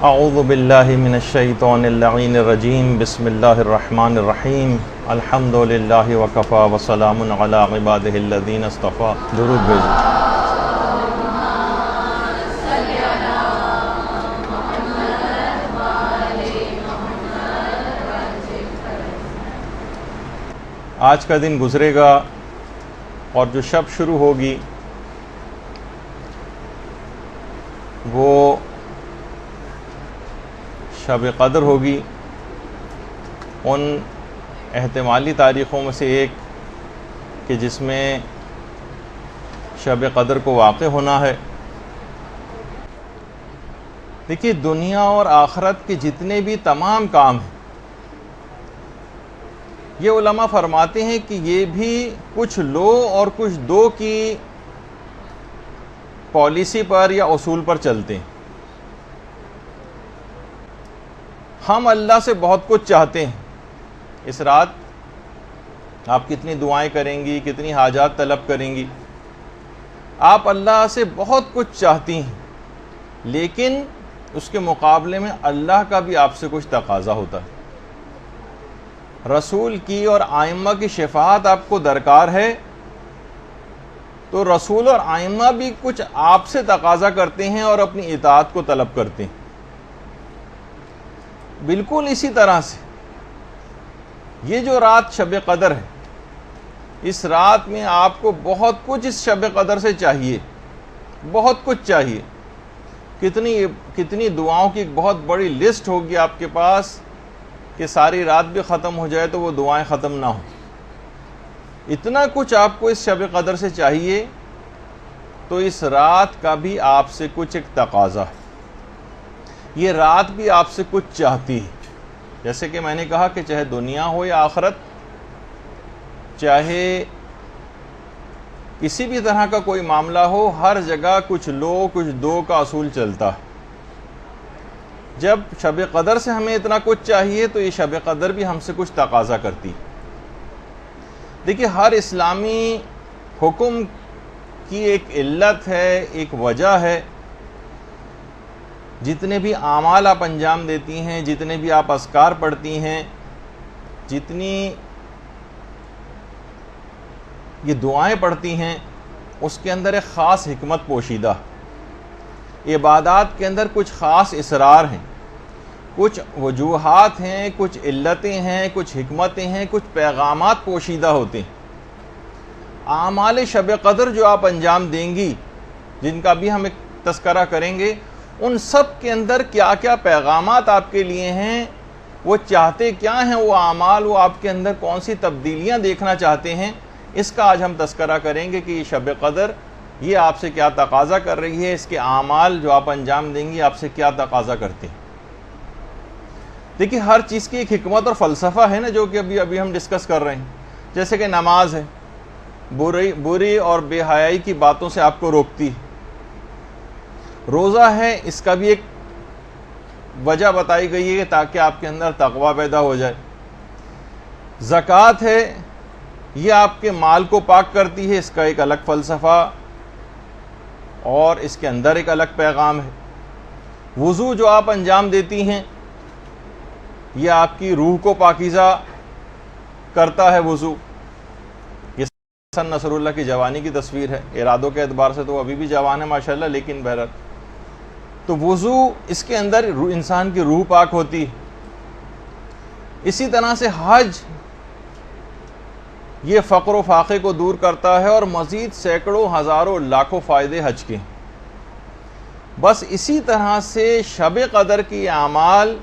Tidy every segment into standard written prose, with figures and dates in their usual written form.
اعوذ باللہ من الشیطان اللعین الرجیم بسم اللہ الرحمن الرحیم الحمد للہ وکفا وسلام علی عبادہ الذین اصطفیٰ. درود بھیجو. آج کا دن گزرے گا اور جو شب شروع ہوگی وہ شب قدر ہوگی. ان احتمالی تاریخوں میں سے ایک کہ جس میں شب قدر کو واقع ہونا ہے. دیکھیے، دنیا اور آخرت کے جتنے بھی تمام کام ہیں، یہ علماء فرماتے ہیں کہ یہ بھی کچھ لو اور کچھ دو کی پالیسی پر یا اصول پر چلتے ہیں. ہم اللہ سے بہت کچھ چاہتے ہیں. اس رات آپ کتنی دعائیں کریں گی، کتنی حاجات طلب کریں گی. آپ اللہ سے بہت کچھ چاہتی ہیں، لیکن اس کے مقابلے میں اللہ کا بھی آپ سے کچھ تقاضا ہوتا ہے. رسول کی اور ائمہ کی شفاعت آپ کو درکار ہے، تو رسول اور ائمہ بھی کچھ آپ سے تقاضا کرتے ہیں اور اپنی اطاعت کو طلب کرتے ہیں. بالکل اسی طرح سے یہ جو رات شب قدر ہے، اس رات میں آپ کو بہت کچھ اس شب قدر سے چاہیے، بہت کچھ چاہیے. کتنی دعاؤں کی ایک بہت بڑی لسٹ ہوگی آپ کے پاس کہ ساری رات بھی ختم ہو جائے تو وہ دعائیں ختم نہ ہوں. اتنا کچھ آپ کو اس شب قدر سے چاہیے، تو اس رات کا بھی آپ سے کچھ ایک تقاضا ہے. یہ رات بھی آپ سے کچھ چاہتی ہے. جیسے کہ میں نے کہا کہ چاہے دنیا ہو یا آخرت، چاہے کسی بھی طرح کا کوئی معاملہ ہو، ہر جگہ کچھ لو کچھ دو کا اصول چلتا ہے. جب شب قدر سے ہمیں اتنا کچھ چاہیے تو یہ شب قدر بھی ہم سے کچھ تقاضا کرتی. دیکھیے، ہر اسلامی حکم کی ایک علت ہے، ایک وجہ ہے. جتنے بھی اعمال آپ انجام دیتی ہیں، جتنے بھی آپ اذکار پڑھتی ہیں، جتنی یہ دعائیں پڑھتی ہیں، اس کے اندر ایک خاص حکمت پوشیدہ. عبادات کے اندر کچھ خاص اسرار ہیں، کچھ وجوہات ہیں، کچھ علتیں ہیں، کچھ حکمتیں ہیں، کچھ پیغامات پوشیدہ ہوتے ہیں. اعمال شب قدر جو آپ انجام دیں گی، جن کا بھی ہم ایک تذکرہ کریں گے، ان سب کے اندر کیا کیا پیغامات آپ کے لیے ہیں، وہ چاہتے کیا ہیں وہ اعمال، وہ آپ کے اندر کون سی تبدیلیاں دیکھنا چاہتے ہیں، اس کا آج ہم تذکرہ کریں گے کہ یہ شب قدر یہ آپ سے کیا تقاضا کر رہی ہے، اس کے اعمال جو آپ انجام دیں گی آپ سے کیا تقاضا کرتے ہیں. دیکھیے، ہر چیز کی ایک حکمت اور فلسفہ ہے نا، جو کہ ابھی ہم ڈسکس کر رہے ہیں. جیسے کہ نماز ہے، بری اور بے حیائی کی باتوں سے آپ کو روکتی ہے. روزہ ہے، اس کا بھی ایک وجہ بتائی گئی ہے تاکہ آپ کے اندر تقوی پیدا ہو جائے. زکوٰۃ ہے، یہ آپ کے مال کو پاک کرتی ہے، اس کا ایک الگ فلسفہ اور اس کے اندر ایک الگ پیغام ہے. وضو جو آپ انجام دیتی ہیں، یہ آپ کی روح کو پاکیزہ کرتا ہے. وضو یہ حسن نصر اللہ کی جوانی کی تصویر ہے. ارادوں کے اعتبار سے تو وہ ابھی بھی جوان ہے ماشاءاللہ، لیکن بہرحال تو وضو اس کے اندر انسان کی روح پاک ہوتی. اسی طرح سے حج، یہ فقر و فاقے کو دور کرتا ہے اور مزید سینکڑوں ہزاروں لاکھوں فائدے حج کے. بس اسی طرح سے شب قدر کی اعمال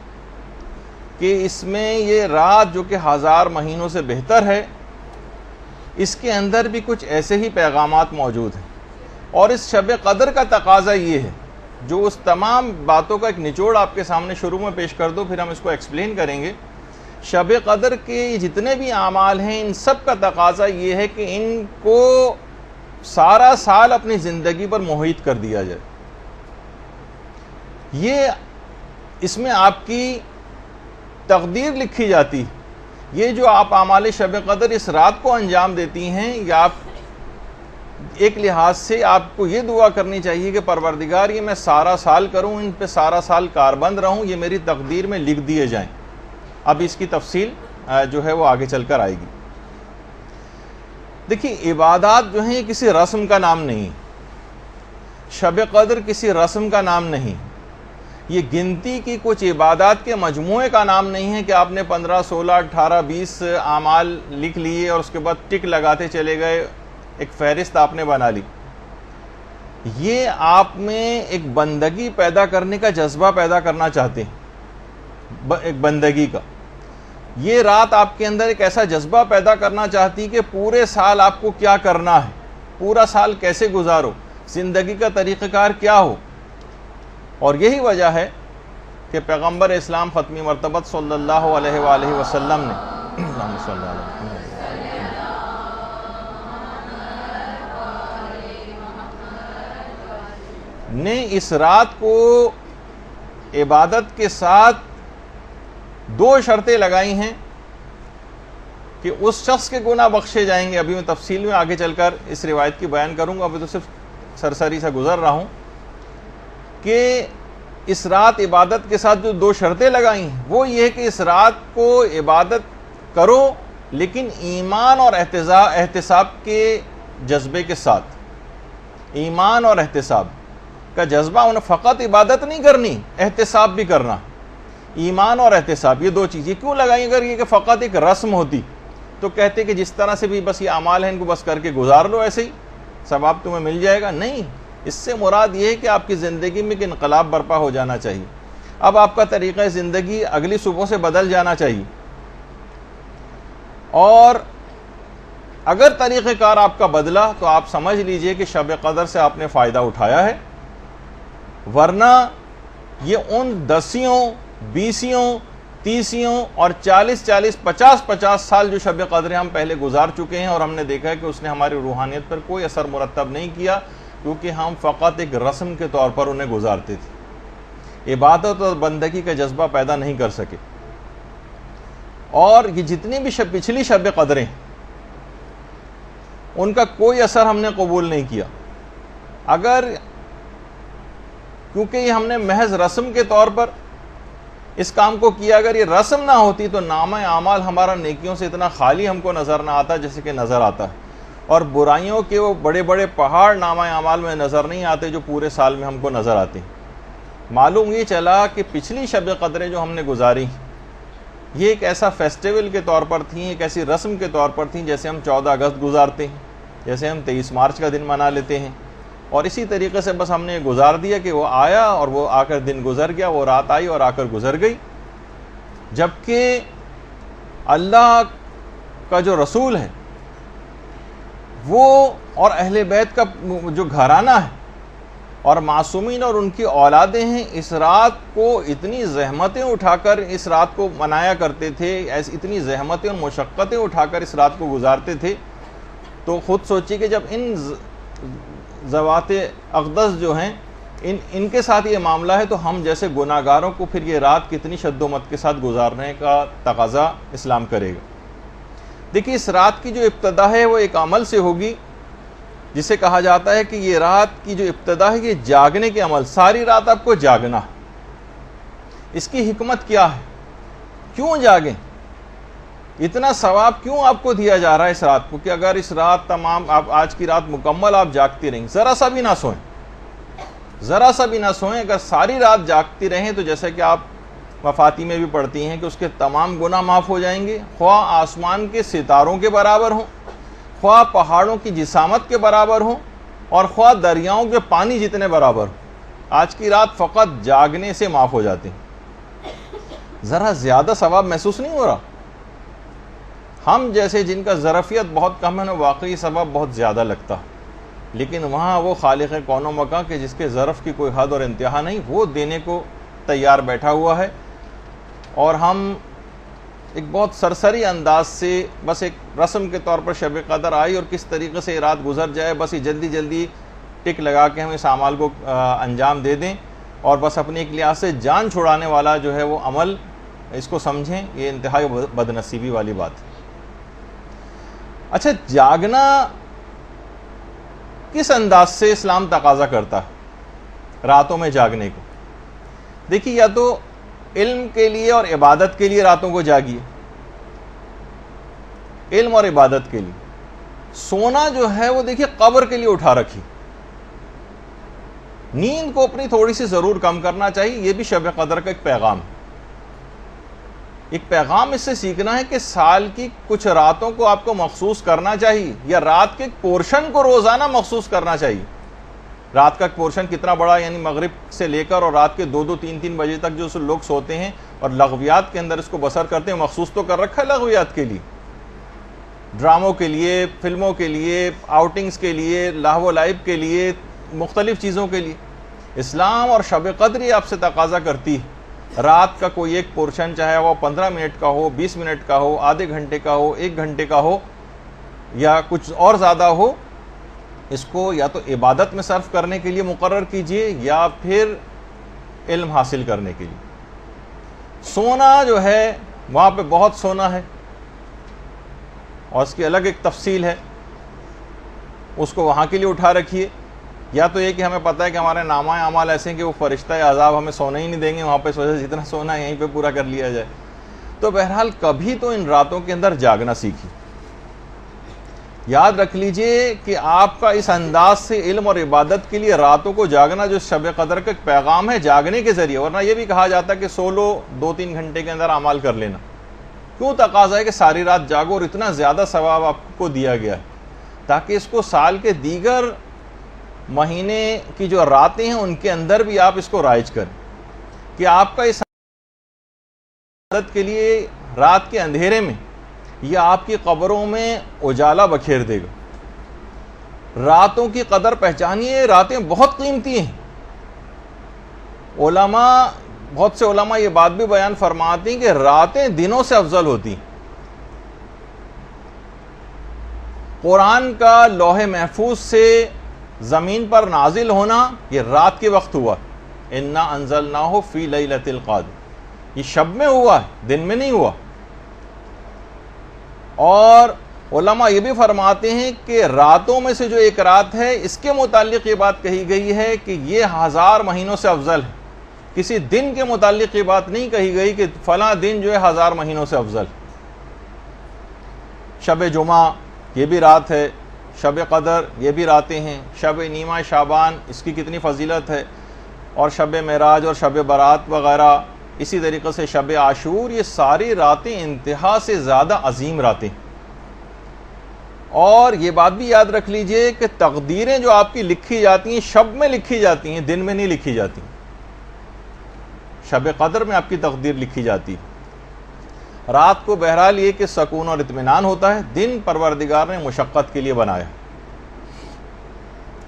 کہ اس میں یہ رات جو کہ ہزار مہینوں سے بہتر ہے، اس کے اندر بھی کچھ ایسے ہی پیغامات موجود ہیں. اور اس شب قدر کا تقاضا یہ ہے، جو اس تمام باتوں کا ایک نچوڑ آپ کے سامنے شروع میں پیش کر دو، پھر ہم اس کو ایکسپلین کریں گے. شب قدر کے جتنے بھی اعمال ہیں، ان سب کا تقاضا یہ ہے کہ ان کو سارا سال اپنی زندگی پر محیط کر دیا جائے. یہ اس میں آپ کی تقدیر لکھی جاتی. یہ جو آپ اعمال شب قدر اس رات کو انجام دیتی ہیں، یا آپ ایک لحاظ سے آپ کو یہ دعا کرنی چاہیے کہ پروردگار یہ میں سارا سال کروں، ان پہ سارا سال کاربند رہوں، یہ میری تقدیر میں لکھ دیے جائیں۔ اب اس کی تفصیل جو ہے وہ آگے چل کر آئے گی۔ دیکھیے عبادات جو ہیں یہ کسی رسم کا نام نہیں، شب قدر کسی رسم کا نام نہیں، یہ گنتی کی کچھ عبادات کے مجموعے کا نام نہیں ہے کہ آپ نے 15 16 18 20 اعمال لکھ لیے اور اس کے بعد ٹک لگاتے چلے گئے، ایک فہرست آپ نے بنا لی۔ یہ آپ میں ایک بندگی پیدا کرنے کا جذبہ پیدا کرنا چاہتے ہیں، ایک بندگی کا۔ یہ رات آپ کے اندر ایک ایسا جذبہ پیدا کرنا چاہتی کہ پورے سال آپ کو کیا کرنا ہے، پورا سال کیسے گزارو، زندگی کا طریقہ کار کیا ہو۔ اور یہی وجہ ہے کہ پیغمبر اسلام ختمی مرتبت صلی اللہ علیہ وآلہ وسلم نے اس رات کو عبادت کے ساتھ 2 شرطیں لگائی ہیں کہ اس شخص کے گناہ بخشے جائیں گے۔ ابھی میں تفصیل میں آگے چل کر اس روایت کی بیان کروں گا، ابھی تو صرف سرسری سے گزر رہا ہوں کہ اس رات عبادت کے ساتھ جو 2 شرطیں لگائی ہیں وہ یہ ہے کہ اس رات کو عبادت کرو لیکن ایمان اور احتساب کے جذبے کے ساتھ۔ ایمان اور احتساب کا جذبہ، انہیں فقط عبادت نہیں کرنی، احتساب بھی کرنا۔ ایمان اور احتساب یہ 2 چیزیں کیوں لگائیں؟ اگر یہ کہ فقط ایک رسم ہوتی تو کہتے کہ جس طرح سے بھی بس یہ اعمال ہیں ان کو بس کر کے گزار لو، ایسے ہی ثواب تمہیں مل جائے گا۔ نہیں، اس سے مراد یہ ہے کہ آپ کی زندگی میں ایک انقلاب برپا ہو جانا چاہیے۔ اب آپ کا طریقہ زندگی اگلی صبح سے بدل جانا چاہیے، اور اگر طریقہ کار آپ کا بدلا تو آپ سمجھ لیجئے کہ شب قدر سے آپ نے فائدہ اٹھایا ہے، ورنہ یہ ان 10 20 30 اور 40 50 سال جو شب قدر ہم پہلے گزار چکے ہیں، اور ہم نے دیکھا ہے کہ اس نے ہماری روحانیت پر کوئی اثر مرتب نہیں کیا، کیونکہ ہم فقط ایک رسم کے طور پر انہیں گزارتے تھے، عبادت اور بندگی کا جذبہ پیدا نہیں کر سکے۔ اور یہ جتنی بھی پچھلی شب قدریں ان کا کوئی اثر ہم نے قبول نہیں کیا، کیونکہ یہ ہم نے محض رسم کے طور پر اس کام کو کیا۔ اگر یہ رسم نہ ہوتی تو نامہ اعمال ہمارا نیکیوں سے اتنا خالی ہم کو نظر نہ آتا جیسے کہ نظر آتا ہے، اور برائیوں کے وہ بڑے بڑے پہاڑ نامہ اعمال میں نظر نہیں آتے جو پورے سال میں ہم کو نظر آتے ہیں۔ معلوم یہ چلا کہ پچھلی شب قدریں جو ہم نے گزاری یہ ایک ایسا فیسٹیول کے طور پر تھیں، ایک ایسی رسم کے طور پر تھیں جیسے ہم 14 اگست گزارتے ہیں، جیسے ہم 23 مارچ کا دن منا لیتے ہیں، اور اسی طریقے سے بس ہم نے گزار دیا کہ وہ آیا اور وہ آ کر دن گزر گیا، وہ رات آئی اور آ کر گزر گئی۔ جبکہ اللہ کا جو رسول ہے وہ اور اہل بیت کا جو گھرانہ ہے اور معصومین اور ان کی اولادیں ہیں، اس رات کو اتنی زحمتیں اٹھا کر اس رات کو منایا کرتے تھے، اتنی زحمتیں اور مشقتیں اٹھا کر اس رات کو گزارتے تھے۔ تو خود سوچیے کہ جب ان ذوات اقدس جو ہیں ان کے ساتھ یہ معاملہ ہے تو ہم جیسے گناہ گاروں کو پھر یہ رات کتنی شد و مت کے ساتھ گزارنے کا تقاضا اسلام کرے گا۔ دیکھیے اس رات کی جو ابتدا ہے وہ ایک عمل سے ہوگی جسے کہا جاتا ہے کہ یہ رات کی جو ابتدا ہے یہ جاگنے کے عمل، ساری رات آپ کو جاگنا ہے۔ اس کی حکمت کیا ہے؟ کیوں جاگیں؟ اتنا ثواب کیوں آپ کو دیا جا رہا ہے اس رات کو کہ اگر اس رات آج کی رات مکمل آپ جاگتی رہیں، ذرا سا بھی نہ سوئیں، ذرا سا بھی نہ سوئیں، اگر ساری رات جاگتی رہیں تو جیسا کہ آپ مفاتی میں بھی پڑھتی ہیں کہ اس کے تمام گناہ معاف ہو جائیں گے، خواہ آسمان کے ستاروں کے برابر ہوں، خواہ پہاڑوں کی جسامت کے برابر ہوں، اور خواہ دریاؤں کے پانی جتنے برابر ہوں۔ آج کی رات فقط جاگنے سے معاف ہو جاتی ہیں۔ ذرا زیادہ ثواب محسوس نہیں ہو رہا؟ ہم جیسے جن کا ظرفیت بہت کم ہے واقعی ثواب بہت زیادہ لگتا، لیکن وہاں وہ خالق کون و مکان کہ جس کے ظرف کی کوئی حد اور انتہا نہیں، وہ دینے کو تیار بیٹھا ہوا ہے، اور ہم ایک بہت سرسری انداز سے بس ایک رسم کے طور پر شب قدر آئی اور کس طریقے سے رات گزر جائے، بس یہ جلدی جلدی ٹک لگا کے ہم اس اعمال کو انجام دے دیں، اور بس اپنی ایک لحاظ سے جان چھڑانے والا جو ہے وہ عمل اس کو سمجھیں، یہ انتہائی بدنصیبی والی بات ہے۔ اچھا، جاگنا کس انداز سے اسلام تقاضا کرتا ہے راتوں میں جاگنے کو؟ دیکھیے، یا تو علم کے لیے اور عبادت کے لیے راتوں کو جاگیے، علم اور عبادت کے لیے۔ سونا جو ہے وہ دیکھیے قبر کے لیے اٹھا رکھی، نیند کو اپنی تھوڑی سی ضرور کم کرنا چاہیے۔ یہ بھی شب قدر کا ایک پیغام ہے۔ ایک پیغام اس سے سیکھنا ہے کہ سال کی کچھ راتوں کو آپ کو مخصوص کرنا چاہیے، یا رات کے ایک پورشن کو روزانہ مخصوص کرنا چاہیے۔ رات کا ایک پورشن کتنا بڑا، یعنی مغرب سے لے کر اور رات کے 2-2 3-3 بجے تک جو لوگ سوتے ہیں اور لغویات کے اندر اس کو بسر کرتے ہیں، مخصوص تو کر رکھا ہے لغویات کے لیے، ڈراموں کے لیے، فلموں کے لیے، آؤٹنگز کے لیے، لاہو و لعب کے لیے، مختلف چیزوں کے لیے۔ اسلام اور شب قدر یہ آپ سے تقاضا کرتی ہے رات کا کوئی ایک پورشن، چاہے وہ 15 منٹ کا ہو، 20 منٹ کا ہو، آدھے گھنٹے کا ہو، 1 گھنٹے کا ہو، یا کچھ اور زیادہ ہو، اس کو یا تو عبادت میں صرف کرنے کے لیے مقرر کیجئے یا پھر علم حاصل کرنے کے لیے۔ سونا جو ہے وہاں پہ بہت سونا ہے اور اس کی الگ ایک تفصیل ہے، اس کو وہاں کے لیے اٹھا رکھیے۔ یا تو یہ کہ ہمیں پتہ ہے کہ ہمارے نامہ اعمال ایسے ہیں کہ وہ فرشتہ عذاب ہمیں سونا ہی نہیں دیں گے، وہاں پہ سوچے جتنا سونا ہے یہیں پہ پورا کر لیا جائے۔ تو بہرحال کبھی تو ان راتوں کے اندر جاگنا سیکھیے۔ یاد رکھ لیجئے کہ آپ کا اس انداز سے علم اور عبادت کے لیے راتوں کو جاگنا جو شب قدر کا ایک پیغام ہے جاگنے کے ذریعے، ورنہ یہ بھی کہا جاتا ہے کہ سو لو 2-3 گھنٹے کے اندر اعمال کر لینا۔ کیوں تقاضا ہے کہ ساری رات جاگو اور اتنا زیادہ ثواب آپ کو دیا گیا ہے، تاکہ اس کو سال کے دیگر مہینے کی جو راتیں ہیں ان کے اندر بھی آپ اس کو رائج کریں، کہ آپ کا اس عبادت کے لیے رات کے اندھیرے میں یہ آپ کی قبروں میں اجالا بکھیر دے گا۔ راتوں کی قدر پہچانیے، راتیں بہت قیمتی ہیں۔ بہت سے علماء یہ بات بھی بیان فرماتے ہیں کہ راتیں دنوں سے افضل ہوتی ہیں۔ قرآن کا لوح محفوظ سے زمین پر نازل ہونا یہ رات کے وقت ہوا، انا انزلناہ فی لیلۃ القدر، یہ شب میں ہوا ہے، دن میں نہیں ہوا۔ اور علماء یہ بھی فرماتے ہیں کہ راتوں میں سے جو ایک رات ہے اس کے متعلق یہ بات کہی گئی ہے کہ یہ 1000 مہینوں سے افضل ہے۔ کسی دن کے متعلق یہ بات نہیں کہی گئی کہ فلاں دن جو ہے 1000 مہینوں سے افضل۔ شب جمعہ یہ بھی رات ہے، شب قدر یہ بھی راتیں ہیں، شب نیمہ شعبان اس کی کتنی فضیلت ہے، اور شب معراج اور شب برات وغیرہ، اسی طریقے سے شب عاشور، یہ ساری راتیں انتہا سے زیادہ عظیم راتیں۔ اور یہ بات بھی یاد رکھ لیجئے کہ تقدیریں جو آپ کی لکھی جاتی ہیں شب میں لکھی جاتی ہیں، دن میں نہیں لکھی جاتی۔ شب قدر میں آپ کی تقدیر لکھی جاتی ہے۔ رات کو بہرحال یہ کہ سکون اور اطمینان ہوتا ہے، دن پروردگار نے مشقت کے لیے بنایا۔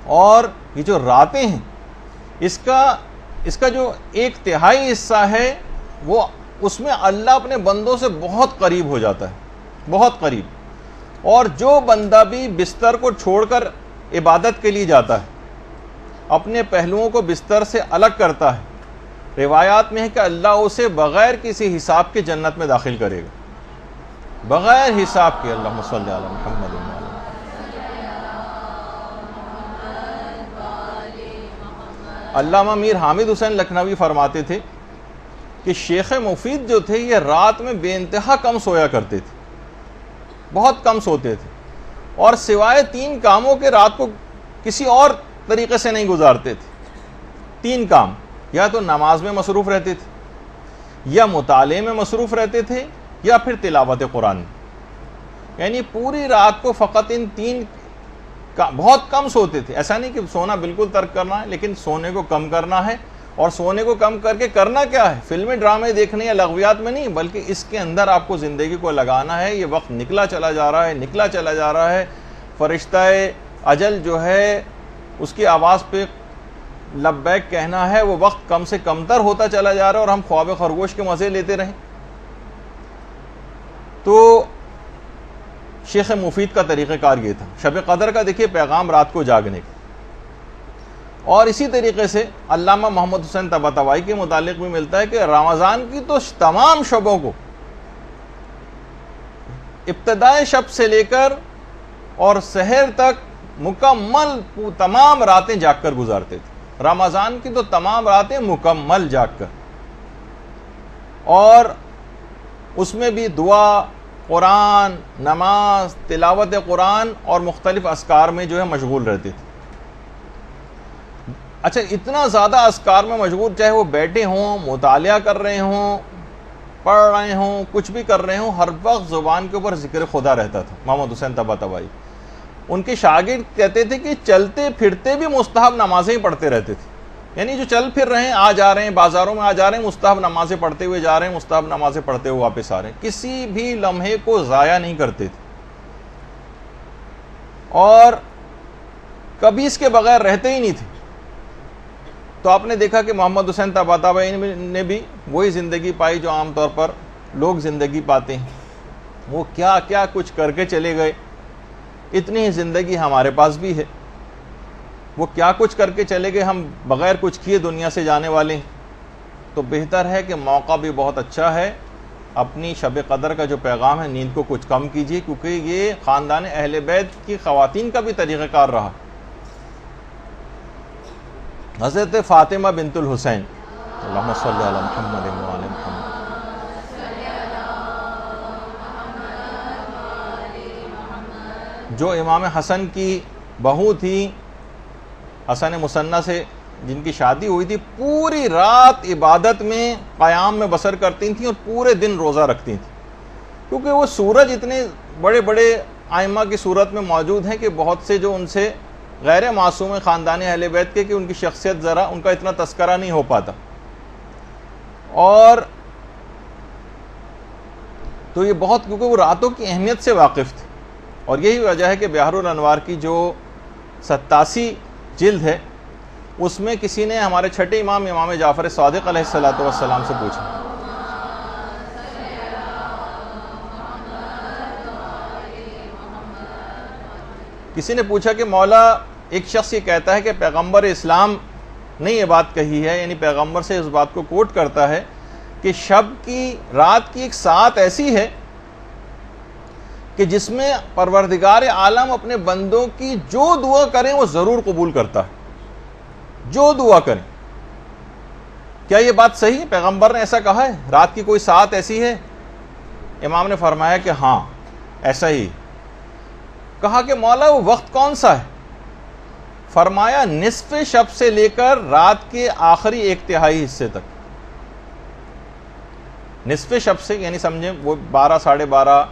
اور یہ جو راتیں ہیں اس کا جو 1/3 حصہ ہے وہ اس میں اللہ اپنے بندوں سے بہت قریب ہو جاتا ہے، بہت قریب۔ اور جو بندہ بھی بستر کو چھوڑ کر عبادت کے لیے جاتا ہے، اپنے پہلوؤں کو بستر سے الگ کرتا ہے، روایات میں ہے کہ اللہ اسے بغیر کسی حساب کے جنت میں داخل کرے گا، بغیر حساب کے۔ اللہم صلی علی محمد۔ علامہ میر حامد حسین لکھنوی فرماتے تھے کہ شیخ مفید جو تھے یہ رات میں بے انتہا کم سویا کرتے تھے، بہت کم سوتے تھے، اور سوائے 3 کاموں کے رات کو کسی اور طریقے سے نہیں گزارتے تھے۔ 3 کام، یا تو نماز میں مصروف رہتے تھے، یا مطالعے میں مصروف رہتے تھے، یا پھر تلاوت قرآن۔ یعنی پوری رات کو فقط ان 3 بہت کم سوتے تھے۔ ایسا نہیں کہ سونا بالکل ترک کرنا ہے، لیکن سونے کو کم کرنا ہے۔ اور سونے کو کم کر کے کرنا کیا ہے؟ فلمیں ڈرامے دیکھنے یا لغویات میں نہیں، بلکہ اس کے اندر آپ کو زندگی کو لگانا ہے۔ یہ وقت نکلا چلا جا رہا ہے، نکلا چلا جا رہا ہے۔ فرشتہ اجل جو ہے اس کی آواز پہ لبیک کہنا ہے، وہ وقت کم سے کم تر ہوتا چلا جا رہا ہے، اور ہم خواب خرگوش کے مزے لیتے رہیں۔ تو شیخ مفید کا طریقہ کار یہ تھا۔ شب قدر کا دیکھیے پیغام رات کو جاگنے کا۔ اور اسی طریقے سے علامہ محمد حسین طباطبائی کے متعلق بھی ملتا ہے کہ رمضان کی تو تمام شبوں کو ابتدائے شب سے لے کر اور سحر تک مکمل تمام راتیں جاگ کر گزارتے تھے، رمضان کی تو تمام راتیں مکمل جاگ کر، اور اس میں بھی دعا، قرآن، نماز، تلاوت قرآن اور مختلف اذکار میں جو ہے مشغول رہتے تھے۔ اچھا، اتنا زیادہ اذکار میں مشغول، چاہے وہ بیٹھے ہوں، مطالعہ کر رہے ہوں، پڑھ رہے ہوں، کچھ بھی کر رہے ہوں، ہر وقت زبان کے اوپر ذکر خدا رہتا تھا محمد حسین طباطبائی۔ ان کے شاگرد کہتے تھے کہ چلتے پھرتے بھی مستحب نمازیں ہی پڑھتے رہتے تھے، یعنی جو چل پھر رہے ہیں، آ جا رہے ہیں، بازاروں میں آ جا رہے ہیں، مستحب نمازیں پڑھتے ہوئے جا رہے ہیں، مستحب نمازیں پڑھتے ہوئے واپس آ رہے ہیں، کسی بھی لمحے کو ضائع نہیں کرتے تھے، اور کبھی اس کے بغیر رہتے ہی نہیں تھے۔ تو آپ نے دیکھا کہ محمد حسین طباطبائی نے بھی وہی زندگی پائی جو عام طور پر لوگ زندگی پاتے ہیں۔ وہ کیا کیا کچھ کر کے چلے گئے، اتنی ہی زندگی ہمارے پاس بھی ہے۔ وہ کیا کچھ کر کے چلے گئے، ہم بغیر کچھ کیے دنیا سے جانے والے ہیں۔ تو بہتر ہے کہ موقع بھی بہت اچھا ہے، اپنی شب قدر کا جو پیغام ہے نیند کو کچھ کم کیجیے، کیونکہ یہ خاندان اہل بیت کی خواتین کا بھی طریقہ کار رہا۔ حضرت فاطمہ بنت الحسین، اللہم صلی علی محمد و آل محمد، جو امام حسن کی بہو تھی، حسن مثنیٰ سے جن کی شادی ہوئی تھی، پوری رات عبادت میں قیام میں بسر کرتی تھیں اور پورے دن روزہ رکھتی تھیں، کیونکہ وہ سورج اتنے بڑے بڑے ائمہ کی صورت میں موجود ہیں کہ بہت سے جو ان سے غیر معصوم خاندان اہل بیت کے کہ ان کی شخصیت ذرا ان کا اتنا تذکرہ نہیں ہو پاتا، اور تو یہ بہت، کیونکہ وہ راتوں کی اہمیت سے واقف تھے، اور یہی وجہ ہے کہ بحر الانوار کی جو 87 جلد ہے، اس میں کسی نے ہمارے چھٹے امام جعفر صادق علیہ السلام سے پوچھا، کسی نے پوچھا کہ مولا، ایک شخص یہ کہتا ہے کہ پیغمبر اسلام نے یہ بات کہی ہے، یعنی پیغمبر سے اس بات کو کوٹ کرتا ہے کہ شب کی، رات کی ایک ساعت ایسی ہے کہ جس میں پروردگار عالم اپنے بندوں کی جو دعا کریں وہ ضرور قبول کرتا ہے، جو دعا کریں۔ کیا یہ بات صحیح ہے؟ پیغمبر نے ایسا کہا ہے؟ رات کی کوئی ساعت ایسی ہے؟ امام نے فرمایا کہ ہاں ایسا ہی۔ کہا کہ مولا وہ وقت کون سا ہے؟ فرمایا نصف شب سے لے کر رات کے آخری 1/3 حصے تک۔ نصف شب سے یعنی سمجھیں وہ 12 ساڑھے 12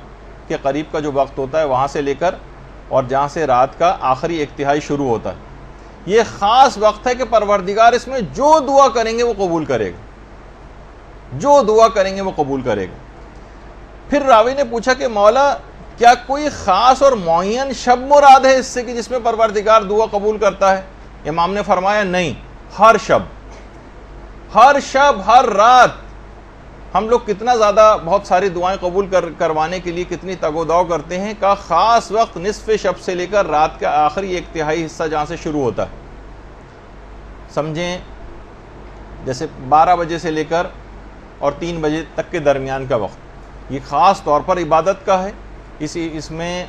کے قریب کا جو وقت ہوتا ہے، وہاں سے لے کر اور جہاں سے رات کا آخری 1/3 شروع ہوتا ہے، یہ خاص وقت ہے کہ پروردگار اس میں جو دعا کریں گے وہ قبول کرے گا، جو دعا کریں گے وہ قبول کرے گا۔ پھر راوی نے پوچھا کہ مولا کیا کوئی خاص اور معین شب مراد ہے اس سے کہ جس میں پروردگار دعا قبول کرتا ہے؟ امام نے فرمایا نہیں، ہر شب، ہر رات ہم لوگ کتنا زیادہ بہت ساری دعائیں قبول کروانے کے لیے کتنی تگ و دو کرتے ہیں، کا خاص وقت نصف شب سے لے کر رات کا آخری 1/3 حصہ جہاں سے شروع ہوتا ہے، سمجھیں جیسے 12 بجے سے لے کر اور 3 بجے تک کے درمیان کا وقت، یہ خاص طور پر عبادت کا ہے۔ اس میں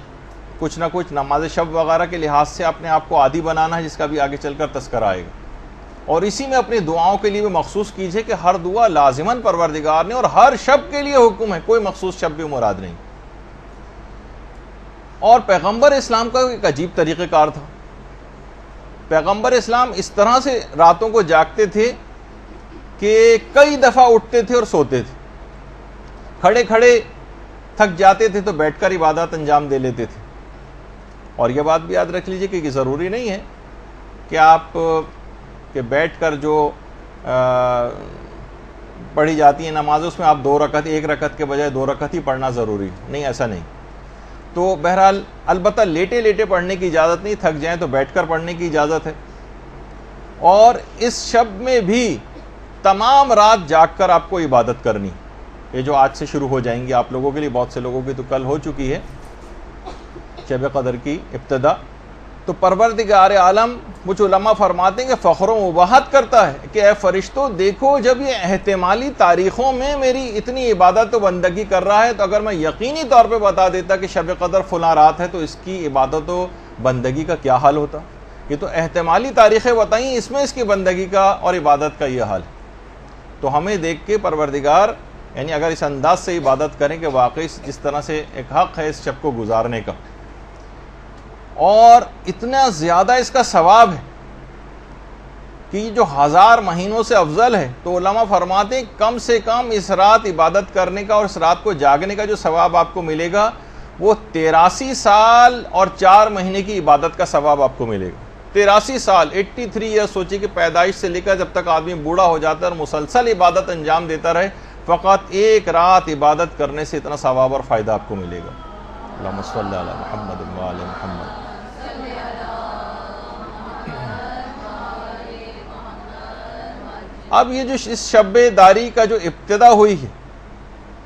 کچھ نہ کچھ نماز شب وغیرہ کے لحاظ سے اپنے آپ کو عادی بنانا ہے، جس کا بھی آگے چل کر تذکرہ آئے گا، اور اسی میں اپنی دعاؤں کے لیے بھی مخصوص کیجئے کہ ہر دعا لازماً پروردگار نے، اور ہر شب کے لیے حکم ہے، کوئی مخصوص شب بھی مراد نہیں۔ اور پیغمبر اسلام کا ایک عجیب طریقہ کار تھا، پیغمبر اسلام اس طرح سے راتوں کو جاگتے تھے کہ کئی دفعہ اٹھتے تھے اور سوتے تھے، کھڑے کھڑے تھک جاتے تھے تو بیٹھ کر عبادات انجام دے لیتے تھے۔ اور یہ بات بھی یاد رکھ لیجئے کہ یہ ضروری نہیں ہے کہ آپ کہ بیٹھ کر جو پڑھی جاتی ہیں نماز، اس میں آپ 2 رکعت، 1 رکعت کے بجائے 2 رکعت ہی پڑھنا ضروری نہیں، ایسا نہیں۔ تو بہرحال البتہ لیٹے لیٹے پڑھنے کی اجازت نہیں، تھک جائیں تو بیٹھ کر پڑھنے کی اجازت ہے۔ اور اس شب میں بھی تمام رات جاگ کر آپ کو عبادت کرنی، یہ جو آج سے شروع ہو جائیں گی آپ لوگوں کے لیے، بہت سے لوگوں کی تو کل ہو چکی ہے شب قدر کی ابتدا۔ تو پروردگار عالم، کچھ علماء فرماتے ہیں کہ فخر و مباحت کرتا ہے کہ اے فرشتوں دیکھو، جب یہ احتمالی تاریخوں میں میری اتنی عبادت و بندگی کر رہا ہے، تو اگر میں یقینی طور پہ بتا دیتا کہ شب قدر فلاں رات ہے تو اس کی عبادت و بندگی کا کیا حال ہوتا؟ یہ تو احتمالی تاریخیں بتائیں، اس میں اس کی بندگی کا اور عبادت کا یہ حال ہے۔ تو ہمیں دیکھ کے پروردگار یعنی اگر اس انداز سے عبادت کریں کہ واقعی جس طرح سے ایک حق ہے اس شب کو گزارنے کا، اور اتنا زیادہ اس کا ثواب ہے کہ جو 1000 مہینوں سے افضل ہے، تو علماء فرماتے ہیں کم سے کم اس رات عبادت کرنے کا اور اس رات کو جاگنے کا جو ثواب آپ کو ملے گا وہ 83 سال اور 4 مہینے کی عبادت کا ثواب آپ کو ملے گا۔ 83 سال 83 ایئر، سوچیں کہ پیدائش سے لے کر جب تک آدمی بوڑھا ہو جاتا ہے اور مسلسل عبادت انجام دیتا رہے، فقط ایک رات عبادت کرنے سے اتنا ثواب اور فائدہ آپ کو ملے گا۔ اللہم صلی علی محمد و آل محمد۔ اب یہ جو اس شب داری کا جو ابتدا ہوئی ہے،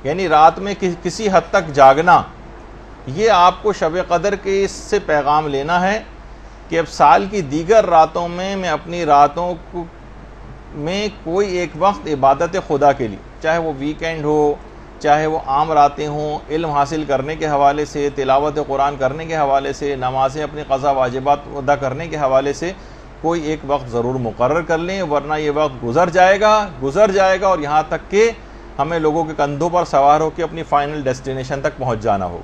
یعنی رات میں کسی حد تک جاگنا، یہ آپ کو شب قدر کے اس سے پیغام لینا ہے کہ اب سال کی دیگر راتوں میں اپنی راتوں میں کوئی ایک وقت عبادت خدا کے لیے، چاہے وہ ویکینڈ ہو، چاہے وہ عام راتیں ہوں، علم حاصل کرنے کے حوالے سے، تلاوت قرآن کرنے کے حوالے سے، نمازیں اپنی قضا واجبات ادا کرنے کے حوالے سے کوئی ایک وقت ضرور مقرر کر لیں، ورنہ یہ وقت گزر جائے گا اور یہاں تک کہ ہمیں لوگوں کے کندھوں پر سوار ہو کے اپنی فائنل ڈیسٹینیشن تک پہنچ جانا ہو۔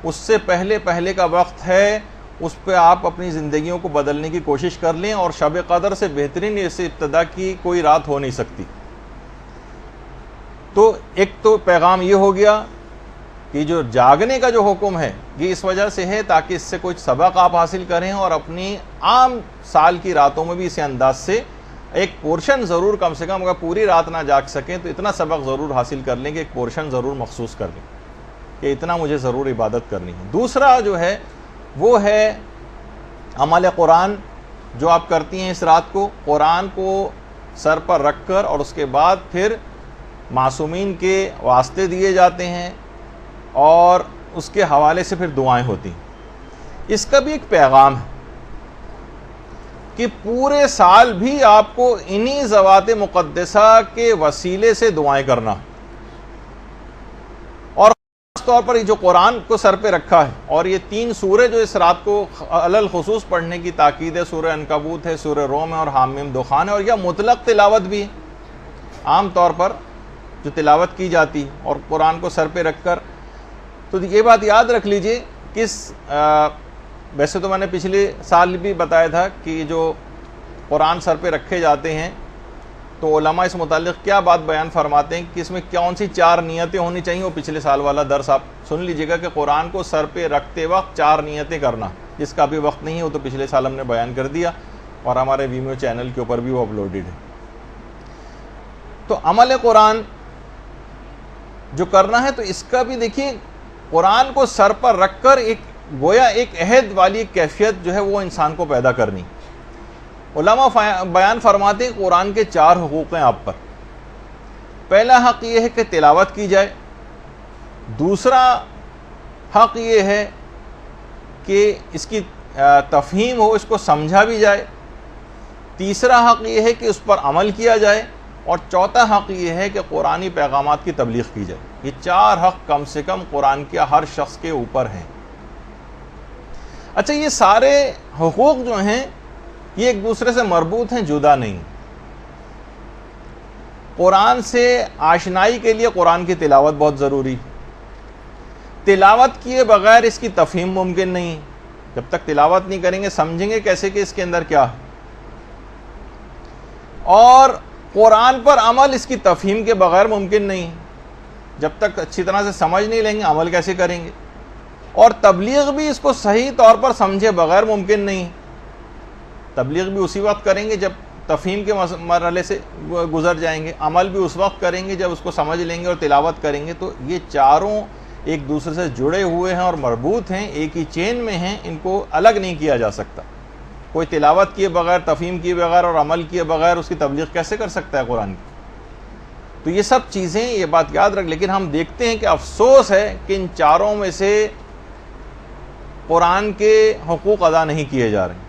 اس سے پہلے کا وقت ہے، اس پہ آپ اپنی زندگیوں کو بدلنے کی کوشش کر لیں، اور شب قدر سے بہترین اس ابتدا کی کوئی رات ہو نہیں سکتی۔ تو ایک تو پیغام یہ ہو گیا کہ جو جاگنے کا جو حکم ہے یہ اس وجہ سے ہے تاکہ اس سے کچھ سبق آپ حاصل کریں، اور اپنی عام سال کی راتوں میں بھی اسی انداز سے ایک پورشن ضرور، کم سے کم اگر پوری رات نہ جاگ سکیں تو اتنا سبق ضرور حاصل کر لیں کہ ایک پورشن ضرور مخصوص کر لیں کہ اتنا مجھے ضرور عبادت کرنی ہے۔ دوسرا جو ہے وہ ہے عمل قرآن، جو آپ کرتی ہیں اس رات کو، قرآن کو سر پر رکھ کر، اور اس کے بعد پھر معصومین کے واسطے دیے جاتے ہیں اور اس کے حوالے سے پھر دعائیں ہوتی ہیں۔ اس کا بھی ایک پیغام ہے کہ پورے سال بھی آپ کو انہی ذوات مقدسہ کے وسیلے سے دعائیں کرنا، اور خاص طور پر یہ جو قرآن کو سر پہ رکھا ہے، اور یہ 3 سورے جو اس رات کو علل خصوص پڑھنے کی تاکید ہے، سورہ عنکبوت ہے، سورہ روم ہے اور حامیم دخان ہے، اور یہ مطلق تلاوت بھی ہے، عام طور پر جو تلاوت کی جاتی اور قرآن کو سر پہ رکھ کر۔ تو یہ بات یاد رکھ لیجئے کہ ویسے تو میں نے پچھلے سال بھی بتایا تھا کہ جو قرآن سر پہ رکھے جاتے ہیں تو علماء اس متعلق کیا بات بیان فرماتے ہیں کہ اس میں کون سی 4 نیتیں ہونی چاہیے۔ وہ پچھلے سال والا درس آپ سن لیجئے گا کہ قرآن کو سر پہ رکھتے وقت 4 نیتیں کرنا، جس کا بھی وقت نہیں ہے وہ تو پچھلے سال ہم نے بیان کر دیا اور ہمارے ویمیو چینل کے اوپر بھی وہ اپلوڈڈ ہے۔ تو عمل قرآن جو کرنا ہے تو اس کا بھی دیکھیے، قرآن کو سر پر رکھ کر ایک گویا ایک عہد والی کیفیت جو ہے وہ انسان کو پیدا کرنی۔ علماء بیان فرماتے ہیں قرآن کے 4 حقوق ہیں آپ پر۔ پہلا حق یہ ہے کہ تلاوت کی جائے، دوسرا حق یہ ہے کہ اس کی تفہیم ہو، اس کو سمجھا بھی جائے، تیسرا حق یہ ہے کہ اس پر عمل کیا جائے، اور چوتھا حق یہ ہے کہ قرآنی پیغامات کی تبلیغ کی جائے۔ یہ 4 حق کم سے کم قرآن کے ہر شخص کے اوپر ہیں۔ اچھا، یہ سارے حقوق جو ہیں یہ ایک دوسرے سے مربوط ہیں، جدا نہیں۔ قرآن سے آشنائی کے لیے قرآن کی تلاوت بہت ضروری، تلاوت کیے بغیر اس کی تفہیم ممکن نہیں۔ جب تک تلاوت نہیں کریں گے سمجھیں گے کیسے کہ اس کے اندر کیا ہے، اور قرآن پر عمل اس کی تفہیم کے بغیر ممکن نہیں۔ جب تک اچھی طرح سے سمجھ نہیں لیں گے عمل کیسے کریں گے، اور تبلیغ بھی اس کو صحیح طور پر سمجھے بغیر ممکن نہیں۔ تبلیغ بھی اسی وقت کریں گے جب تفہیم کے مرحلے سے گزر جائیں گے، عمل بھی اس وقت کریں گے جب اس کو سمجھ لیں گے اور تلاوت کریں گے۔ تو یہ چاروں ایک دوسرے سے جڑے ہوئے ہیں اور مربوط ہیں، ایک ہی چین میں ہیں، ان کو الگ نہیں کیا جا سکتا۔ کوئی تلاوت کیے بغیر، تفہیم کیے بغیر اور عمل کیے بغیر اس کی تبلیغ کیسے کر سکتا ہے قرآن کی؟ تو یہ سب چیزیں، یہ بات یاد رکھ، لیکن ہم دیکھتے ہیں کہ افسوس ہے کہ ان چاروں میں سے قرآن کے حقوق ادا نہیں کیے جا رہے۔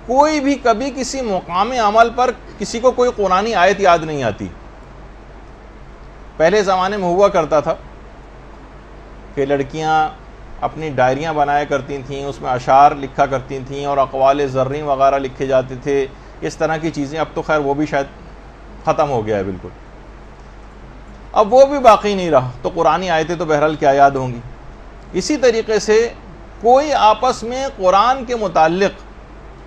کوئی بھی کبھی کسی مقام عمل پر کسی کو کوئی قرآنی آیت یاد نہیں آتی۔ پہلے زمانے میں ہوا کرتا تھا کہ لڑکیاں اپنی ڈائریاں بنایا کرتی تھیں، اس میں اشعار لکھا کرتی تھیں اور اقوال زرعی وغیرہ لکھے جاتے تھے، اس طرح کی چیزیں. اب تو خیر وہ بھی شاید ختم ہو گیا ہے بالکل، اب وہ بھی باقی نہیں رہا. تو قرآنی آیتیں تو بہرحال کیا یاد ہوں گی. اسی طریقے سے کوئی آپس میں قرآن کے متعلق،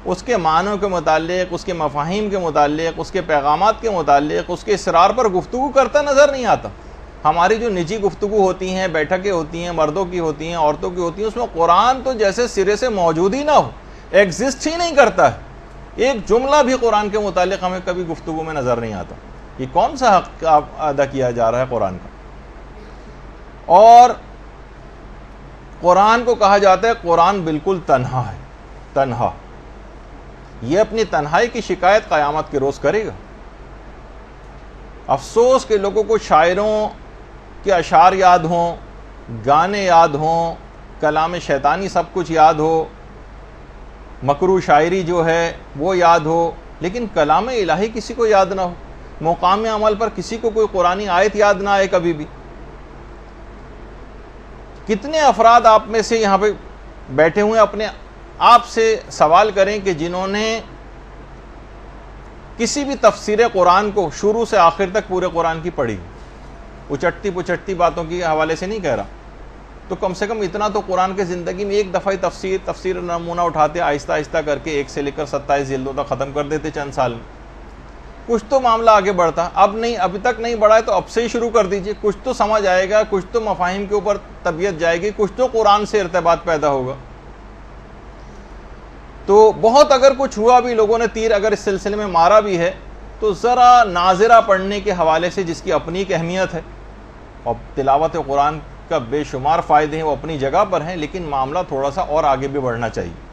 اس کے معنوں کے متعلق، اس کے مفاہیم کے متعلق، اس کے پیغامات کے متعلق، اس کے اسرار پر گفتگو کرتا نظر نہیں آتا. ہماری جو نجی گفتگو ہوتی ہیں، بیٹھکیں ہوتی ہیں، مردوں کی ہوتی ہیں، عورتوں کی ہوتی ہیں، اس میں قرآن تو جیسے سرے سے موجود ہی نہ ہو، ایگزسٹ ہی نہیں کرتا ہے. ایک جملہ بھی قرآن کے متعلق ہمیں کبھی گفتگو میں نظر نہیں آتا. یہ کون سا حق ادا کیا جا رہا ہے قرآن کا؟ اور قرآن کو کہا جاتا ہے قرآن بالکل تنہا ہے، تنہا. یہ اپنی تنہائی کی شکایت قیامت کے روز کرے گا. افسوس کہ لوگوں کو شاعروں کے اشعار یاد ہوں، گانے یاد ہوں، کلام شیطانی سب کچھ یاد ہو، مکروہ شاعری جو ہے وہ یاد ہو، لیکن کلام الہی کسی کو یاد نہ ہو. مقام عمل پر کسی کو کوئی قرآنی آیت یاد نہ آئے کبھی بھی. کتنے افراد آپ میں سے یہاں پہ بیٹھے ہوئے اپنے آپ سے سوال کریں کہ جنہوں نے کسی بھی تفسیر قرآن کو شروع سے آخر تک پورے قرآن کی پڑھی، اچٹتی پچٹتی باتوں کے حوالے سے نہیں کہہ رہا، تو کم سے کم اتنا تو قرآن کے زندگی میں ایک دفعہ تفسیر نمونہ اٹھاتے، آہستہ آہستہ کر کے 1 سے لے کر 27 جلدوں تک ختم کر دیتے چند سال میں. کچھ تو معاملہ آگے بڑھتا. اب نہیں، ابھی تک نہیں بڑھا ہے تو اب سے ہی شروع کر دیجئے. کچھ تو سمجھ آئے گا، کچھ تو مفاہیم کے اوپر طبیعت جائے گی، کچھ تو قرآن سے ارتباط پیدا ہوگا. تو بہت اگر کچھ ہوا بھی، لوگوں نے تیر اگر اس سلسلے میں مارا بھی ہے، تو ذرا ناظرہ پڑھنے کے حوالے سے جس کی اپنی ایک اہمیت ہے، اور تلاوت قرآن کا بے شمار فائدے ہیں، وہ اپنی جگہ پر ہیں، لیکن معاملہ تھوڑا سا اور آگے بھی بڑھنا چاہیے.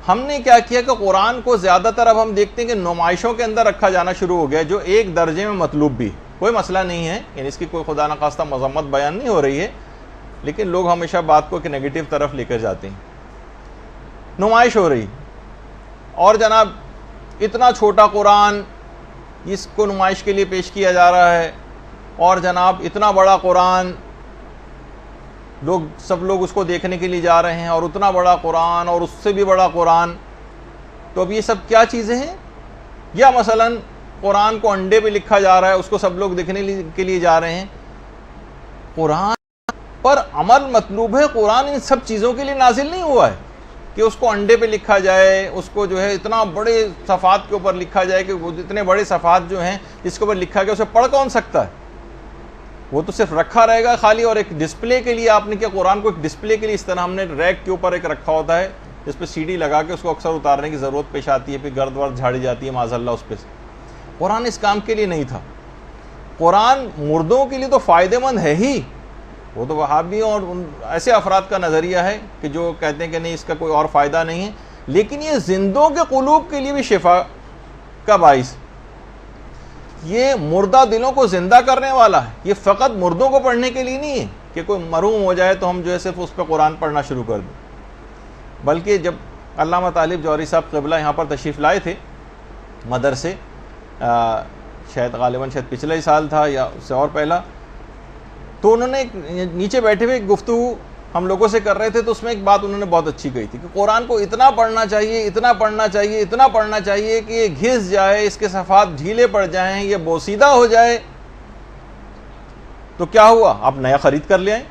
ہم نے کیا کیا کہ قرآن کو زیادہ تر اب ہم دیکھتے ہیں کہ نمائشوں کے اندر رکھا جانا شروع ہو گیا، جو ایک درجے میں مطلوب بھی. کوئی مسئلہ نہیں ہے، یعنی اس کی کوئی خدا نخواستہ مذمت بیان نہیں ہو رہی ہے، لیکن لوگ ہمیشہ بات کو ایک نیگیٹو طرف لے کر جاتے ہیں. نمائش ہو رہی، اور جناب اتنا چھوٹا قرآن اس کو نمائش کے لیے پیش کیا جا رہا ہے، اور جناب اتنا بڑا قرآن سب لوگ اس کو دیکھنے کے لیے جا رہے ہیں، اور اتنا بڑا قرآن اور اس سے بھی بڑا قرآن. تو اب یہ سب کیا چیزیں ہیں؟ یا مثلا قرآن کو انڈے پہ لکھا جا رہا ہے، اس کو سب لوگ دیکھنے کے لیے جا رہے ہیں. قرآن پر عمل مطلوب ہے. قرآن ان سب چیزوں کے لیے نازل نہیں ہوا ہے کہ اس کو انڈے پہ لکھا جائے، اس کو جو ہے اتنا بڑے صفحات کے اوپر لکھا جائے کہ وہ اتنے بڑے صفحات جو ہیں جس کے اوپر لکھا گیا اسے پڑھ کون سکتا ہے؟ وہ تو صرف رکھا رہے گا خالی، اور ایک ڈسپلے کے لیے آپ نے کیا قرآن کو ایک ڈسپلے کے لیے اس طرح ہم نے ریک کے اوپر ایک رکھا ہوتا ہے جس پہ CD لگا کے اس کو اکثر اتارنے کی ضرورت پیش آتی ہے، پھر گرد ورد جھاڑی جاتی ہے معاذ اللہ اس پہ سے. قرآن اس کام کے لیے نہیں تھا. قرآن مردوں کے لیے تو فائدہ مند ہے ہی. وہ تو وہابیوں اور ایسے افراد کا نظریہ ہے کہ جو کہتے ہیں کہ نہیں اس کا کوئی اور فائدہ نہیں ہے، لیکن یہ زندوں کے قلوب کے لیے بھی شفا کا باعث. یہ مردہ دلوں کو زندہ کرنے والا ہے. یہ فقط مردوں کو پڑھنے کے لیے نہیں ہے کہ کوئی محروم ہو جائے تو ہم جو ہے صرف اس پہ قرآن پڑھنا شروع کر دیں. بلکہ جب علامہ طالب جوہری صاحب قبلہ یہاں پر تشریف لائے تھے مدرسے، شاید غالباً پچھلا ہی سال تھا یا اس سے اور پہلا، تو انہوں نے نیچے بیٹھے ہوئے ایک گفتگو ہم لوگوں سے کر رہے تھے، تو اس میں ایک بات انہوں نے بہت اچھی کہی تھی کہ قرآن کو اتنا پڑھنا چاہیے، اتنا پڑھنا چاہیے، اتنا پڑھنا چاہیے کہ یہ گھس جائے، اس کے صفحات ڈھیلے پڑ جائیں، یہ بوسیدہ ہو جائے. تو کیا ہوا؟ آپ نیا خرید کر لے آئیں.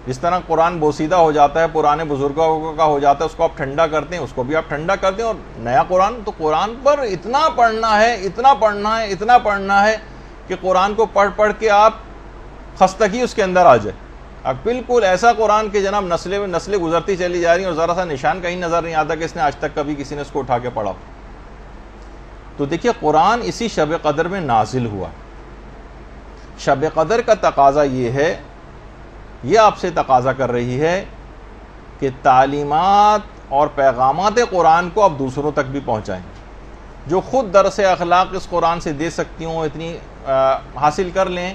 جس طرح قرآن بوسیدہ ہو جاتا ہے، پرانے بزرگوں کا ہو جاتا ہے، اس کو آپ ٹھنڈا کرتے ہیں، اس کو بھی آپ ٹھنڈا کرتے ہیں. اور نیا قرآن، تو قرآن پر اتنا پڑھنا ہے، اتنا پڑھنا ہے، اتنا پڑھنا ہے کہ قرآن کو پڑھ پڑھ کے آپ خستگی اس کے اندر آ جائے. اب بالکل ایسا قرآن کہ جناب نسلیں گزرتی چلی جا رہی ہیں اور ذرا سا نشان کہیں نظر نہیں آتا کہ اس نے آج تک کبھی کسی نے اس کو اٹھا کے پڑھا. تو دیکھیے قرآن اسی شب قدر میں نازل ہوا. شب قدر کا تقاضا یہ ہے، یہ آپ سے تقاضا کر رہی ہے کہ تعلیمات اور پیغامات قرآن کو آپ دوسروں تک بھی پہنچائیں. جو خود درس اخلاق اس قرآن سے دے سکتی ہوں، اتنی حاصل کر لیں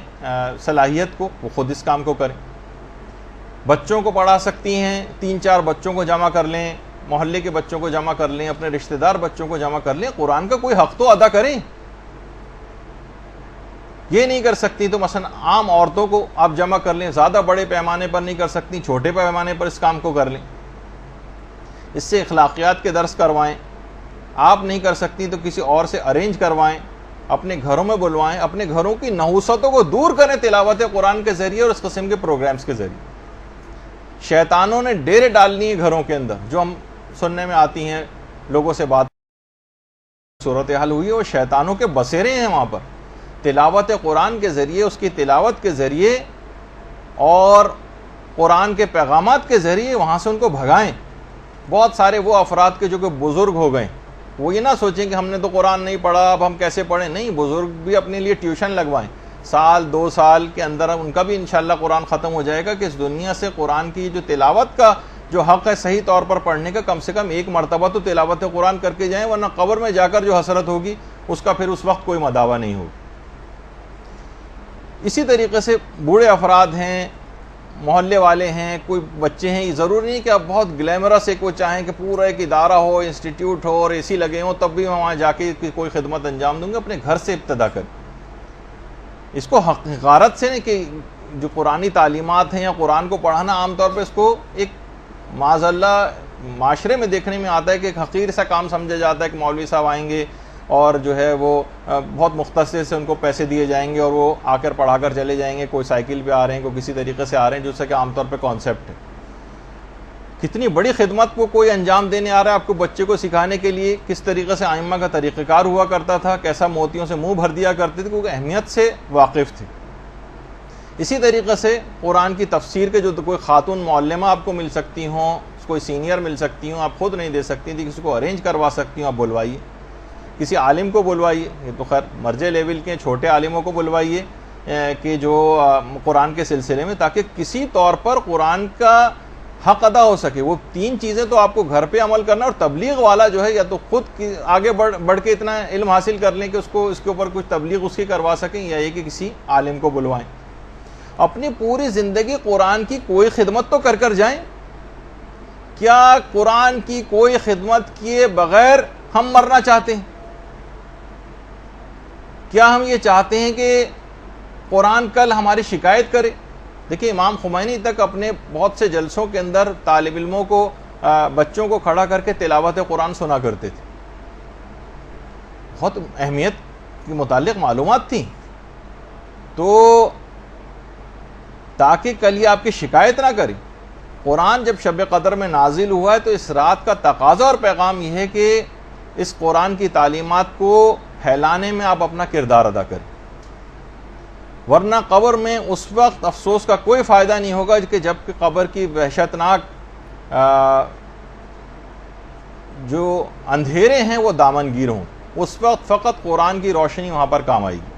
صلاحیت کو، وہ خود اس کام کو کریں. بچوں کو پڑھا سکتی ہیں، 3-4 بچوں کو جمع کر لیں، محلے کے بچوں کو جمع کر لیں، اپنے رشتہ دار بچوں کو جمع کر لیں. قرآن کا کوئی حق تو ادا کریں. یہ نہیں کر سکتی تو مثلا عام عورتوں کو آپ جمع کر لیں، زیادہ بڑے پیمانے پر نہیں کر سکتی، چھوٹے پیمانے پر اس کام کو کر لیں، اس سے اخلاقیات کے درس کروائیں۔ آپ نہیں کر سکتی تو کسی اور سے ارینج کروائیں، اپنے گھروں میں بلوائیں، اپنے گھروں کی نحوستوں کو دور کریں تلاوت قرآن کے ذریعے اور اس قسم کے پروگرامز کے ذریعے۔ شیطانوں نے ڈیرے ڈالنی ہے گھروں کے اندر، جو ہم سننے میں آتی ہیں، لوگوں سے بات صورتحال ہوئی ہے، وہ شیطانوں کے بسیرے ہیں وہاں پر۔ تلاوت قرآن کے ذریعے، اس کی تلاوت کے ذریعے اور قرآن کے پیغامات کے ذریعے وہاں سے ان کو بھگائیں۔ بہت سارے وہ افراد کے جو کہ بزرگ ہو گئے، وہ یہ نہ سوچیں کہ ہم نے تو قرآن نہیں پڑھا، اب ہم کیسے پڑھیں۔ نہیں، بزرگ بھی اپنے لیے ٹیوشن لگوائیں، سال 2 سال کے اندر ان کا بھی انشاءاللہ قرآن ختم ہو جائے گا کہ اس دنیا سے قرآن کی جو تلاوت کا جو حق ہے صحیح طور پر پڑھنے کا، کم سے کم 1 مرتبہ تو تلاوت قرآن کر کے جائیں، ورنہ قبر میں جا کر جو حسرت ہوگی اس کا پھر اس وقت کوئی مداوع نہیں ہوگا۔ اسی طریقے سے بوڑھے افراد ہیں، محلے والے ہیں، کوئی بچے ہیں، یہ ضروری نہیں کہ آپ بہت گلیمرس ایک وہ چاہیں کہ پورا ایک ادارہ ہو، انسٹیٹیوٹ ہو اور اے سی لگے ہوں تب بھی میں وہاں جا کے کوئی خدمت انجام دوں گا۔ اپنے گھر سے ابتدا کریں، اس کو حقارت سے نہیں کہ جو قرآنی تعلیمات ہیں یا قرآن کو پڑھانا، عام طور پہ اس کو ایک معاذ اللہ معاشرے میں دیکھنے میں آتا ہے کہ ایک حقیر سا کام سمجھا جاتا ہے کہ مولوی صاحب آئیں گے اور جو ہے وہ بہت مختصر سے ان کو پیسے دیے جائیں گے اور وہ آ کر پڑھا کر چلے جائیں گے، کوئی سائیکل پہ آ رہے ہیں، کوئی کسی طریقے سے آ رہے ہیں، جو سے کہ عام طور پہ کانسیپٹ ہے۔ کتنی بڑی خدمت کو کوئی انجام دینے آ رہا ہے آپ کو بچے کو سکھانے کے لیے، کس طریقے سے ائمہ کا طریقہ کار ہوا کرتا تھا، کیسا موتیوں سے منہ بھر دیا کرتے تھے، کیونکہ اہمیت سے واقف تھے۔ اسی طریقے سے قرآن کی تفسیر کے جو کوئی خاتون معلمہ آپ کو مل سکتی ہوں، کوئی سینئر مل سکتی ہوں، آپ خود نہیں دے سکتی تھی، کسی کو ارینج کروا سکتی ہوں، آپ بلوائیے، کسی عالم کو بلوائیے، یہ تو خیر مرجع لیول کے چھوٹے عالموں کو بلوائیے کہ جو قرآن کے سلسلے میں، تاکہ کسی طور پر قرآن کا حق ادا ہو سکے۔ وہ 3 چیزیں تو آپ کو گھر پہ عمل کرنا، اور تبلیغ والا جو ہے یا تو خود آگے بڑھ کے اتنا علم حاصل کر لیں کہ اس کو اس کے اوپر کچھ تبلیغ اس کی کروا سکیں، یا یہ کہ کسی عالم کو بلوائیں۔ اپنی پوری زندگی قرآن کی کوئی خدمت تو کر جائیں۔ کیا قرآن کی کوئی خدمت کیے بغیر ہم مرنا چاہتے ہیں؟ کیا ہم یہ چاہتے ہیں کہ قرآن کل ہماری شکایت کرے؟ دیکھیں، امام خمینی تک اپنے بہت سے جلسوں کے اندر طالب علموں کو، بچوں کو کھڑا کر کے تلاوت قرآن سنا کرتے تھے۔ بہت اہمیت کے متعلق معلومات تھیں، تو تاکہ کل یہ آپ کی شکایت نہ کرے۔ قرآن جب شب قدر میں نازل ہوا ہے تو اس رات کا تقاضا اور پیغام یہ ہے کہ اس قرآن کی تعلیمات کو پھیلانے میں آپ اپنا کردار ادا کریں، ورنہ قبر میں اس وقت افسوس کا کوئی فائدہ نہیں ہوگا کہ جب کہ قبر کی وحشتناک جو اندھیرے ہیں وہ دامن گیر ہوں، اس وقت فقط قرآن کی روشنی وہاں پر کام آئے گی۔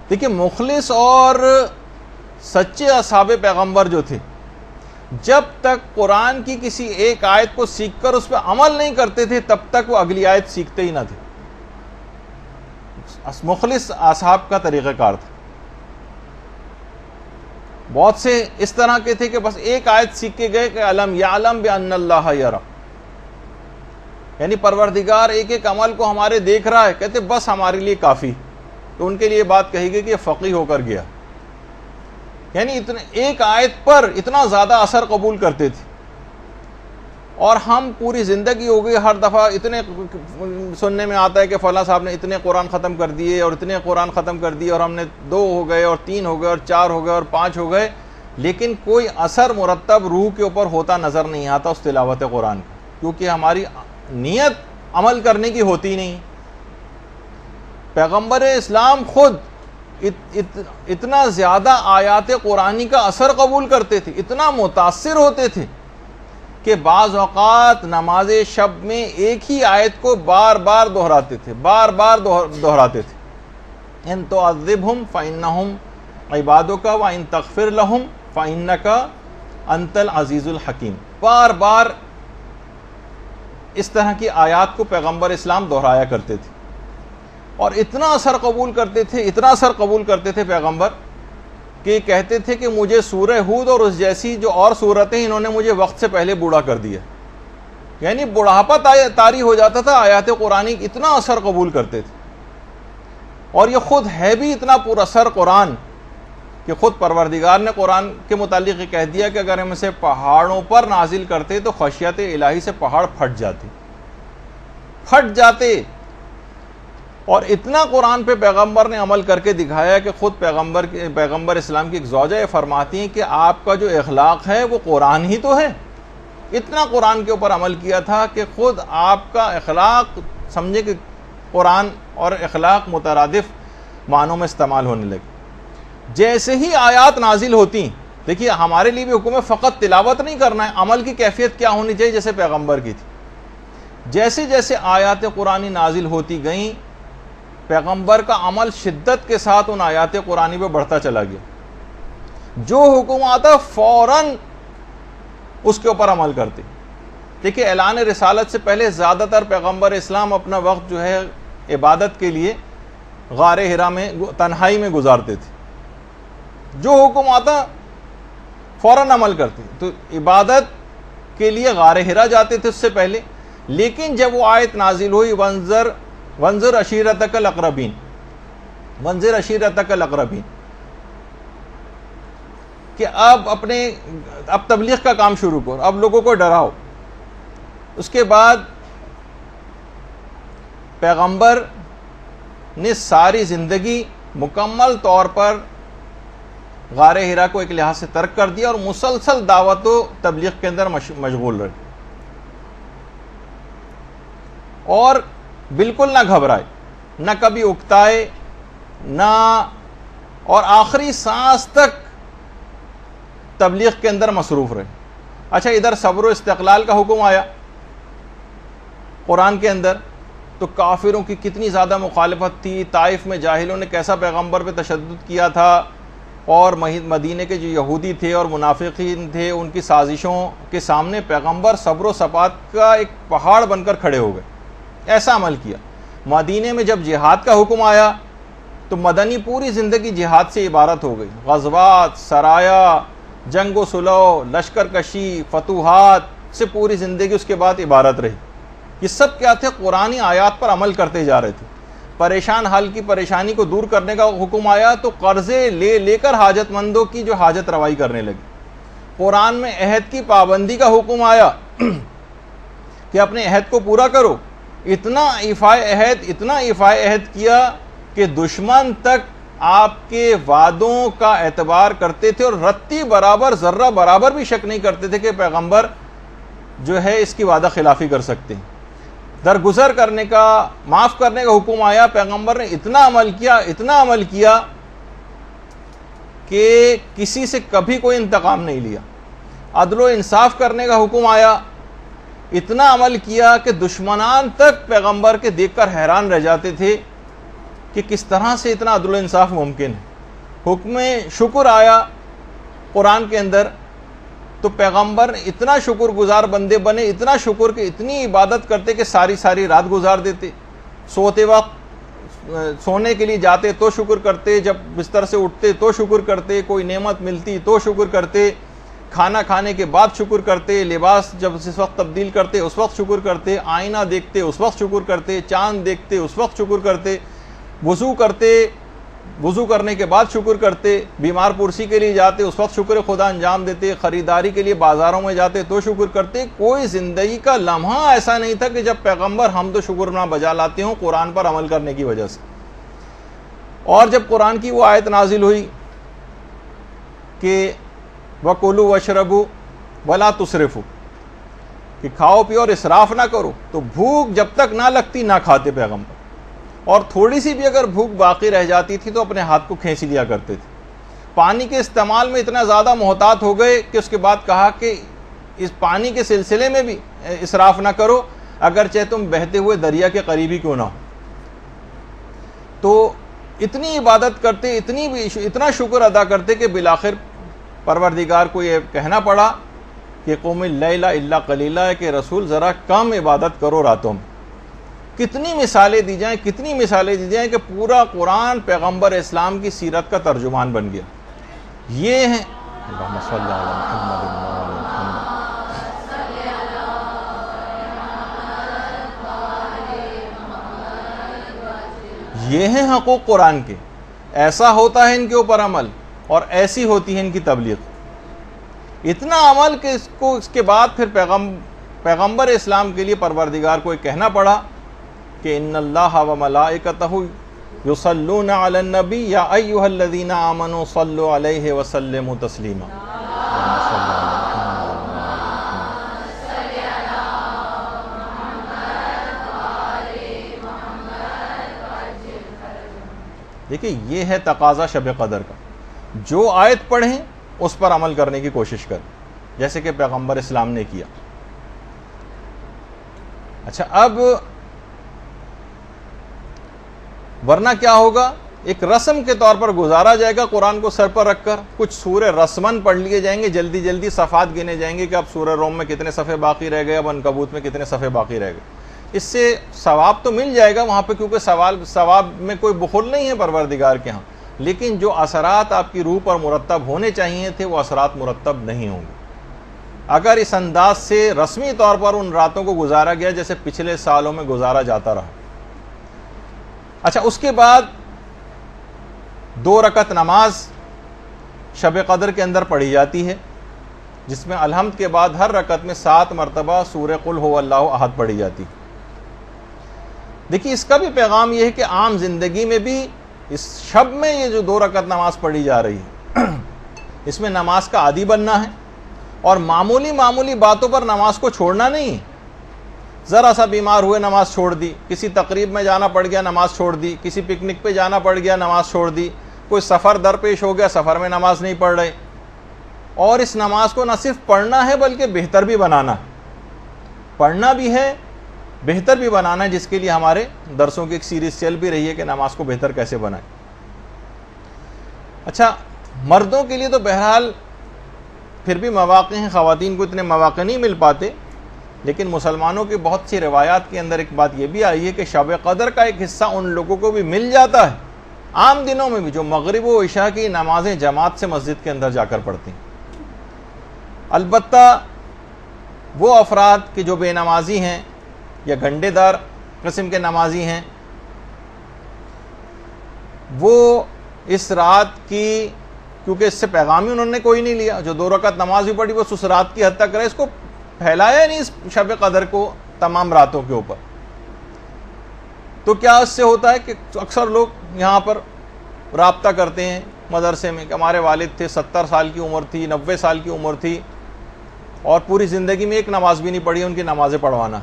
دیکھیں، مخلص اور سچے اصحاب پیغمبر جو تھے، جب تک قرآن کی کسی ایک آیت کو سیکھ کر اس پہ عمل نہیں کرتے تھے تب تک وہ اگلی آیت سیکھتے ہی نہ تھے۔ مخلص اصحاب کا طریقہ کار تھا۔ بہت سے اس طرح کے تھے کہ بس ایک آیت سیکھ کے گئے کہ الم یعلم بان اللہ یرا، یعنی پروردگار ایک ایک عمل کو ہمارے دیکھ رہا ہے، کہتے بس ہمارے لیے کافی۔ تو ان کے لیے بات کہی گئی کہ یہ فقیہ ہو کر گیا، یعنی ایک آیت پر اتنا زیادہ اثر قبول کرتے تھے۔ اور ہم پوری زندگی ہو گئی، ہر دفعہ اتنے سننے میں آتا ہے کہ فلاں صاحب نے اتنے قرآن ختم کر دیے اور اتنے قرآن ختم کر دیے، اور ہم نے 2 ہو گئے اور 3 ہو گئے اور 4 ہو گئے اور 5 ہو گئے، لیکن کوئی اثر مرتب روح کے اوپر ہوتا نظر نہیں آتا اس تلاوت قرآن کا، کیونکہ ہماری نیت عمل کرنے کی ہوتی نہیں۔ پیغمبر اسلام خود اتنا زیادہ آیات قرآنی کا اثر قبول کرتے تھے، اتنا متاثر ہوتے تھے کہ بعض اوقات نماز شب میں ایک ہی آیت کو بار بار دہراتے تھے، بار بار دہراتے تھے۔ ان تعذبہم فإنہم عبادک وإن تغفر لہم فإنک انت العزیز الحکیم۔ بار بار اس طرح کی آیات کو پیغمبر اسلام دہرایا کرتے تھے، اور اتنا اثر قبول کرتے تھے، اتنا اثر قبول کرتے تھے پیغمبر کہ کہتے تھے کہ مجھے سورہ ہود اور اس جیسی جو اور صورتیں انہوں نے مجھے وقت سے پہلے بوڑھا کر دیا، یعنی بڑھاپا طاری ہو جاتا تھا آیات قرآنی، اتنا اثر قبول کرتے تھے۔ اور یہ خود ہے بھی اتنا پر اثر قرآن کہ خود پروردگار نے قرآن کے متعلق یہ کہہ دیا کہ اگر ہم اسے پہاڑوں پر نازل کرتے تو خشیت الہی سے پہاڑ پھٹ جاتے. اور اتنا قرآن پہ پیغمبر نے عمل کر کے دکھایا کہ خود پیغمبر اسلام کی ایک زوجہ یہ فرماتی ہیں کہ آپ کا جو اخلاق ہے وہ قرآن ہی تو ہے. اتنا قرآن کے اوپر عمل کیا تھا کہ خود آپ کا اخلاق سمجھے کہ قرآن اور اخلاق مترادف معنوں میں استعمال ہونے لگے. جیسے ہی آیات نازل ہوتی، دیکھیے ہمارے لیے بھی حکم ہے فقط تلاوت نہیں کرنا ہے، عمل کی کیفیت کیا ہونی چاہیے جیسے پیغمبر کی تھی. جیسے جیسے آیات قرآنی نازل ہوتی گئیں، پیغمبر کا عمل شدت کے ساتھ ان آیات قرآنی پہ بڑھتا چلا گیا. جو حکم آتا فوراً اس کے اوپر عمل کرتے. دیکھیے اعلان رسالت سے پہلے زیادہ تر پیغمبر اسلام اپنا وقت جو ہے عبادت کے لیے غار حرا میں تنہائی میں گزارتے تھے. جو حکم آتا فوراً عمل کرتے. تو عبادت کے لیے غار حرا جاتے تھے اس سے پہلے. لیکن جب وہ آیت نازل ہوئی وانذر عشیرتک الاقربین، وانذر عشیرتک الاقربین، کہ اب تبلیغ کا کام شروع کرو، اب لوگوں کو ڈراؤ. اس کے بعد پیغمبر نے ساری زندگی مکمل طور پر غار حرا کو ایک لحاظ سے ترک کر دیا اور مسلسل دعوت و تبلیغ کے اندر مشغول رہے، اور بالکل نہ گھبرائے، نہ کبھی اکتائے، نہ، اور آخری سانس تک تبلیغ کے اندر مصروف رہے. اچھا ادھر صبر و استقلال کا حکم آیا قرآن کے اندر، تو کافروں کی کتنی زیادہ مخالفت تھی. طائف میں جاہلوں نے کیسا پیغمبر پہ تشدد کیا تھا، اور مدینے کے جو یہودی تھے اور منافقین تھے ان کی سازشوں کے سامنے پیغمبر صبر و ثبات کا ایک پہاڑ بن کر کھڑے ہو گئے. ایسا عمل کیا. مدینے میں جب جہاد کا حکم آیا تو مدنی پوری زندگی جہاد سے عبارت ہو گئی. غزوات، سرایا، جنگ و صلح، لشکر کشی، فتوحات سے پوری زندگی اس کے بعد عبارت رہی. یہ سب کیا تھے؟ قرآنی آیات پر عمل کرتے جا رہے تھے. پریشان حال کی پریشانی کو دور کرنے کا حکم آیا تو قرضے لے کر حاجت مندوں کی جو حاجت روائی کرنے لگے. قرآن میں عہد کی پابندی کا حکم آیا کہ اپنے عہد کو پورا کرو. اتنا ایفائے عہد کیا کہ دشمن تک آپ کے وعدوں کا اعتبار کرتے تھے اور رتی برابر، ذرہ برابر بھی شک نہیں کرتے تھے کہ پیغمبر جو ہے اس کی وعدہ خلافی کر سکتے ہیں. درگزر کرنے کا، معاف کرنے کا حکم آیا. پیغمبر نے اتنا عمل کیا کہ کسی سے کبھی کوئی انتقام نہیں لیا. عدل و انصاف کرنے کا حکم آیا. اتنا عمل کیا کہ دشمنان تک پیغمبر کے دیکھ کر حیران رہ جاتے تھے کہ کس طرح سے اتنا عدل و انصاف ممکن ہے. حکم شکر آیا قرآن کے اندر، تو پیغمبر اتنا شکر گزار بندے بنے، اتنا شکر کہ اتنی عبادت کرتے کہ ساری رات گزار دیتے. سوتے وقت سونے کے لیے جاتے تو شکر کرتے، جب بستر سے اٹھتے تو شکر کرتے، کوئی نعمت ملتی تو شکر کرتے، کھانا کھانے کے بعد شکر کرتے، لباس جب اس وقت تبدیل کرتے اس وقت شکر کرتے، آئینہ دیکھتے اس وقت شکر کرتے، چاند دیکھتے اس وقت شکر کرتے، وضو کرتے، وضو کرنے کے بعد شکر کرتے، بیمار پرسی کے لیے جاتے اس وقت شکر خدا انجام دیتے، خریداری کے لیے بازاروں میں جاتے تو شکر کرتے. کوئی زندگی کا لمحہ ایسا نہیں تھا کہ جب پیغمبر حمد و شکر نہ بجا لاتے ہوں قرآن پر عمل کرنے کی وجہ سے. اور جب قرآن کی وہ آیت نازل ہوئی کہ وَكُلُوا وَاشْرَبُوا وَلَا تُسْرِفُوا، کہ کھاؤ پیو اور اسراف نہ کرو، تو بھوک جب تک نہ لگتی نہ کھاتے پیغمبر. اور تھوڑی سی بھی اگر بھوک باقی رہ جاتی تھی تو اپنے ہاتھ کو کھینچ لیا کرتے تھے. پانی کے استعمال میں اتنا زیادہ محتاط ہو گئے کہ اس کے بعد کہا کہ اس پانی کے سلسلے میں بھی اسراف نہ کرو، اگرچہ تم بہتے ہوئے دریا کے قریبی کیوں نہ ہو. تو اتنی عبادت کرتے، اتنا شکر ادا کرتے کہ بالآخر پروردگار کو یہ کہنا پڑا کہ قوم اللیل الا قلیلا، کہ رسول ذرا کم عبادت کرو راتوں میں. کتنی مثالیں دی جائیں کہ پورا قرآن پیغمبر اسلام کی سیرت کا ترجمان بن گیا. یہ ہیں اللہم صلی علی محمد وعلی محمد. یہ ہیں حقوق قرآن کے، ایسا ہوتا ہے ان کے اوپر عمل اور ایسی ہوتی ہے ان کی تبلیغ. اتنا عمل کہ اس کے بعد پھر پیغمبر اسلام کے لیے پروردگار کو کہنا پڑا کہ ان اللہ و ملائکتہ یصلون علی النبی یا ایھا الذین آمنوا صلوا علیہ وسلموا تسلیما. دیکھیں یہ ہے تقاضا شب قدر کا. جو آیت پڑھیں اس پر عمل کرنے کی کوشش کریں جیسے کہ پیغمبر اسلام نے کیا. اچھا اب ورنہ کیا ہوگا؟ ایک رسم کے طور پر گزارا جائے گا قرآن کو سر پر رکھ کر، کچھ سورہ رسمن پڑھ لیے جائیں گے، جلدی جلدی صفحات گنے جائیں گے کہ اب سورہ روم میں کتنے صفحے باقی رہ گئے، اب عنکبوت میں کتنے صفحے باقی رہ گئے. اس سے ثواب تو مل جائے گا وہاں پہ، کیونکہ ثواب میں کوئی بخل نہیں ہے پروردگار کے ہاں، لیکن جو اثرات آپ کی روح پر مرتب ہونے چاہیے تھے وہ اثرات مرتب نہیں ہوں گے اگر اس انداز سے رسمی طور پر ان راتوں کو گزارا گیا جیسے پچھلے سالوں میں گزارا جاتا رہا. اچھا اس کے بعد 2 رکعت نماز شب قدر کے اندر پڑھی جاتی ہے، جس میں الحمد کے بعد ہر رکعت میں 7 مرتبہ سورہ قل ھو اللہ احد پڑھی جاتی. دیکھیے اس کا بھی پیغام یہ ہے کہ عام زندگی میں بھی اس شب میں یہ جو 2 رکعت نماز پڑھی جا رہی ہے اس میں نماز کا عادی بننا ہے اور معمولی باتوں پر نماز کو چھوڑنا نہیں. ذرا سا بیمار ہوئے نماز چھوڑ دی، کسی تقریب میں جانا پڑ گیا نماز چھوڑ دی، کسی پکنک پہ جانا پڑ گیا نماز چھوڑ دی، کوئی سفر درپیش ہو گیا سفر میں نماز نہیں پڑھ رہے. اور اس نماز کو نہ صرف پڑھنا ہے بلکہ بہتر بھی بنانا ہے. پڑھنا بھی ہے، بہتر بھی بنانا ہے، جس کے لیے ہمارے درسوں کی ایک سیریز چل بھی رہی ہے کہ نماز کو بہتر کیسے بنائیں. اچھا مردوں کے لیے تو بہرحال پھر بھی مواقع ہیں، خواتین کو اتنے مواقع نہیں مل پاتے، لیکن مسلمانوں کی بہت سی روایات کے اندر ایک بات یہ بھی آئی ہے کہ شب قدر کا ایک حصہ ان لوگوں کو بھی مل جاتا ہے عام دنوں میں بھی جو مغرب و عشاء کی نمازیں جماعت سے مسجد کے اندر جا کر پڑھتے ہیں. البتہ وہ افراد کہ جو بے نمازی ہیں یا گھنٹے دار قسم کے نمازی ہیں وہ اس رات کی، کیونکہ اس سے پیغام ہی انہوں نے کوئی نہیں لیا، جو 2 رکعت نماز بھی پڑھی وہ اس رات کی حد تک رہے، اس کو پھیلایا نہیں اس شب قدر کو تمام راتوں کے اوپر. تو کیا اس سے ہوتا ہے کہ اکثر لوگ یہاں پر رابطہ کرتے ہیں مدرسے میں کہ ہمارے والد تھے، 70 سال کی عمر تھی، 90 سال کی عمر تھی اور پوری زندگی میں ایک نماز بھی نہیں پڑھی، ان کی نمازیں پڑھوانا.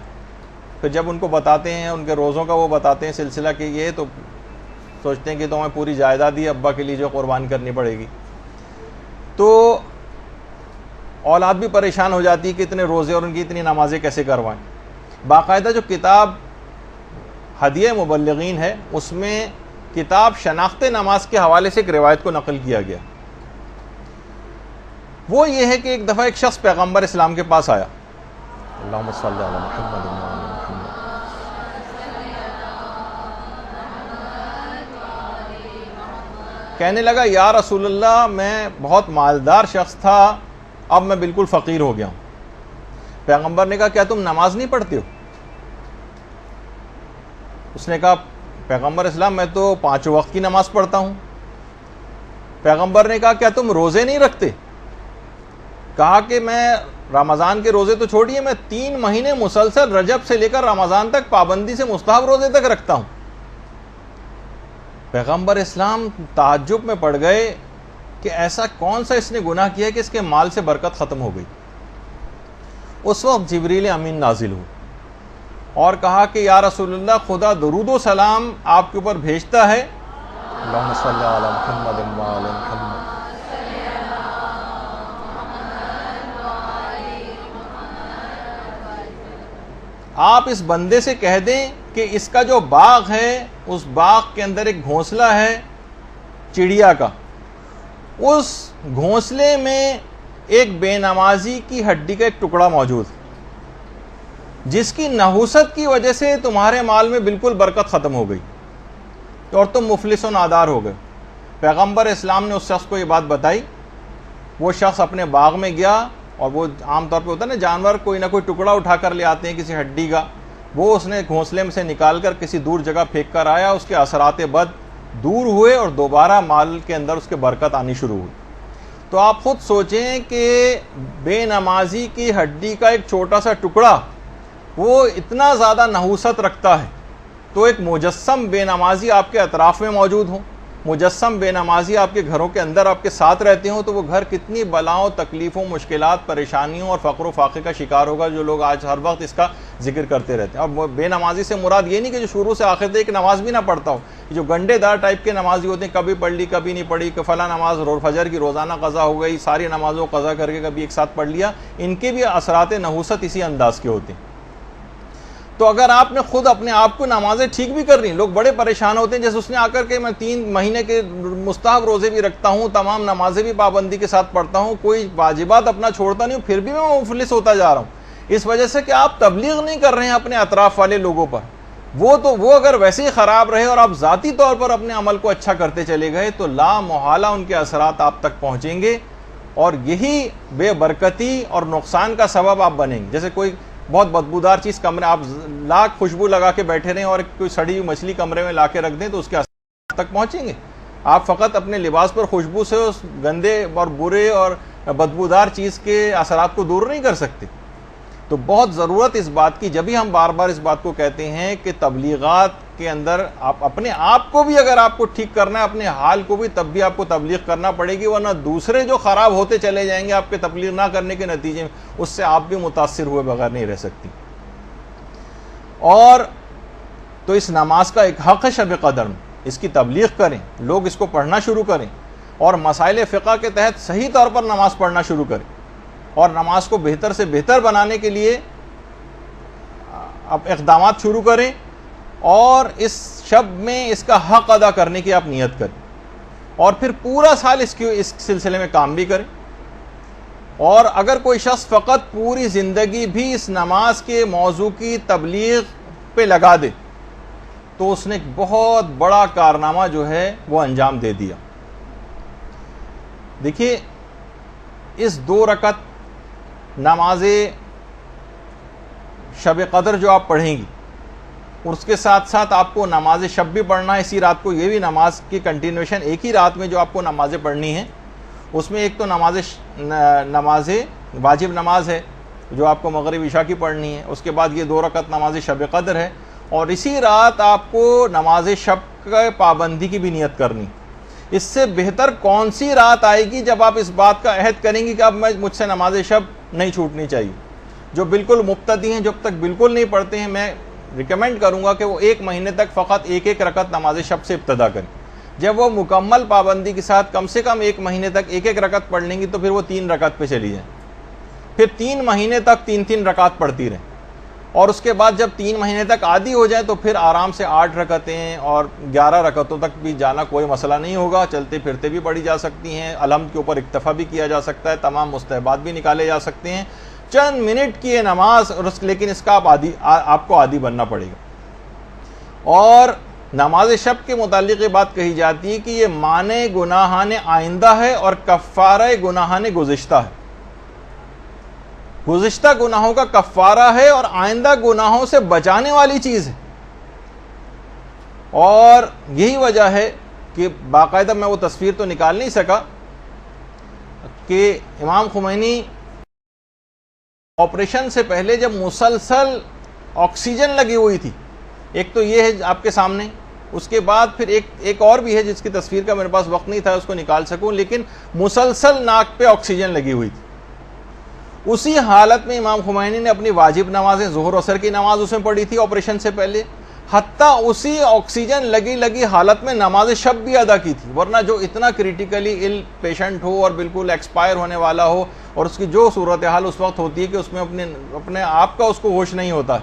پھر جب ان کو بتاتے ہیں ان کے روزوں کا وہ بتاتے ہیں سلسلہ کہ یہ تو سوچتے ہیں کہ تو ہمیں پوری جائیداد ہی ابا کے لیے جو قربان کرنی پڑے گی. تو اولاد بھی پریشان ہو جاتی ہے کہ اتنے روزے اور ان کی اتنی نمازیں کیسے کروائیں. باقاعدہ جو کتاب ہدیہ مبلغین ہے اس میں کتاب شناخت نماز کے حوالے سے ایک روایت کو نقل کیا گیا. وہ یہ ہے کہ ایک دفعہ ایک شخص پیغمبر اسلام کے پاس آیا، اللہم صلی علی محمد و علی محمد، کہنے لگا یا رسول اللہ میں بہت مالدار شخص تھا، اب میں بالکل فقیر ہو گیا ہوں. پیغمبر نے کہا کیا تم نماز نہیں پڑھتے ہو؟ اس نے کہا پیغمبر اسلام میں تو 5 وقت کی نماز پڑھتا ہوں. پیغمبر نے کہا کیا تم روزے نہیں رکھتے؟ کہا کہ میں رمضان کے روزے تو چھوڑیے، میں 3 مہینے مسلسل رجب سے لے کر رمضان تک پابندی سے مستحب روزے تک رکھتا ہوں. پیغمبر اسلام تعجب میں پڑ گئے کہ ایسا کون سا اس نے گناہ کیا کہ اس کے مال سے برکت ختم ہو گئی. اس وقت جبریل امین نازل ہوئے اور کہا کہ یا رسول اللہ خدا درود و سلام آپ کے اوپر بھیجتا ہے، اللہم صلی علی محمد و علی محمد، آپ اس بندے سے کہہ دیں کہ اس کا جو باغ ہے اس باغ کے اندر ایک گھونسلہ ہے چڑیا کا، اس گھونسلے میں ایک بے نمازی کی ہڈی کا ایک ٹکڑا موجود ہے جس کی نحوست کی وجہ سے تمہارے مال میں بالکل برکت ختم ہو گئی اور تم مفلس و نادار ہو گئے. پیغمبر اسلام نے اس شخص کو یہ بات بتائی. وہ شخص اپنے باغ میں گیا اور وہ عام طور پہ ہوتا ہے نا جانور کوئی نہ کوئی ٹکڑا اٹھا کر لے آتے ہیں کسی ہڈی کا، وہ اس نے گھونسلے میں سے نکال کر کسی دور جگہ پھینک کر آیا، اس کے اثرات بد دور ہوئے اور دوبارہ مال کے اندر اس کے برکت آنی شروع ہوئی۔ تو آپ خود سوچیں کہ بے نمازی کی ہڈی کا ایک چھوٹا سا ٹکڑا وہ اتنا زیادہ نحوست رکھتا ہے، تو ایک مجسم بے نمازی آپ کے اطراف میں موجود ہوں، مجسم بے نمازی آپ کے گھروں کے اندر آپ کے ساتھ رہتے ہوں، تو وہ گھر کتنی بلاؤں، تکلیفوں، مشکلات، پریشانیوں اور فقر و فاقے کا شکار ہوگا، جو لوگ آج ہر وقت اس کا ذکر کرتے رہتے ہیں۔ اور بے نمازی سے مراد یہ نہیں کہ جو شروع سے آخر تک ایک نماز بھی نہ پڑھتا ہو، جو گنڈے دار ٹائپ کے نمازی ہوتے ہیں، کبھی پڑھ لی کبھی نہیں پڑھی، کہ فلاں نماز فجر کی روزانہ قضا ہو گئی، ساری نمازوں قضا کر کے کبھی ایک ساتھ پڑھ لیا، ان کے بھی اثرات نحوست اسی انداز کے ہوتے ہیں۔ تو اگر آپ نے خود اپنے آپ کو نمازیں ٹھیک بھی کر رہی ہیں، لوگ بڑے پریشان ہوتے ہیں، جیسے اس نے آ کر کے میں 3 مہینے کے مستحب روزے بھی رکھتا ہوں، تمام نمازیں بھی پابندی کے ساتھ پڑھتا ہوں، کوئی واجبات اپنا چھوڑتا نہیں ہوں، پھر بھی میں مفلس ہوتا جا رہا ہوں، اس وجہ سے کہ آپ تبلیغ نہیں کر رہے ہیں اپنے اطراف والے لوگوں پر۔ وہ اگر ویسے ہی خراب رہے اور آپ ذاتی طور پر اپنے عمل کو اچھا کرتے چلے گئے، تو لا محالہ ان کے اثرات آپ تک پہنچیں گے، اور یہی بے برکتی اور نقصان کا سبب آپ بنیں گے۔ جیسے کوئی بہت بدبودار چیز کمرے، آپ لاکھ خوشبو لگا کے بیٹھے رہیں اور کوئی سڑی ہوئی مچھلی کمرے میں لا کے رکھ دیں، تو اس کے اثرات تک پہنچیں گے۔ آپ فقط اپنے لباس پر خوشبو سے اس گندے اور برے اور بدبودار چیز کے اثرات کو دور نہیں کر سکتے۔ تو بہت ضرورت اس بات کی، جب ہی ہم بار بار اس بات کو کہتے ہیں کہ تبلیغات کے اندر آپ اپنے آپ کو بھی، اگر آپ کو ٹھیک کرنا ہے اپنے حال کو بھی، تب بھی آپ کو تبلیغ کرنا پڑے گی، ورنہ دوسرے جو خراب ہوتے چلے جائیں گے آپ کے تبلیغ نہ کرنے کے نتیجے میں، اس سے آپ بھی متاثر ہوئے بغیر نہیں رہ سکتی۔ اور تو اس نماز کا ایک حق ہے شب قدر میں، اس کی تبلیغ کریں، لوگ اس کو پڑھنا شروع کریں، اور مسائل فقہ کے تحت صحیح طور پر نماز پڑھنا شروع کریں، اور نماز کو بہتر سے بہتر بنانے کے لیے اب اقدامات شروع کریں، اور اس شب میں اس کا حق ادا کرنے کی آپ نیت کریں، اور پھر پورا سال اس سلسلے میں کام بھی کریں۔ اور اگر کوئی شخص فقط پوری زندگی بھی اس نماز کے موضوع کی تبلیغ پہ لگا دے، تو اس نے ایک بہت بڑا کارنامہ جو ہے وہ انجام دے دیا۔ دیکھیے، اس 2 رکعت نماز شب قدر جو آپ پڑھیں گی، اور اس کے ساتھ ساتھ آپ کو نماز شب بھی پڑھنا ہے اسی رات کو، یہ بھی نماز کی کنٹینیوشن ایک ہی رات میں جو آپ کو نمازیں پڑھنی ہیں، اس میں ایک تو نماز واجب نماز ہے جو آپ کو مغرب عشاء کی پڑھنی ہے، اس کے بعد یہ 2 رکعت نماز شب قدر ہے، اور اسی رات آپ کو نماز شب کا پابندی کی بھی نیت کرنی۔ اس سے بہتر کون سی رات آئے گی جب آپ اس بات کا عہد کریں گے کہ اب مجھ سے نماز شب نہیں چھوٹنی چاہیے۔ جو بالکل مبتدی ہیں، جب تک بالکل نہیں پڑھتے ہیں، میں ریکمینڈ کروں گا کہ وہ 1 مہینے تک فقط ایک رکعت نماز شب سے ابتدا کریں۔ جب وہ مکمل پابندی کے ساتھ کم سے کم 1 مہینے تک ایک رکعت پڑھ لیں گی، تو پھر وہ 3 رکعت پہ چلی جائیں، پھر 3 مہینے تک 3 رکعت پڑھتی رہیں، اور اس کے بعد جب 3 مہینے تک عادی ہو جائے تو پھر آرام سے 8 رکعتیں اور 11 رکعتوں تک بھی جانا کوئی مسئلہ نہیں ہوگا، چلتے پھرتے بھی پڑھی جا سکتی ہیں، الحمد کے اوپر اکتفا بھی کیا جا سکتا ہے، تمام مستحبات بھی نکالے جا سکتے ہیں، چند منٹ کی یہ نماز، لیکن اس کا آپ کو عادی بننا پڑے گا۔ اور نماز شب کے متعلق یہ بات کہی جاتی ہے کہ یہ معنی گناہان آئندہ ہے اور کفارہ گناہان گزشتہ ہے، گزشتہ گناہوں کا کفارہ ہے اور آئندہ گناہوں سے بچانے والی چیز ہے۔ اور یہی وجہ ہے کہ باقاعدہ میں وہ تصویر تو نکال نہیں سکا کہ امام خمینی آپریشن سے پہلے جب مسلسل آکسیجن لگی ہوئی تھی، ایک تو یہ ہے آپ کے سامنے، اس کے بعد پھر ایک اور بھی ہے جس کی تصویر کا میرے پاس وقت نہیں تھا اس کو نکال سکوں، لیکن مسلسل ناک پہ آکسیجن لگی ہوئی تھی۔ اسی حالت میں امام خمینی نے اپنی واجب نمازیں، ظہر اثر کی نماز اس میں پڑھی تھی آپریشن سے پہلے، حتیٰ اسی آکسیجن لگی حالت میں نماز شب بھی ادا کی تھی، ورنہ جو اتنا کریٹیکلی ال پیشنٹ ہو اور بالکل ایکسپائر ہونے والا ہو، اور اس کی جو صورتحال اس وقت ہوتی ہے کہ اس میں اپنے آپ کا اس کو ہوش نہیں ہوتا،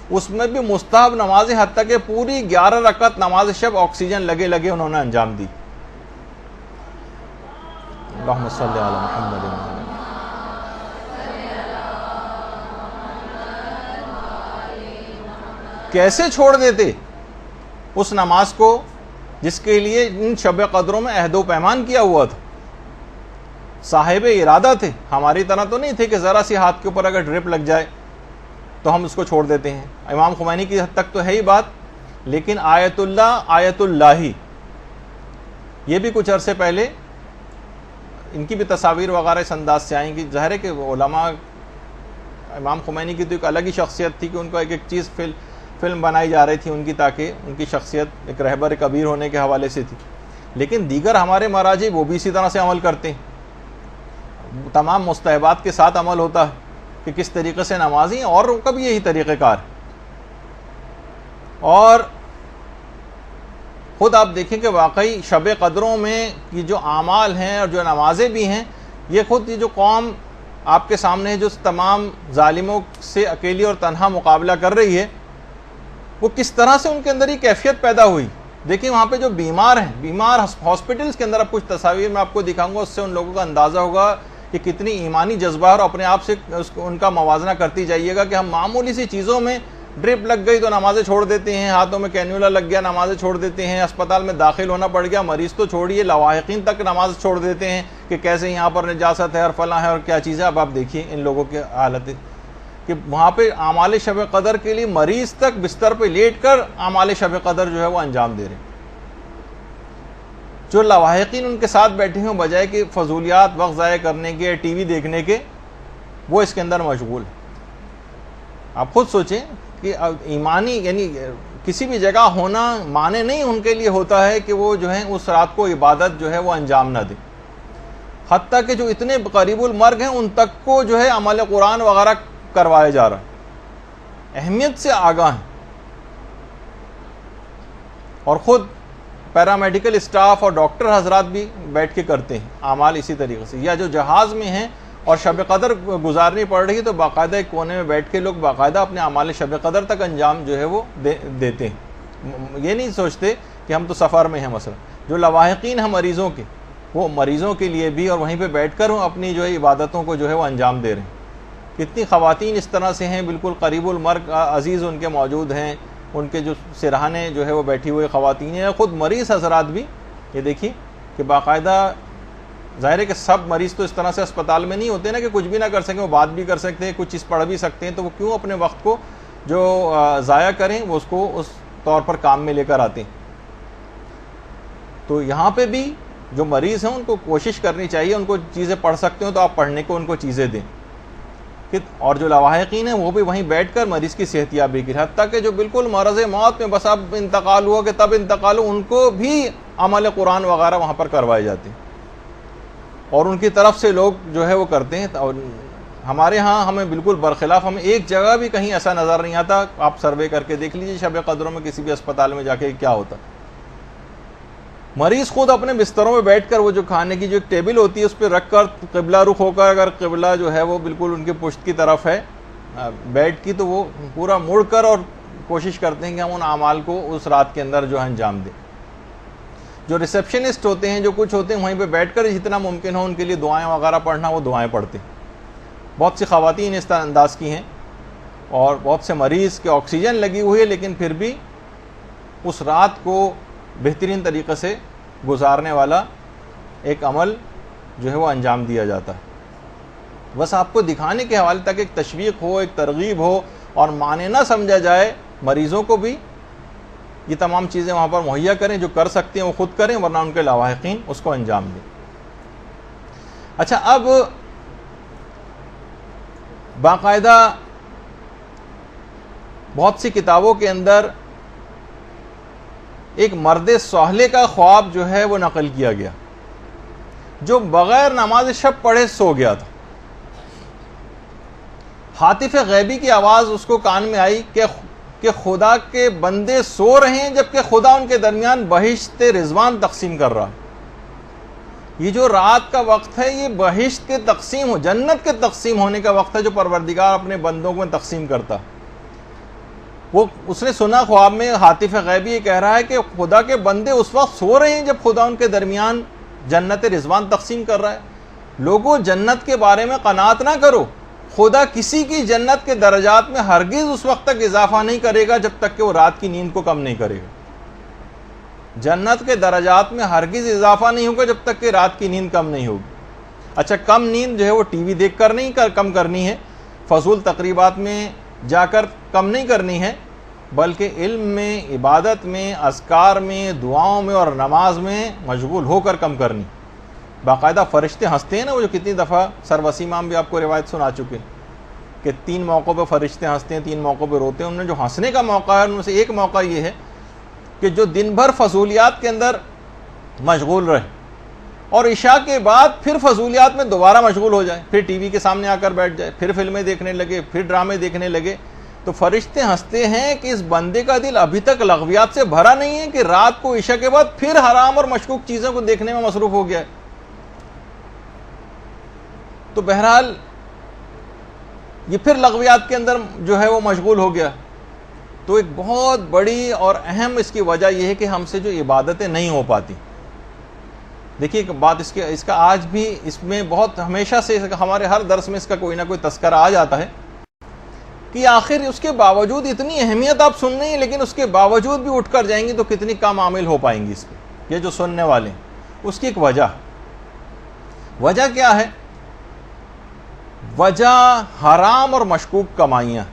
اس میں بھی مستحب نمازیں حتیٰ کہ پوری 11 رکعت نماز شب آکسیجن لگے انہوں نے انجام دی۔ اللہم صلی علی محمد۔ کیسے چھوڑ دیتے اس نماز کو جس کے لیے ان شب قدروں میں عہد و پیمان کیا ہوا تھا؟ صاحب ارادہ تھے، ہماری طرح تو نہیں تھے کہ ذرا سی ہاتھ کے اوپر اگر ڈرپ لگ جائے تو ہم اس کو چھوڑ دیتے ہیں. امام خمینی کی حد تک تو ہے ہی بات, لیکن آیت اللہ آیت اللہ ہی, یہ بھی کچھ عرصے پہلے ان کی بھی تصاویر وغیرہ اس انداز سے آئیں گی. ظاہر ہے کہ علماء, امام خمینی کی تو ایک الگ ہی شخصیت تھی کہ ان کو ایک ایک چیز فلم بنائی جا رہی تھی ان کی, تاکہ ان کی شخصیت ایک رہبر کبیر ہونے کے حوالے سے تھی. لیکن دیگر ہمارے مراجع وہ بھی اسی طرح سے عمل کرتے ہیں, تمام مستحبات کے ساتھ عمل ہوتا ہے کہ کس طریقے سے نمازی ہیں, اور ان کا بھی یہی طریقہ کار. اور خود آپ دیکھیں کہ واقعی شب قدروں میں یہ جو اعمال ہیں اور جو نمازیں بھی ہیں, یہ خود یہ جو قوم آپ کے سامنے ہے جو تمام ظالموں سے اکیلی اور تنہا مقابلہ کر رہی ہے, وہ کس طرح سے ان کے اندر یہ کیفیت پیدا ہوئی. دیکھیں وہاں پہ جو بیمار ہیں, بیمار ہاسپٹلس کے اندر, اب کچھ تصاویر میں آپ کو دکھاؤں گا, اس سے ان لوگوں کا اندازہ ہوگا کہ کتنی ایمانی جذبہ اور اپنے آپ سے ان کا موازنہ کرتی جائیے گا کہ ہم معمولی سی چیزوں میں ڈرپ لگ گئی تو نمازیں چھوڑ دیتے ہیں, ہاتھوں میں کینیولا لگ گیا نمازیں چھوڑ دیتے ہیں, اسپتال میں داخل ہونا پڑ گیا, مریض تو چھوڑیے لواحقین تک نماز چھوڑ دیتے ہیں کہ کیسے یہاں پر نجاست ہے اور فلاں ہے اور کیا چیز ہے. اب آپ دیکھیے ان لوگوں کی حالت کہ وہاں پہ اعمال شب قدر کے لیے مریض تک بستر پہ لیٹ کر اعمال شب قدر جو ہے وہ انجام دے رہے ہیں. جو لواحقین ان کے ساتھ بیٹھے ہوں, بجائے کہ فضولیات وقت ضائع کرنے کے, ٹی وی دیکھنے کے, وہ اس کے اندر مشغول ہیں. آپ خود سوچیں کہ ایمانی یعنی کسی بھی جگہ ہونا معنی نہیں ان کے لیے ہوتا ہے کہ وہ جو ہے اس رات کو عبادت جو ہے وہ انجام نہ دیں. حتیٰ کہ جو اتنے قریب المرگ ہیں ان تک کو جو ہے عمل قرآن وغیرہ کروایا جا رہا ہے, اہمیت سے آگاہ ہیں. اور خود پیرامیڈیکل اسٹاف اور ڈاکٹر حضرات بھی بیٹھ کے کرتے ہیں اعمال اسی طریقے سے. یا جو جہاز میں ہیں اور شب قدر گزارنی پڑ رہی ہے تو باقاعدہ ایک کونے میں بیٹھ کے لوگ باقاعدہ اپنے اعمال شب قدر تک انجام جو ہے وہ دیتے ہیں. یہ نہیں سوچتے کہ ہم تو سفر میں ہیں. مثلا جو لواحقین ہیں مریضوں کے, وہ مریضوں کے لیے بھی اور وہیں پہ بیٹھ کر اپنی جو ہے عبادتوں کو جو ہے وہ انجام دے رہے ہیں. کتنی خواتین اس طرح سے ہیں بالکل قریب المرگ عزیز ان کے موجود ہیں, ان کے جو سرہانے جو ہے وہ بیٹھی ہوئی خواتین ہیں, خود مریض حضرات بھی. یہ دیکھیے کہ باقاعدہ, ظاہر ہے کہ سب مریض تو اس طرح سے اسپتال میں نہیں ہوتے نا کہ کچھ بھی نہ کر سکیں, وہ بات بھی کر سکتے ہیں, کچھ چیز پڑھ بھی سکتے ہیں, تو وہ کیوں اپنے وقت کو جو ضائع کریں, وہ اس کو اس طور پر کام میں لے کر آتے ہیں. تو یہاں پہ بھی جو مریض ہیں ان کو کوشش کرنی چاہیے, ان کو چیزیں پڑھ سکتے ہوں تو آپ پڑھنے کو ان کو چیزیں دیں. اور جو لواحقین ہیں وہ بھی وہیں بیٹھ کر مریض کی صحت یابی کی, حتیٰ کہ جو بالکل مرض موت میں بس اب انتقال ہوا کہ تب انتقال ہو, ان کو بھی عمل قرآن وغیرہ وہاں پر کروائے جاتے ہیں اور ان کی طرف سے لوگ جو ہے وہ کرتے ہیں. اور ہمارے ہاں ہمیں بالکل برخلاف, ہمیں ایک جگہ بھی کہیں ایسا نظر نہیں آتا. آپ سروے کر کے دیکھ لیجیے شب قدروں میں کسی بھی اسپتال میں جا کے کیا ہوتا. مریض خود اپنے بستروں میں بیٹھ کر وہ جو کھانے کی جو ایک ٹیبل ہوتی ہے اس پہ رکھ کر قبلہ رخ ہو کر, اگر قبلہ جو ہے وہ بالکل ان کے پشت کی طرف ہے بیڈ کی, تو وہ پورا مڑ کر اور کوشش کرتے ہیں کہ ہم ان اعمال کو اس رات کے اندر جو ہے انجام دیں. جو ریسیپشنسٹ ہوتے ہیں, جو کچھ ہوتے ہیں, وہیں پہ بیٹھ کر جتنا ممکن ہو ان کے لیے دعائیں وغیرہ پڑھنا, وہ دعائیں پڑھتے ہیں. بہت سی خواتین اس طرح انداز کی ہیں اور بہت سے مریض کے آکسیجن لگی ہوئی ہے, لیکن پھر بھی اس رات کو بہترین طریقے سے گزارنے والا ایک عمل جو ہے وہ انجام دیا جاتا ہے. بس آپ کو دکھانے کے حوالے تک ایک تشویق ہو, ایک ترغیب ہو, اور معنی نہ سمجھا جائے. مریضوں کو بھی یہ تمام چیزیں وہاں پر مہیا کریں, جو کر سکتے ہیں وہ خود کریں, ورنہ ان کے لواحقین اس کو انجام دیں. اچھا, اب باقاعدہ بہت سی کتابوں کے اندر ایک مرد صالح کا خواب جو ہے وہ نقل کیا گیا, جو بغیر نماز شب پڑھے سو گیا تھا. ہاتف غیبی کی آواز اس کو کان میں آئی کہ خدا کے بندے سو رہے ہیں جبکہ خدا ان کے درمیان بہشت رضوان تقسیم کر رہا ہے. یہ جو رات کا وقت ہے یہ بہشت کے تقسیم ہو, جنت کے تقسیم ہونے کا وقت ہے, جو پروردگار اپنے بندوں کو تقسیم کرتا. وہ اس نے سنا خواب میں, ہاتف غیبی یہ کہہ رہا ہے کہ خدا کے بندے اس وقت سو رہے ہیں جب خدا ان کے درمیان جنت رضوان تقسیم کر رہا ہے. لوگوں, جنت کے بارے میں قناعت نہ کرو, خدا کسی کی جنت کے درجات میں ہرگز اس وقت تک اضافہ نہیں کرے گا جب تک کہ وہ رات کی نیند کو کم نہیں کرے گا. جنت کے درجات میں ہرگز اضافہ نہیں ہوگا جب تک کہ رات کی نیند کم نہیں ہوگی. اچھا, کم نیند جو ہے وہ ٹی وی دیکھ کر نہیں کم کرنی ہے, فضول تقریبات میں جا کر کم نہیں کرنی ہے، بلکہ علم میں، عبادت میں، اذکار میں، دعاؤں میں اور نماز میں مشغول ہو کر کم کرنی۔ باقاعدہ فرشتے ہنستے ہیں نا، وہ جو کتنی دفعہ سر وسیم امام بھی آپ کو روایت سنا چکے کہ 3 موقعوں پہ فرشتے ہنستے ہیں، 3 موقعوں پہ روتے ہیں۔ ان میں جو ہنسنے کا موقع ہے ان میں سے ایک موقع یہ ہے کہ جو دن بھر فضولیات کے اندر مشغول رہے اور عشاء کے بعد پھر فضولیات میں دوبارہ مشغول ہو جائے، پھر ٹی وی کے سامنے آ کر بیٹھ جائے، پھر فلمیں دیکھنے لگے، پھر ڈرامے دیکھنے لگے، تو فرشتے ہنستے ہیں کہ اس بندے کا دل ابھی تک لغویات سے بھرا نہیں ہے کہ رات کو عشاء کے بعد پھر حرام اور مشکوک چیزوں کو دیکھنے میں مصروف ہو گیا ہے۔ تو بہرحال یہ پھر لغویات کے اندر جو ہے وہ مشغول ہو گیا۔ تو ایک بہت بڑی اور اہم اس کی وجہ یہ ہے کہ ہم سے جو عبادتیں نہیں ہو پاتی۔ دیکھیے ایک بات اس کا آج بھی اس میں بہت ہمیشہ سے ہمارے ہر درس میں اس کا کوئی نہ کوئی تذکرہ آ جاتا ہے کہ آخر اس کے باوجود اتنی اہمیت آپ سن رہی ہیں، لیکن اس کے باوجود بھی اٹھ کر جائیں گی تو کتنی کم عامل ہو پائیں گی اس پہ، یہ جو سننے والے ہیں۔ اس کی ایک وجہ کیا ہے؟ وجہ حرام اور مشکوک کمائیاں،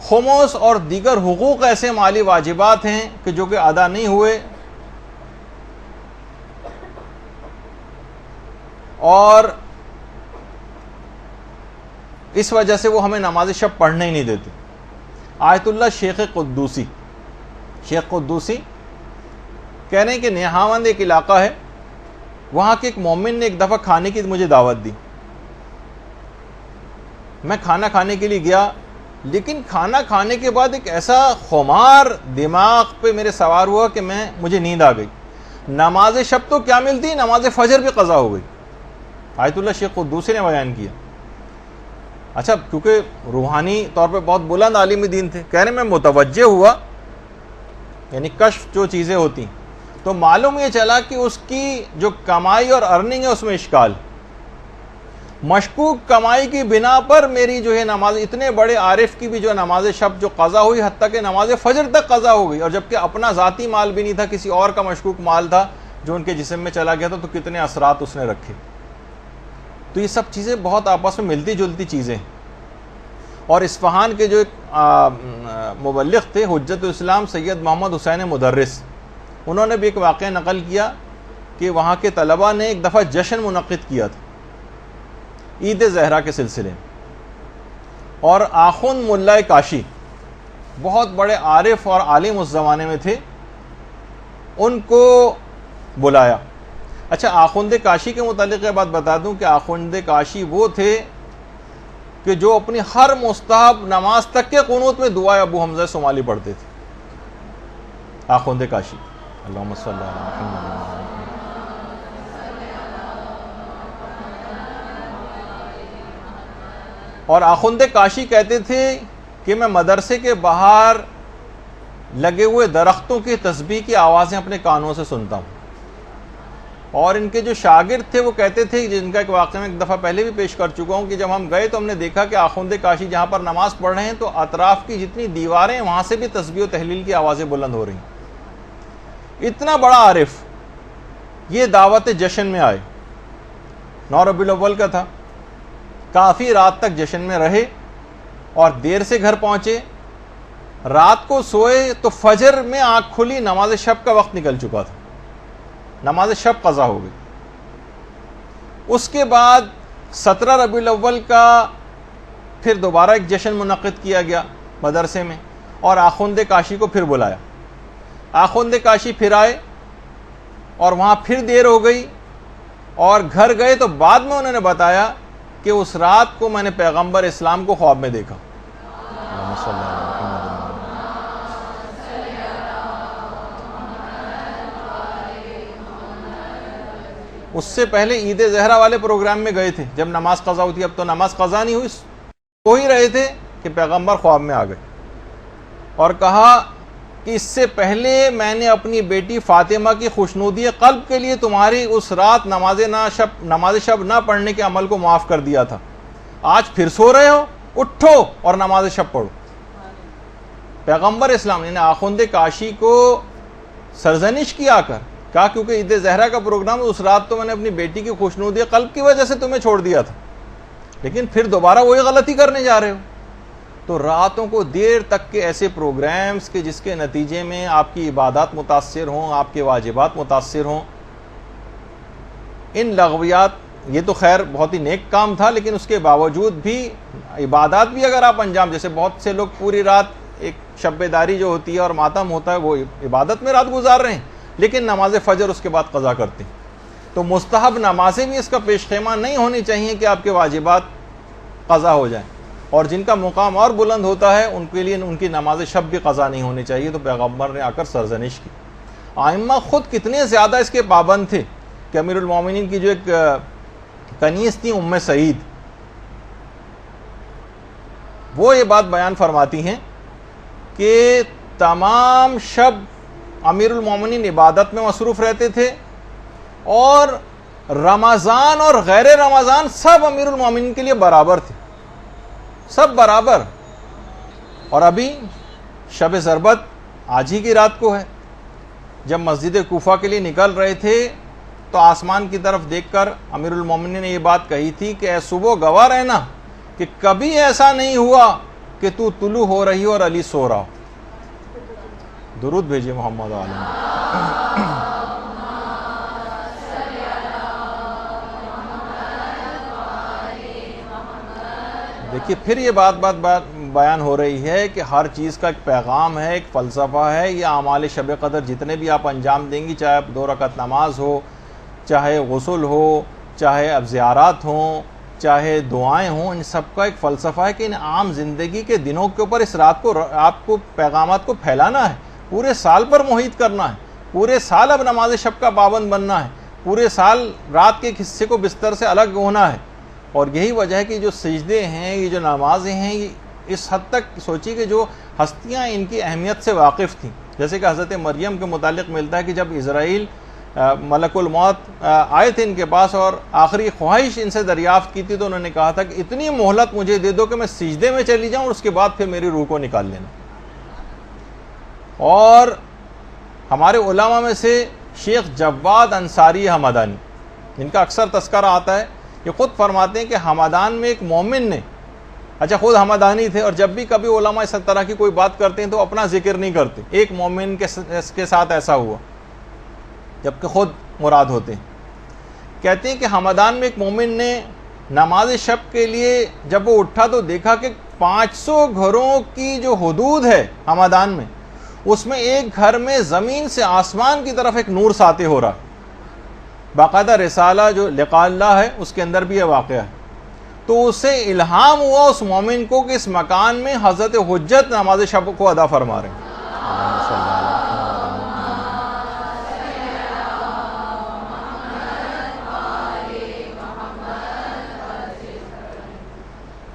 خمس اور دیگر حقوق ایسے مالی واجبات ہیں کہ جو کہ ادا نہیں ہوئے، اور اس وجہ سے وہ ہمیں نماز شب پڑھنے ہی نہیں دیتے۔ آیت اللہ شیخ قدوسی کہہ رہے ہیں کہ نیہاوند ایک علاقہ ہے، وہاں کے ایک مومن نے ایک دفعہ کھانے کی مجھے دعوت دی۔ میں کھانا کھانے کے لیے گیا، لیکن کھانا کھانے کے بعد ایک ایسا خمار دماغ پہ میرے سوار ہوا کہ مجھے نیند آ گئی۔ نماز شب تو کیا ملتی، نماز فجر بھی قضا ہو گئی۔ آیت اللہ شیخ قدوسی نے بیان کیا۔ اچھا، کیونکہ روحانی طور پہ بہت بلند عالم دین تھے، کہہ رہے میں متوجہ ہوا، یعنی کشف جو چیزیں ہوتی، تو معلوم یہ چلا کہ اس کی جو کمائی اور ارننگ ہے اس میں اشکال، مشکوک کمائی کی بنا پر میری جو ہے نماز، اتنے بڑے عارف کی بھی جو نماز شب جو قضا ہوئی، حتیٰ کہ نماز فجر تک قضا ہو گئی، اور جبکہ اپنا ذاتی مال بھی نہیں تھا، کسی اور کا مشکوک مال تھا جو ان کے جسم میں چلا گیا تھا، تو کتنے اثرات اس نے رکھے۔ تو یہ سب چیزیں بہت آپس میں ملتی جلتی چیزیں۔ اور اصفہان کے جو ایک مبلغ تھے حجت الاسلام سید محمد حسین مدرس، انہوں نے بھی ایک واقعہ نقل کیا کہ وہاں کے طلباء نے ایک دفعہ جشن منعقد کیا تھا عید زہرا کے سلسلے میں، اور آخوند ملا کاشی بہت بڑے عارف اور عالم اس زمانے میں تھے، ان کو بلایا۔ اچھا، آخوند کاشی کے متعلق یہ بات بتا دوں کہ آخوند کاشی وہ تھے کہ جو اپنی ہر مستحب نماز تک کے قنوت میں دعائے ابو حمزہ سمالی پڑھتے تھے۔ آخوند کاشی، اللہم صلی اللہ علیہ وسلم۔ اور آخوند کاشی کہتے تھے کہ میں مدرسے کے باہر لگے ہوئے درختوں کی تسبیح کی آوازیں اپنے کانوں سے سنتا ہوں، اور ان کے جو شاگرد تھے وہ کہتے تھے، جن کا ایک واقعہ میں ایک دفعہ پہلے بھی پیش کر چکا ہوں، کہ جب ہم گئے تو ہم نے دیکھا کہ آخوند کاشی جہاں پر نماز پڑھ رہے ہیں تو اطراف کی جتنی دیواریں وہاں سے بھی تسبیح و تحلیل کی آوازیں بلند ہو رہی ہیں۔ اتنا بڑا عارف یہ دعوت جشن میں آئے، 9 ربیع الاول کا تھا، کافی رات تک جشن میں رہے اور دیر سے گھر پہنچے، رات کو سوئے تو فجر میں آنکھ کھلی، نماز شب کا وقت نکل چکا تھا، نماز شب قضا ہو گئی۔ اس کے بعد 17 ربیع الاول کا پھر دوبارہ ایک جشن منعقد کیا گیا مدرسے میں، اور آخوند کاشی کو پھر بلایا۔ آخوند کاشی پھر آئے اور وہاں پھر دیر ہو گئی، اور گھر گئے تو بعد میں انہوں نے بتایا کہ اس رات کو میں نے پیغمبر اسلام کو خواب میں دیکھا۔ اس سے پہلے عید زہرا والے پروگرام میں گئے تھے، جب نماز قضا ہوتی، اب تو نماز قضا نہیں ہوئی، ہو ہی رہے تھے کہ پیغمبر خواب میں آ گئے اور کہا کہ اس سے پہلے میں نے اپنی بیٹی فاطمہ کی خوشنودی قلب کے لیے تمہاری اس رات نماز شب نہ پڑھنے کے عمل کو معاف کر دیا تھا، آج پھر سو رہے ہو، اٹھو اور نماز شب پڑھو۔ پیغمبر اسلام نے آخوند کاشی کو سرزنش کیا کر کہا کیونکہ عید زہرا کا پروگرام اس رات تو میں نے اپنی بیٹی کی خوشنودی قلب کی وجہ سے تمہیں چھوڑ دیا تھا، لیکن پھر دوبارہ وہی غلطی کرنے جا رہے ہو. تو راتوں کو دیر تک کے ایسے پروگرامز کے جس کے نتیجے میں آپ کی عبادات متاثر ہوں، آپ کے واجبات متاثر ہوں، ان لغویات، یہ تو خیر بہت ہی نیک کام تھا، لیکن اس کے باوجود بھی عبادات بھی اگر آپ انجام، جیسے بہت سے لوگ پوری رات ایک شب بیداری جو ہوتی ہے اور ماتم ہوتا ہے وہ عبادت میں رات گزار رہے ہیں، لیکن نماز فجر اس کے بعد قضا کرتے ہیں. تو مستحب نمازیں بھی اس کا پیش خیمہ نہیں ہونی چاہیے کہ آپ کے واجبات قضا ہو جائیں، اور جن کا مقام اور بلند ہوتا ہے ان کے لیے ان کی نماز شب بھی قضا نہیں ہونی چاہیے. تو پیغمبر نے آ کر سرزنش کی. ائمہ خود کتنے زیادہ اس کے پابند تھے کہ امیر المومنین کی جو ایک کنیز تھی ام سعید، وہ یہ بات بیان فرماتی ہیں کہ تمام شب امیر المومنین عبادت میں مصروف رہتے تھے، اور رمضان اور غیر رمضان سب امیر المومنین کے لیے برابر تھے، سب برابر. اور ابھی شب ضربت آج ہی کی رات کو ہے. جب مسجد کوفہ کے لیے نکل رہے تھے تو آسمان کی طرف دیکھ کر امیر المومنین نے یہ بات کہی تھی کہ اے صبح گواہ رہنا کہ کبھی ایسا نہیں ہوا کہ تو طلوع ہو رہی ہو اور علی سو رہا ہو. درود بھیجیے محمد عالم. دیکھیے پھر یہ بات بیان ہو رہی ہے کہ ہر چیز کا ایک پیغام ہے، ایک فلسفہ ہے. یہ اعمال شب قدر جتنے بھی آپ انجام دیں گی، چاہے 2 رکعت نماز ہو، چاہے غسل ہو، چاہے اب زیارات ہوں، چاہے دعائیں ہوں، ان سب کا ایک فلسفہ ہے کہ ان عام زندگی کے دنوں کے اوپر اس رات کو آپ کو پیغامات کو پھیلانا ہے، پورے سال پر محیط کرنا ہے، پورے سال اب نماز شب کا پابند بننا ہے، پورے سال رات کے ایک حصے کو بستر سے الگ ہونا ہے. اور یہی وجہ ہے کہ جو سجدے ہیں، یہ جو نمازیں ہیں، یہ اس حد تک سوچی کہ جو ہستیاں ان کی اہمیت سے واقف تھیں. جیسے کہ حضرت مریم کے متعلق ملتا ہے کہ جب اسرائیل ملک الموت آئے تھے ان کے پاس اور آخری خواہش ان سے دریافت کی تھی، تو انہوں نے کہا تھا کہ اتنی مہلت مجھے دے دو کہ میں سجدے میں چلی جاؤں اور اس کے بعد پھر میری روح کو نکال لینا. اور ہمارے علماء میں سے شیخ جواد انصاری حمدانی، جن کا اکثر تذکرہ آتا ہے، یہ خود فرماتے ہیں کہ حمدان میں ایک مومن نے، اچھا خود حمدانی تھے، اور جب بھی کبھی علماء اس طرح کی کوئی بات کرتے ہیں تو اپنا ذکر نہیں کرتے. ایک مومن کے ساتھ ایسا ہوا جبکہ خود مراد ہوتے ہیں. کہتے ہیں کہ حمدان میں ایک مومن نے نماز شب کے لیے جب وہ اٹھا تو دیکھا کہ 500 گھروں کی جو حدود ہے حمدان میں، اس میں ایک گھر میں زمین سے آسمان کی طرف ایک نور ساطع ہو رہا. باقاعدہ رسالہ جو لقاء اللہ ہے اس کے اندر بھی یہ واقعہ ہے. تو اسے الہام ہوا اس مومن کو کہ اس مکان میں حضرت حجت نماز شب کو ادا فرما رہے ہیں.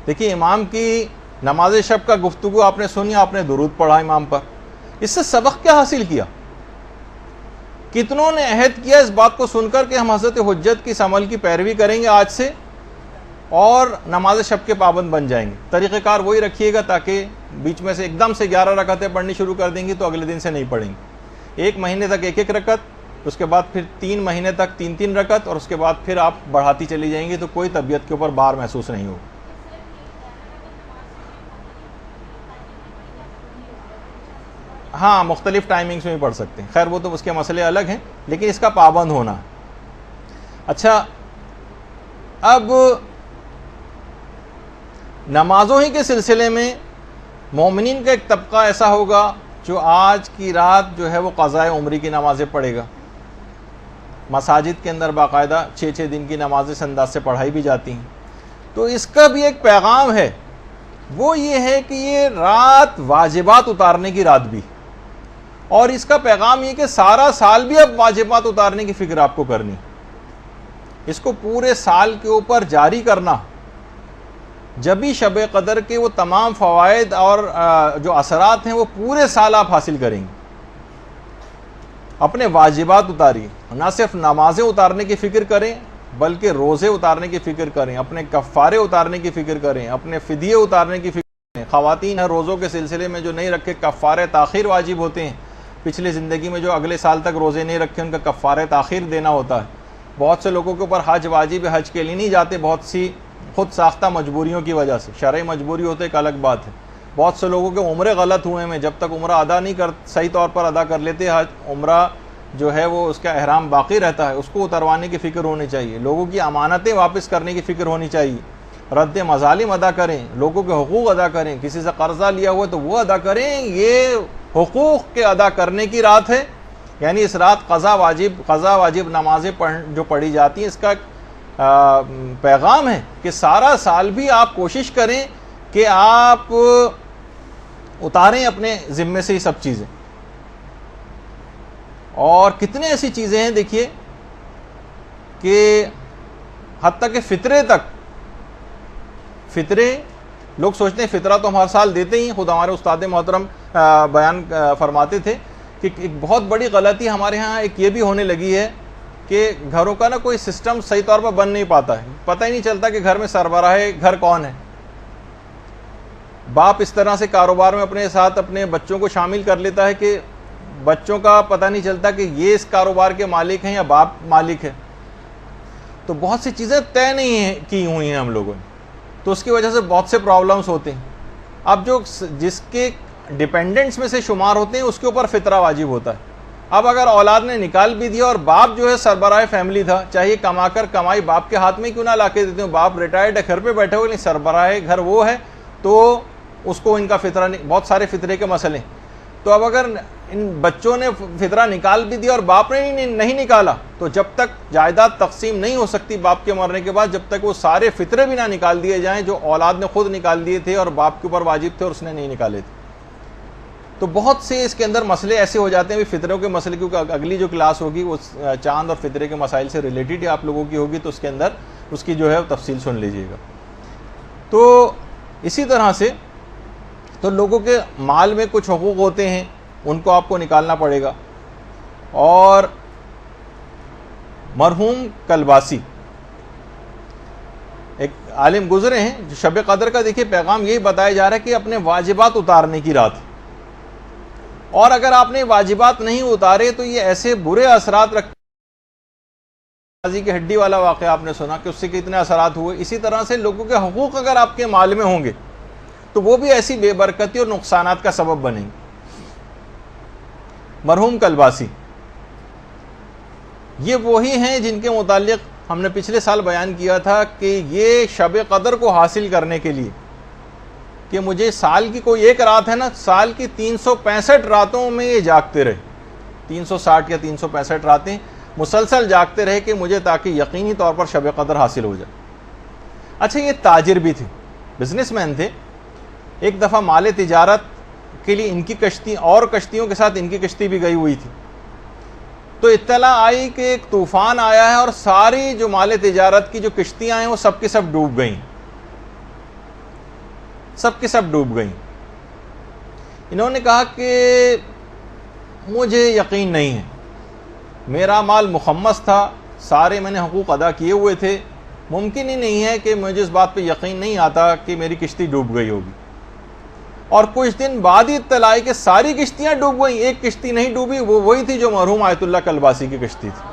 دیکھیے امام کی نماز شب کا گفتگو آپ نے سنی، آپ نے درود پڑھا امام پر، اس سے سبق کیا حاصل کیا؟ کتنوں نے عہد کیا اس بات کو سن کر کہ ہم حضرت حجت کی اس عمل کی پیروی کریں گے آج سے اور نماز شب کے پابند بن جائیں گے. طریقہ کار وہی رکھیے گا تاکہ بیچ میں سے ایک دم سے 11 رکعتیں پڑھنی شروع کر دیں گی تو اگلے دن سے نہیں پڑھیں گے. 1 مہینے تک 1 رکعت، اس کے بعد پھر 3 مہینے تک 3 رکعت، اور اس کے بعد پھر آپ بڑھاتی چلی جائیں گی تو کوئی طبیعت کے اوپر بار محسوس نہیں ہوگا. ہاں مختلف ٹائمنگز میں بھی پڑھ سکتے ہیں، خیر وہ تو اس کے مسئلے الگ ہیں، لیکن اس کا پابند ہونا. اچھا اب نمازوں ہی کے سلسلے میں مومنین کا ایک طبقہ ایسا ہوگا جو آج کی رات جو ہے وہ قضاء عمری کی نمازیں پڑھے گا. مساجد کے اندر باقاعدہ 6 دن کی نمازیں اس انداز سے پڑھائی بھی جاتی ہیں. تو اس کا بھی ایک پیغام ہے، وہ یہ ہے کہ یہ رات واجبات اتارنے کی رات بھی، اور اس کا پیغام یہ کہ سارا سال بھی اب واجبات اتارنے کی فکر آپ کو کرنی، اس کو پورے سال کے اوپر جاری کرنا. جبھی شب قدر کے وہ تمام فوائد اور جو اثرات ہیں وہ پورے سال آپ حاصل کریں گے. اپنے واجبات اتاریے، نہ صرف نمازیں اتارنے کی فکر کریں بلکہ روزے اتارنے کی فکر کریں، اپنے کفارے اتارنے کی فکر کریں، اپنے فدیے اتارنے کی فکر کریں. خواتین ہیں روزوں کے سلسلے میں جو نہیں رکھے کفارے تاخیر واجب ہوتے ہیں. پچھلی زندگی میں جو اگلے سال تک روزے نہیں رکھے ان کا کفارے تاخیر دینا ہوتا ہے. بہت سے لوگوں کے اوپر حج واجب ہے، حج کے لیے نہیں جاتے، بہت سی خود ساختہ مجبوریوں کی وجہ سے. شرعی مجبوری ہوتے ایک الگ بات ہے. بہت سے لوگوں کے عمرے غلط ہوئے ہیں, جب تک عمرہ ادا نہیں صحیح طور پر ادا کر لیتے, عمرہ جو ہے وہ اس کا احرام باقی رہتا ہے, اس کو اتروانے کی فکر ہونی چاہیے. لوگوں کی امانتیں واپس کرنے کی فکر ہونی چاہیے. رد مظالم ادا کریں, لوگوں کے حقوق ادا کریں. کسی سے قرضہ لیا ہوا تو وہ ادا کریں. یہ حقوق کے ادا کرنے کی رات ہے. یعنی اس رات قضا واجب نمازیں جو پڑھی جاتی ہیں, اس کا پیغام ہے کہ سارا سال بھی آپ کوشش کریں کہ آپ اتاریں اپنے ذمے سے یہ سب چیزیں. اور کتنے ایسی چیزیں ہیں دیکھیے کہ حتیٰ کہ فطرے لوگ سوچتے ہیں فطرہ تو ہم ہر سال دیتے ہی. خود ہمارے استاد محترم بیان فرماتے تھے کہ ایک بہت بڑی غلطی ہمارے ہاں ایک یہ بھی ہونے لگی ہے کہ گھروں کا کوئی سسٹم صحیح طور پر بن نہیں پاتا ہے. پتہ ہی نہیں چلتا کہ گھر میں سربراہ گھر کون ہے. باپ اس طرح سے کاروبار میں اپنے ساتھ اپنے بچوں کو شامل کر لیتا ہے کہ بچوں کا پتہ نہیں چلتا کہ یہ اس کاروبار کے مالک ہیں یا باپ مالک ہے. تو بہت سی چیزیں طے نہیں کی ہوئی ہیں ہم لوگوں نے, تو اس کی وجہ سے بہت سے پرابلمز ہوتے ہیں. اب جس کے ڈیپینڈنٹس میں سے شمار ہوتے ہیں اس کے اوپر فطرہ واجب ہوتا ہے. اب اگر اولاد نے نکال بھی دیا اور باپ جو ہے سربراہ فیملی تھا, چاہیے کمائی باپ کے ہاتھ میں کیوں نہ لا کے دیتے ہوں, باپ ریٹائرڈ ہے گھر پہ بیٹھے ہوئے, لیکن سربراہ گھر وہ ہے, تو اس کو ان کا فطرہ بہت سارے فطرے کے مسئلے. تو اب اگر ان بچوں نے فطرہ نکال بھی دیا اور باپ نے نہیں نکالا, تو جب تک جائیداد تقسیم نہیں ہو سکتی باپ کے مرنے کے بعد, جب تک وہ سارے فطرے بھی نہ نکال دیے جائیں جو اولاد نے خود نکال دیے تھے اور باپ کے اوپر واجب تھے اور اس نے نہیں نکالے تھے. تو بہت سے اس کے اندر مسئلے ایسے ہو جاتے ہیں. فطروں کے مسئلے, کیونکہ اگلی جو کلاس ہوگی وہ چاند اور فطرے کے مسائل سے ریلیٹڈ آپ لوگوں کی ہوگی, تو اس کے اندر اس کی جو ہے تفصیل سن لیجئے گا. تو اسی طرح سے تو لوگوں کے مال میں کچھ حقوق ہوتے ہیں, ان کو آپ کو نکالنا پڑے گا. اور مرحوم کلباسی ایک عالم گزرے ہیں, جو شب قدر کا دیکھیے پیغام یہی بتایا جا رہا ہے کہ اپنے واجبات اتارنے کی رات ہے. اور اگر آپ نے واجبات نہیں اتارے تو یہ ایسے برے اثرات رکھتے ہیں. کی ہڈی والا واقعہ آپ نے سنا کہ اس سے کتنے اثرات ہوئے. اسی طرح سے لوگوں کے حقوق اگر آپ کے مال میں ہوں گے تو وہ بھی ایسی بے برکتی اور نقصانات کا سبب بنیں گے. مرحوم کلباسی یہ وہی ہیں جن کے متعلق ہم نے پچھلے سال بیان کیا تھا کہ یہ شب قدر کو حاصل کرنے کے لیے کہ مجھے سال کی کوئی ایک رات ہے نا, سال کی 365 راتوں میں یہ جاگتے رہے, 360 یا 365 راتیں مسلسل جاگتے رہے کہ مجھے تاکہ یقینی طور پر شب قدر حاصل ہو جائے. اچھا, یہ تاجر بھی تھے, بزنس مین تھے. ایک دفعہ مال تجارت کے لیے ان کی کشتی اور کشتیوں کے ساتھ ان کی کشتی بھی گئی ہوئی تھی. تو اطلاع آئی کہ ایک طوفان آیا ہے اور ساری جو مال تجارت کی جو کشتیاں ہیں وہ سب کی سب ڈوب گئیں, سب کی سب ڈوب گئیں. انہوں نے کہا کہ مجھے یقین نہیں ہے, میرا مال مخمس تھا, سارے میں نے حقوق ادا کیے ہوئے تھے, ممکن ہی نہیں ہے کہ مجھے اس بات پہ یقین نہیں آتا کہ میری کشتی ڈوب گئی ہوگی. اور کچھ دن بعد ہی اطلاع آئی کہ ساری کشتیاں ڈوب گئیں, ایک کشتی نہیں ڈوبی, وہ وہی تھی جو مرحوم آیت اللہ کلباسی کی کشتی تھی.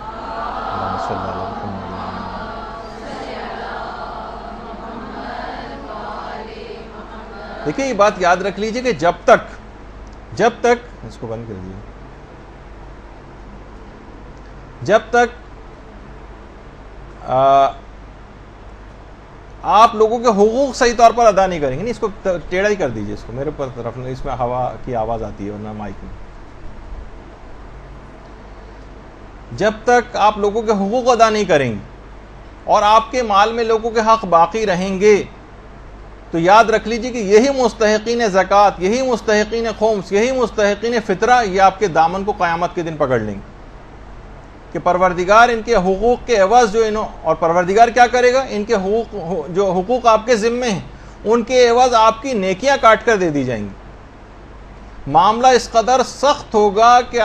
دیکھیں یہ بات یاد رکھ لیجئے کہ جب تک اس کو بند کر دیجیے, جب تک آپ لوگوں کے حقوق صحیح طور پر ادا نہیں کریں گے, نہیں اس کو ٹیڑھا ہی کر دیجئے, اس کو میرے پر طرف, اس میں ہوا کی آواز آتی ہے ورنہ مائک میں. جب تک آپ لوگوں کے حقوق ادا نہیں کریں گے اور آپ کے مال میں لوگوں کے حق باقی رہیں گے تو یاد رکھ لیجئے کہ یہی مستحقین زکوٰۃ, یہی مستحقین خمس, یہی مستحقین فطرہ یہ آپ کے دامن کو قیامت کے دن پکڑ لیں گے کہ پروردگار ان کے حقوق کے عوض جو اور پروردگار کیا کرے گا, ان کے جو حقوق آپ کے ذمے ہیں ان کے عوض آپ کی نیکیاں کاٹ کر دے دی جائیں گی. معاملہ اس قدر سخت ہوگا کہ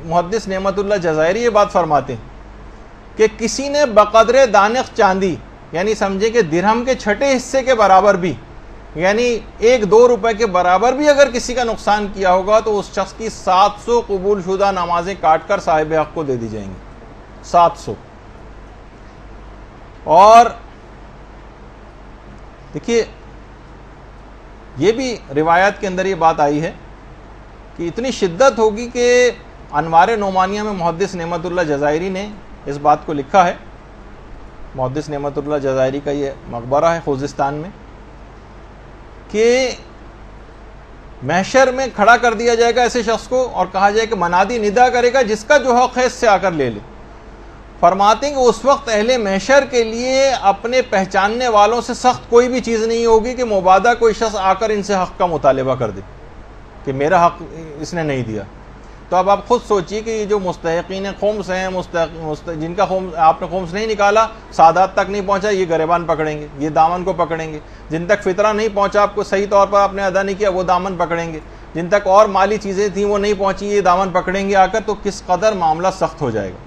محدث نعمت اللہ جزائری یہ بات فرماتے ہیں کہ کسی نے بقدر دانق چاندی, یعنی سمجھے کہ درہم کے چھٹے حصے کے برابر بھی, یعنی 1-2 روپے کے برابر بھی اگر کسی کا نقصان کیا ہوگا تو اس شخص کی 700 قبول شدہ نمازیں کاٹ کر صاحب حق کو دے دی جائیں گی. 700. اور دیکھیے یہ بھی روایات کے اندر یہ بات آئی ہے کہ اتنی شدت ہوگی کہ انوار نعمانیہ میں محدث نعمت اللہ جزائری نے اس بات کو لکھا ہے. محدث نعمت اللہ جزائری کا یہ مقبرہ ہے خوزستان میں, کہ محشر میں کھڑا کر دیا جائے گا ایسے شخص کو اور کہا جائے کہ منادی ندا کرے گا جس کا جو حق ہے اس سے آ کر لے لے. فرماتے ہیں کہ اس وقت اہل محشر کے لیے اپنے پہچاننے والوں سے سخت کوئی بھی چیز نہیں ہوگی کہ مبادہ کوئی شخص آ کر ان سے حق کا مطالبہ کر دے کہ میرا حق اس نے نہیں دیا. تو اب آپ خود سوچیے کہ یہ جو مستحقین خمس ہیں, جن کا آپ نے خمس نہیں نکالا, سادات تک نہیں پہنچا, یہ گریبان پکڑیں گے, یہ دامن کو پکڑیں گے. جن تک فطرہ نہیں پہنچا, آپ کو صحیح طور پر آپ نے ادا نہیں کیا, وہ دامن پکڑیں گے. جن تک اور مالی چیزیں تھیں وہ نہیں پہنچی, یہ دامن پکڑیں گے آ کر. تو کس قدر معاملہ سخت ہو جائے گا.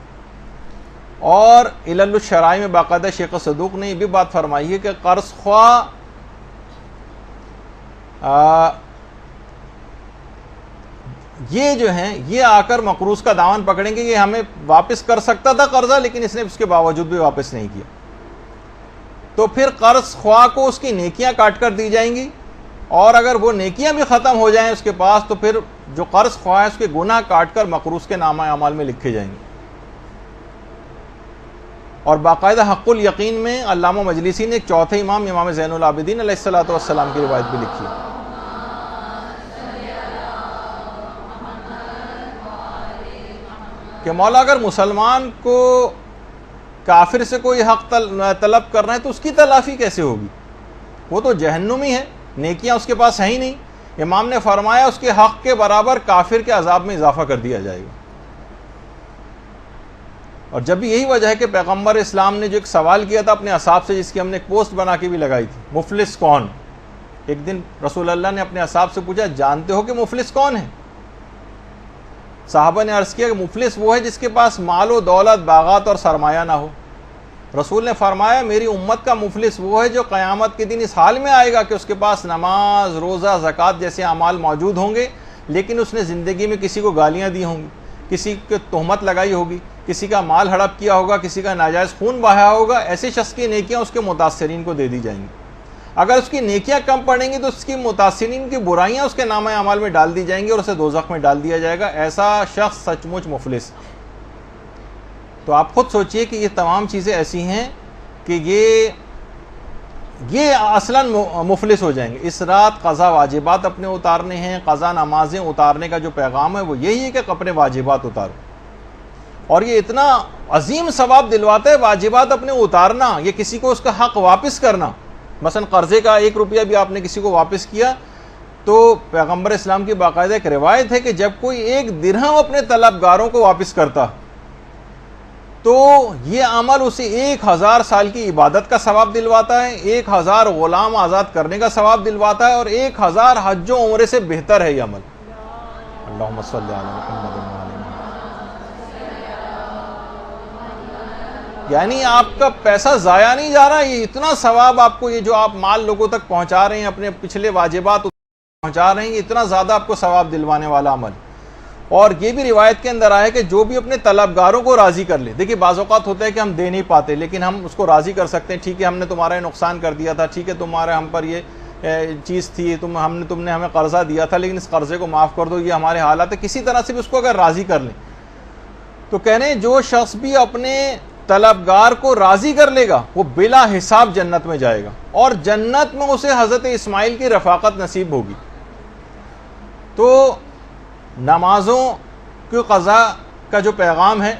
اور علل الشرائع میں باقاعدہ شیخ صدوق نے یہ بھی بات فرمائی ہے کہ قرض خواہ یہ جو ہیں یہ آ کر مقروض کا دامن پکڑیں گے, یہ ہمیں واپس کر سکتا تھا قرضہ لیکن اس نے اس کے باوجود بھی واپس نہیں کیا. تو پھر قرض خواہ کو اس کی نیکیاں کاٹ کر دی جائیں گی, اور اگر وہ نیکیاں بھی ختم ہو جائیں اس کے پاس تو پھر جو قرض خواہ ہے اس کے گناہ کاٹ کر مقروض کے نامہ اعمال میں لکھے جائیں گے. اور باقاعدہ حق الیقین میں علامہ مجلسی نے ایک چوتھے امام امام زین العابدین علیہ الصلوۃ والسلام کی روایت بھی لکھی ہے کہ مولا اگر مسلمان کو کافر سے کوئی حق طلب کرنا ہے تو اس کی تلافی کیسے ہوگی؟ وہ تو جہنمی ہے, نیکیاں اس کے پاس ہیں ہی نہیں. امام نے فرمایا اس کے حق کے برابر کافر کے عذاب میں اضافہ کر دیا جائے گا. اور جب بھی یہی وجہ ہے کہ پیغمبر اسلام نے جو ایک سوال کیا تھا اپنے اصحاب سے, جس کی ہم نے ایک پوسٹ بنا کے بھی لگائی تھی, مفلس کون؟ ایک دن رسول اللہ نے اپنے اصحاب سے پوچھا جانتے ہو کہ مفلس کون ہے؟ صحابہ نے عرض کیا کہ مفلس وہ ہے جس کے پاس مال و دولت, باغات اور سرمایہ نہ ہو. رسول نے فرمایا میری امت کا مفلس وہ ہے جو قیامت کے دن اس حال میں آئے گا کہ اس کے پاس نماز, روزہ, زکوٰۃ جیسے اعمال موجود ہوں گے, لیکن اس نے زندگی میں کسی کو گالیاں دی ہوں گی, کسی کو تہمت لگائی ہوگی, کسی کا مال ہڑپ کیا ہوگا, کسی کا ناجائز خون بہایا ہوگا. ایسے شخص کی نیکیاں اس کے متاثرین کو دے دی جائیں گی. اگر اس کی نیکیاں کم پڑیں گی تو اس کی متاثرین کی برائیاں اس کے نامہ اعمال میں ڈال دی جائیں گی اور اسے دوزخ میں ڈال دیا جائے گا. ایسا شخص سچ مچ مفلس. تو آپ خود سوچئے کہ یہ تمام چیزیں ایسی ہیں کہ یہ اصلاً مفلس ہو جائیں گے. اس رات قضا واجبات اپنے اتارنے ہیں, قضا نمازیں اتارنے کا جو پیغام ہے وہ یہی ہے کہ اپنے واجبات اتارو. اور یہ اتنا عظیم ثواب دلواتا ہے واجبات اپنے اتارنا, یہ کسی کو اس کا حق واپس کرنا. مثلا قرضے کا 1 روپیہ بھی آپ نے کسی کو واپس کیا تو پیغمبر اسلام کی باقاعدہ ایک روایت ہے کہ جب کوئی 1 درہم اپنے طلبگاروں کو واپس کرتا تو یہ عمل اسے 1000 سال کی عبادت کا ثواب دلواتا ہے, 1000 غلام آزاد کرنے کا ثواب دلواتا ہے, اور 1000 حج و عمرے سے بہتر ہے یہ عمل. اللہم صلی علی محمد و علی محمد. یعنی آپ کا پیسہ ضائع نہیں جا رہا, یہ اتنا ثواب آپ کو, یہ جو آپ مال لوگوں تک پہنچا رہے ہیں, اپنے پچھلے واجبات پہنچا رہے ہیں, یہ اتنا زیادہ آپ کو ثواب دلوانے والا عمل. اور یہ بھی روایت کے اندر آیا ہے کہ جو بھی اپنے طلبگاروں کو راضی کر لے. دیکھیے بعض اوقات ہوتا ہے کہ ہم دے نہیں پاتے لیکن ہم اس کو راضی کر سکتے ہیں, ٹھیک ہے ہم نے تمہارا یہ نقصان کر دیا تھا, ٹھیک ہے تمہارے ہم پر یہ چیز تھی, تم نے ہمیں قرضہ دیا تھا لیکن اس قرضے کو معاف کر دو, یہ ہمارے حالات ہے. کسی طرح سے بھی اس کو اگر راضی کر لیں تو کہہ رہے ہیں جو شخص بھی اپنے طلبگار کو راضی کر لے گا وہ بلا حساب جنت میں جائے گا, اور جنت میں اسے حضرت اسماعیل کی رفاقت نصیب ہوگی. تو نمازوں کی قضا کا جو پیغام ہے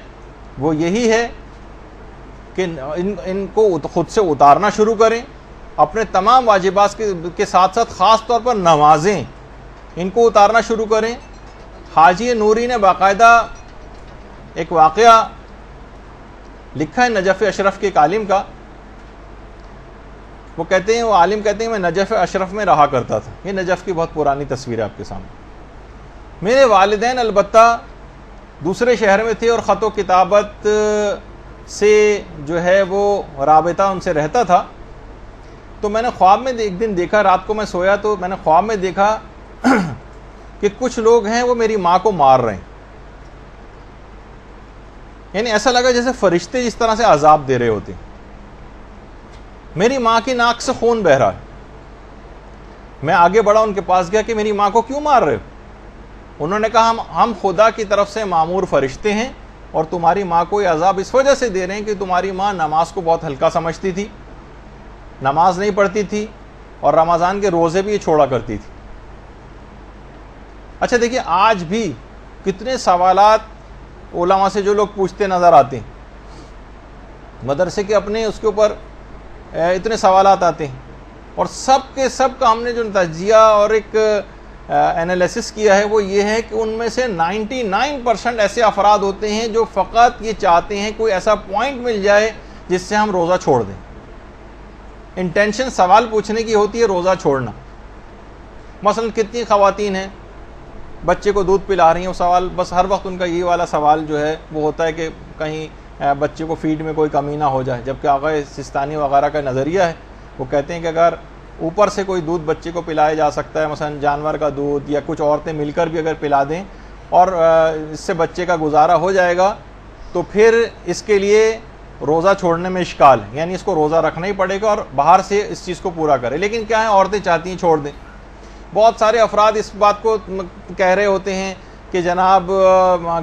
وہ یہی ہے کہ ان کو خود سے اتارنا شروع کریں, اپنے تمام واجبات کے ساتھ ساتھ خاص طور پر نمازیں ان کو اتارنا شروع کریں. حاجی نوری نے باقاعدہ ایک واقعہ لکھا ہے نجف اشرف کے ایک عالم کا. وہ عالم کہتے ہیں میں نجف اشرف میں رہا کرتا تھا. یہ نجف کی بہت پرانی تصویر ہے آپ کے سامنے. میرے والدین البتہ دوسرے شہر میں تھے اور خط و کتابت سے جو ہے وہ رابطہ ان سے رہتا تھا. تو میں نے خواب میں ایک دن دیکھا, رات کو میں سویا تو میں نے خواب میں دیکھا کہ کچھ لوگ ہیں وہ میری ماں کو مار رہے ہیں. یعنی ایسا لگا جیسے فرشتے جس طرح سے عذاب دے رہے ہوتے. میری ماں کی ناک سے خون بہ رہا ہے, میں آگے بڑھا ان کے پاس گیا کہ میری ماں کو کیوں مار رہے ہو؟ انہوں نے کہا ہم خدا کی طرف سے مامور فرشتے ہیں اور تمہاری ماں کو یہ عذاب اس وجہ سے دے رہے ہیں کہ تمہاری ماں نماز کو بہت ہلکا سمجھتی تھی، نماز نہیں پڑھتی تھی اور رمضان کے روزے بھی یہ چھوڑا کرتی تھی۔ اچھا دیکھیے آج بھی کتنے سوالات علماء سے جو لوگ پوچھتے نظر آتے ہیں، مدرسے کے اپنے اس کے اوپر اتنے سوالات آتے ہیں، اور سب کے سب کا ہم نے جو تجزیہ اور ایک انالیسس کیا ہے وہ یہ ہے کہ ان میں سے 99% ایسے افراد ہوتے ہیں جو فقط یہ چاہتے ہیں کوئی ایسا پوائنٹ مل جائے جس سے ہم روزہ چھوڑ دیں۔ انٹینشن سوال پوچھنے کی ہوتی ہے روزہ چھوڑنا۔ مثلا کتنی خواتین ہیں بچے کو دودھ پلا رہی ہیں، وہ سوال بس ہر وقت ان کا یہ والا سوال جو ہے وہ ہوتا ہے کہ کہیں بچے کو فیڈ میں کوئی کمی نہ ہو جائے، جبکہ آقا سستانی وغیرہ کا نظریہ ہے، وہ کہتے ہیں کہ اگر اوپر سے کوئی دودھ بچے کو پلایا جا سکتا ہے، مثلا جانور کا دودھ یا کچھ عورتیں مل کر بھی اگر پلا دیں اور اس سے بچے کا گزارا ہو جائے گا تو پھر اس کے لیے روزہ چھوڑنے میں اشکال ہے، یعنی اس کو روزہ رکھنا ہی پڑے گا اور باہر سے اس چیز کو پورا کرے۔ لیکن کیا ہے عورتیں چاہتی ہیں چھوڑ دیں۔ بہت سارے افراد اس بات کو کہہ رہے ہوتے ہیں کہ جناب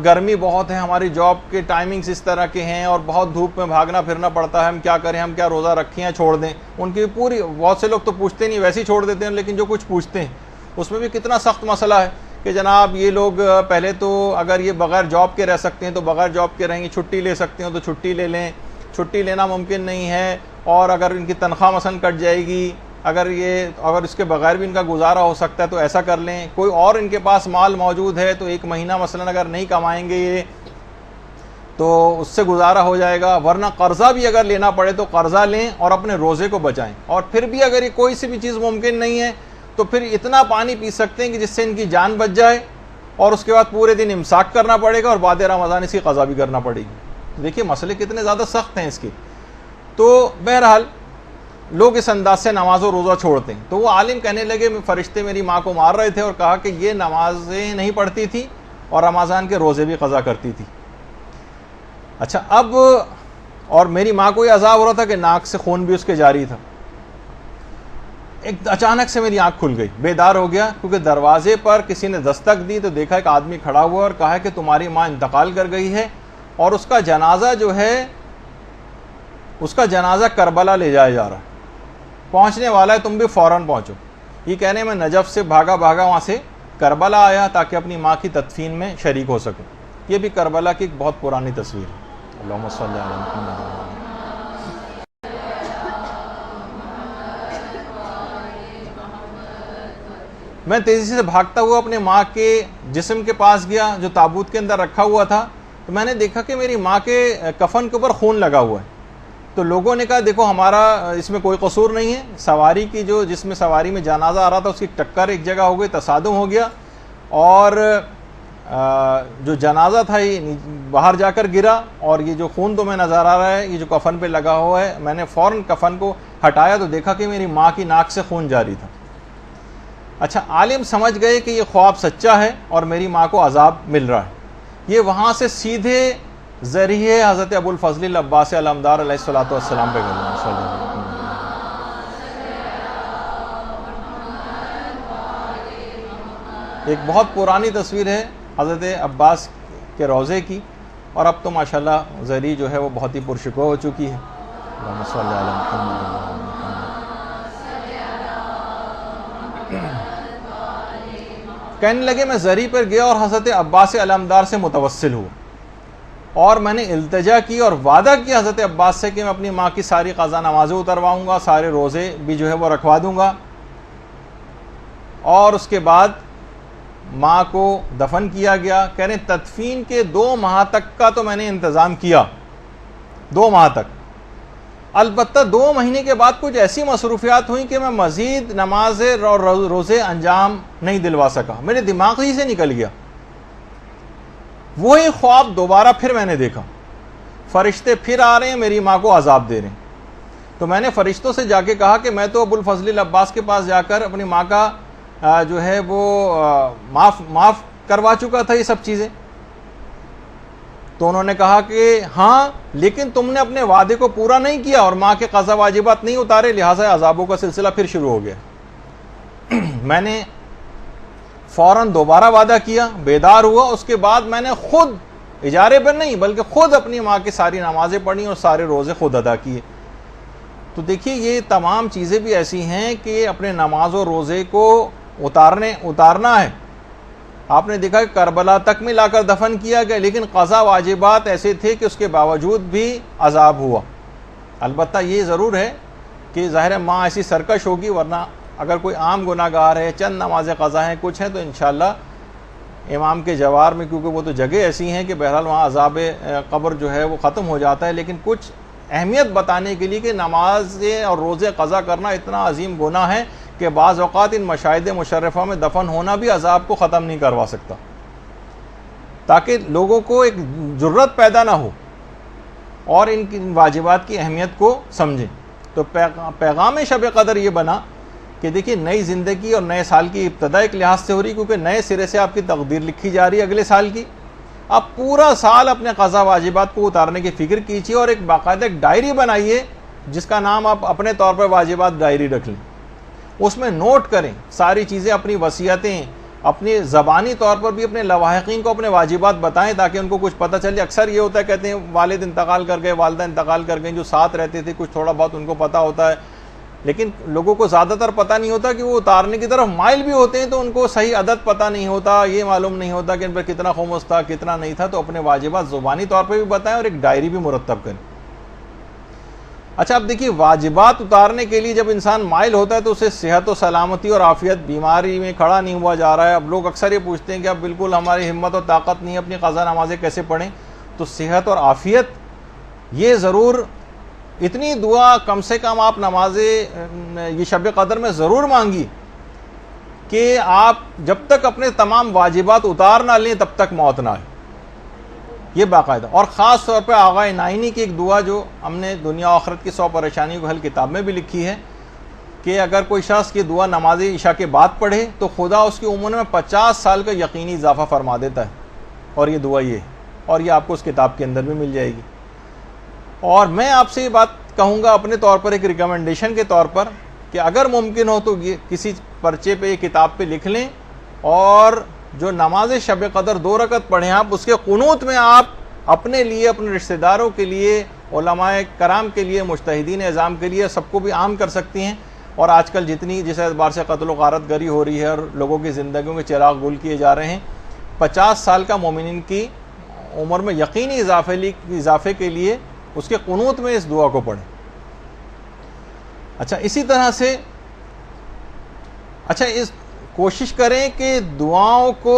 گرمی بہت ہے، ہماری جاب کے ٹائمنگز اس طرح کے ہیں اور بہت دھوپ میں بھاگنا پھرنا پڑتا ہے، ہم کیا کریں، ہم کیا روزہ رکھیں یا چھوڑ دیں۔ ان کی پوری بہت سے لوگ تو پوچھتے نہیں، ویسے ہی چھوڑ دیتے ہیں، لیکن جو کچھ پوچھتے ہیں اس میں بھی کتنا سخت مسئلہ ہے کہ جناب یہ لوگ پہلے تو اگر یہ بغیر جاب کے رہ سکتے ہیں تو بغیر جاب کے رہیں گے، چھٹی لے سکتے ہیں تو چھٹی لے لیں، چھٹی لینا ممکن نہیں ہے، اور اگر ان کی تنخواہ مثلا کٹ جائے گی، اگر اس کے بغیر بھی ان کا گزارا ہو سکتا ہے تو ایسا کر لیں، کوئی اور ان کے پاس مال موجود ہے تو ایک مہینہ مثلا اگر نہیں کمائیں گے یہ تو اس سے گزارا ہو جائے گا، ورنہ قرضہ بھی اگر لینا پڑے تو قرضہ لیں اور اپنے روزے کو بچائیں، اور پھر بھی اگر یہ کوئی سی بھی چیز ممکن نہیں ہے تو پھر اتنا پانی پی سکتے ہیں کہ جس سے ان کی جان بچ جائے، اور اس کے بعد پورے دن امساک کرنا پڑے گا اور بعد رمضان اس کی قضا بھی کرنا پڑے گی۔ دیکھیے مسئلے کتنے زیادہ سخت ہیں اس کے۔ تو بہرحال لوگ اس انداز سے نماز و روزہ چھوڑتے ہیں۔ تو وہ عالم کہنے لگے فرشتے میری ماں کو مار رہے تھے اور کہا کہ یہ نمازیں نہیں پڑھتی تھی اور رمضان کے روزے بھی قضا کرتی تھی۔ اچھا اب اور میری ماں کو یہ عذاب ہو رہا تھا کہ ناک سے خون بھی اس کے جاری تھا۔ ایک اچانک سے میری آنکھ کھل گئی، بیدار ہو گیا، کیونکہ دروازے پر کسی نے دستک دی تو دیکھا ایک آدمی کھڑا ہوا اور کہا کہ تمہاری ماں انتقال کر گئی ہے اور اس کا جنازہ جو ہے اس کا جنازہ کربلا لے جایا جا رہا ہے، پہنچنے والا ہے، تم بھی فوراً پہنچو۔ یہ کہنے میں نجف سے بھاگا وہاں سے کربلا آیا تاکہ اپنی ماں کی تدفین میں شریک ہو سکوں۔ یہ بھی کربلا کی ایک بہت پرانی تصویر ہے۔ اللہم صلی علی محمد۔ میں تیزی سے بھاگتا ہوا اپنے ماں کے جسم کے پاس گیا جو تابوت کے اندر رکھا ہوا تھا، تو میں نے دیکھا کہ میری ماں کے کفن کے اوپر خون لگا ہوا ہے۔ تو لوگوں نے کہا دیکھو ہمارا اس میں کوئی قصور نہیں ہے، سواری کی جس میں سواری میں جنازہ آ رہا تھا اس کی ٹکر ایک جگہ ہو گئی، تصادم ہو گیا، اور جو جنازہ تھا یہ باہر جا کر گرا، اور یہ جو خون تمہیں نظر آ رہا ہے یہ جو کفن پہ لگا ہوا ہے، میں نے فوراً کفن کو ہٹایا تو دیکھا کہ میری ماں کی ناک سے خون جاری تھا۔ اچھا عالم سمجھ گئے کہ یہ خواب سچا ہے اور میری ماں کو عذاب مل رہا ہے۔ یہ وہاں سے سیدھے ذریعے حضرت ابو الفضل العباس علمدار علیہ الصلوۃ والسلام پہ گئے۔ ایک بہت پرانی تصویر ہے حضرت عباس کے روضے کی، اور اب تو ماشاءاللہ زری جو ہے وہ بہت ہی پرشکوہ ہو چکی ہے۔ اللہم صلی علی محمد۔ کہنے لگے میں زری پر گیا اور حضرت عباس علمدار سے متوسل ہوا، اور میں نے التجا کی اور وعدہ کیا حضرت عباس سے کہ میں اپنی ماں کی ساری قضا نمازیں اترواؤں گا، سارے روزے بھی جو ہے وہ رکھوا دوں گا، اور اس کے بعد ماں کو دفن کیا گیا۔ کہہ رہے تدفین کے 2 ماہ تک کا تو میں نے انتظام کیا، 2 ماہ تک، البتہ 2 مہینے کے بعد کچھ ایسی مصروفیات ہوئیں کہ میں مزید نمازیں اور روزے انجام نہیں دلوا سکا، میرے دماغ ہی سے نکل گیا۔ وہی خواب دوبارہ پھر میں نے دیکھا، فرشتے پھر آ رہے ہیں میری ماں کو عذاب دے رہے ہیں۔ تو میں نے فرشتوں سے جا کے کہا کہ میں تو ابو الفضل العباس کے پاس جا کر اپنی ماں کا جو ہے وہ معاف کروا چکا تھا یہ سب چیزیں۔ تو انہوں نے کہا کہ ہاں لیکن تم نے اپنے وعدے کو پورا نہیں کیا اور ماں کے قضا واجبات نہیں اتارے، لہٰذا عذابوں کا سلسلہ پھر شروع ہو گیا۔ میں نے فوراً دوبارہ وعدہ کیا، بیدار ہوا، اس کے بعد میں نے خود اجارے پر نہیں بلکہ خود اپنی ماں کی ساری نمازیں پڑھی اور سارے روزے خود ادا کیے۔ تو دیکھیے یہ تمام چیزیں بھی ایسی ہیں کہ اپنے نماز و روزے کو اتارنا ہے۔ آپ نے دیکھا کہ کربلا تک میں لا کر دفن کیا گیا، لیکن قضا واجبات ایسے تھے کہ اس کے باوجود بھی عذاب ہوا۔ البتہ یہ ضرور ہے کہ ظاہر ماں ایسی سرکش ہوگی، ورنہ اگر کوئی عام گناہ گار ہے، چند نمازیں قضا ہیں، کچھ ہیں، تو انشاءاللہ امام کے جوار میں، کیونکہ وہ تو جگہ ایسی ہیں کہ بہرحال وہاں عذاب قبر جو ہے وہ ختم ہو جاتا ہے، لیکن کچھ اہمیت بتانے کے لیے کہ نمازیں اور روزے قضا کرنا اتنا عظیم گناہ ہے کہ بعض اوقات ان مشاہد مشرفہ میں دفن ہونا بھی عذاب کو ختم نہیں کروا سکتا، تاکہ لوگوں کو ایک جرت پیدا نہ ہو اور ان کی واجبات کی اہمیت کو سمجھیں۔ تو پیغام شب قدر یہ بنا کہ دیکھیے نئی زندگی اور نئے سال کی ابتدا ایک لحاظ سے ہو رہی، کیونکہ نئے سرے سے آپ کی تقدیر لکھی جا رہی ہے اگلے سال کی۔ آپ پورا سال اپنے قضا واجبات کو اتارنے کی فکر کیجیے اور ایک باقاعدہ ایک ڈائری بنائیے جس کا نام آپ اپنے طور پر واجبات ڈائری رکھ لیں، اس میں نوٹ کریں ساری چیزیں، اپنی وصیتیں، اپنی زبانی طور پر بھی اپنے لواحقین کو اپنے واجبات بتائیں تاکہ ان کو کچھ پتہ چلے۔ اکثر یہ ہوتا ہے کہتے ہیں والد انتقال کر گئے، والدہ انتقال کر گئیں، جو ساتھ رہتے تھے کچھ تھوڑا بہت ان کو پتہ ہوتا ہے، لیکن لوگوں کو زیادہ تر پتہ نہیں ہوتا کہ وہ اتارنے کی طرف مائل بھی ہوتے ہیں تو ان کو صحیح عدد پتہ نہیں ہوتا، یہ معلوم نہیں ہوتا کہ ان پر کتنا خمس تھا کتنا نہیں تھا۔ تو اپنے واجبات زبانی طور پہ بھی بتائیں اور ایک ڈائری بھی مرتب کریں۔ اچھا اب دیکھیے واجبات اتارنے کے لیے جب انسان مائل ہوتا ہے تو اسے صحت و سلامتی اور عافیت، بیماری میں کھڑا نہیں ہوا جا رہا ہے۔ اب لوگ اکثر یہ پوچھتے ہیں کہ اب بالکل ہماری ہمت اور طاقت نہیں ہے، اپنی قضا نمازیں کیسے پڑھیں؟ تو صحت اور عافیت یہ ضرور اتنی دعا کم سے کم آپ نمازیں یہ شب قدر میں ضرور مانگی کہ آپ جب تک اپنے تمام واجبات اتار نہ لیں تب تک موت نہ آئے، یہ باقاعدہ۔ اور خاص طور پہ آغا نائینی کی ایک دعا جو ہم نے دنیا و آخرت کی 100 پریشانیوں کو حل کتاب میں بھی لکھی ہے کہ اگر کوئی شخص کی دعا نماز عشاء کے بعد پڑھے تو خدا اس کی عمر میں 50 سال کا یقینی اضافہ فرما دیتا ہے، اور یہ دعا یہ ہے، اور یہ آپ کو اس کتاب کے اندر بھی مل جائے گی۔ اور میں آپ سے یہ بات کہوں گا اپنے طور پر ایک ریکمنڈیشن کے طور پر کہ اگر ممکن ہو تو یہ کسی پرچے پہ یہ کتاب پہ لکھ لیں، اور جو نماز شب قدر 2 رکعت پڑھیں آپ، اس کے قنوت میں آپ اپنے لیے، اپنے رشتہ داروں کے لیے، علماء کرام کے لیے، مجتہدین اعظام کے لیے، سب کو بھی عام کر سکتی ہیں۔ اور آج کل جس اعتبار سے قتل و غارت گری ہو رہی ہے اور لوگوں کی زندگیوں کے چراغ گل کیے جا رہے ہیں، 50 سال کا مومنین کی عمر میں یقینی اضافے کے لیے اس کے قنوت میں اس دعا کو پڑھیں۔ اچھا اسی طرح سے اس کوشش کریں کہ دعاؤں کو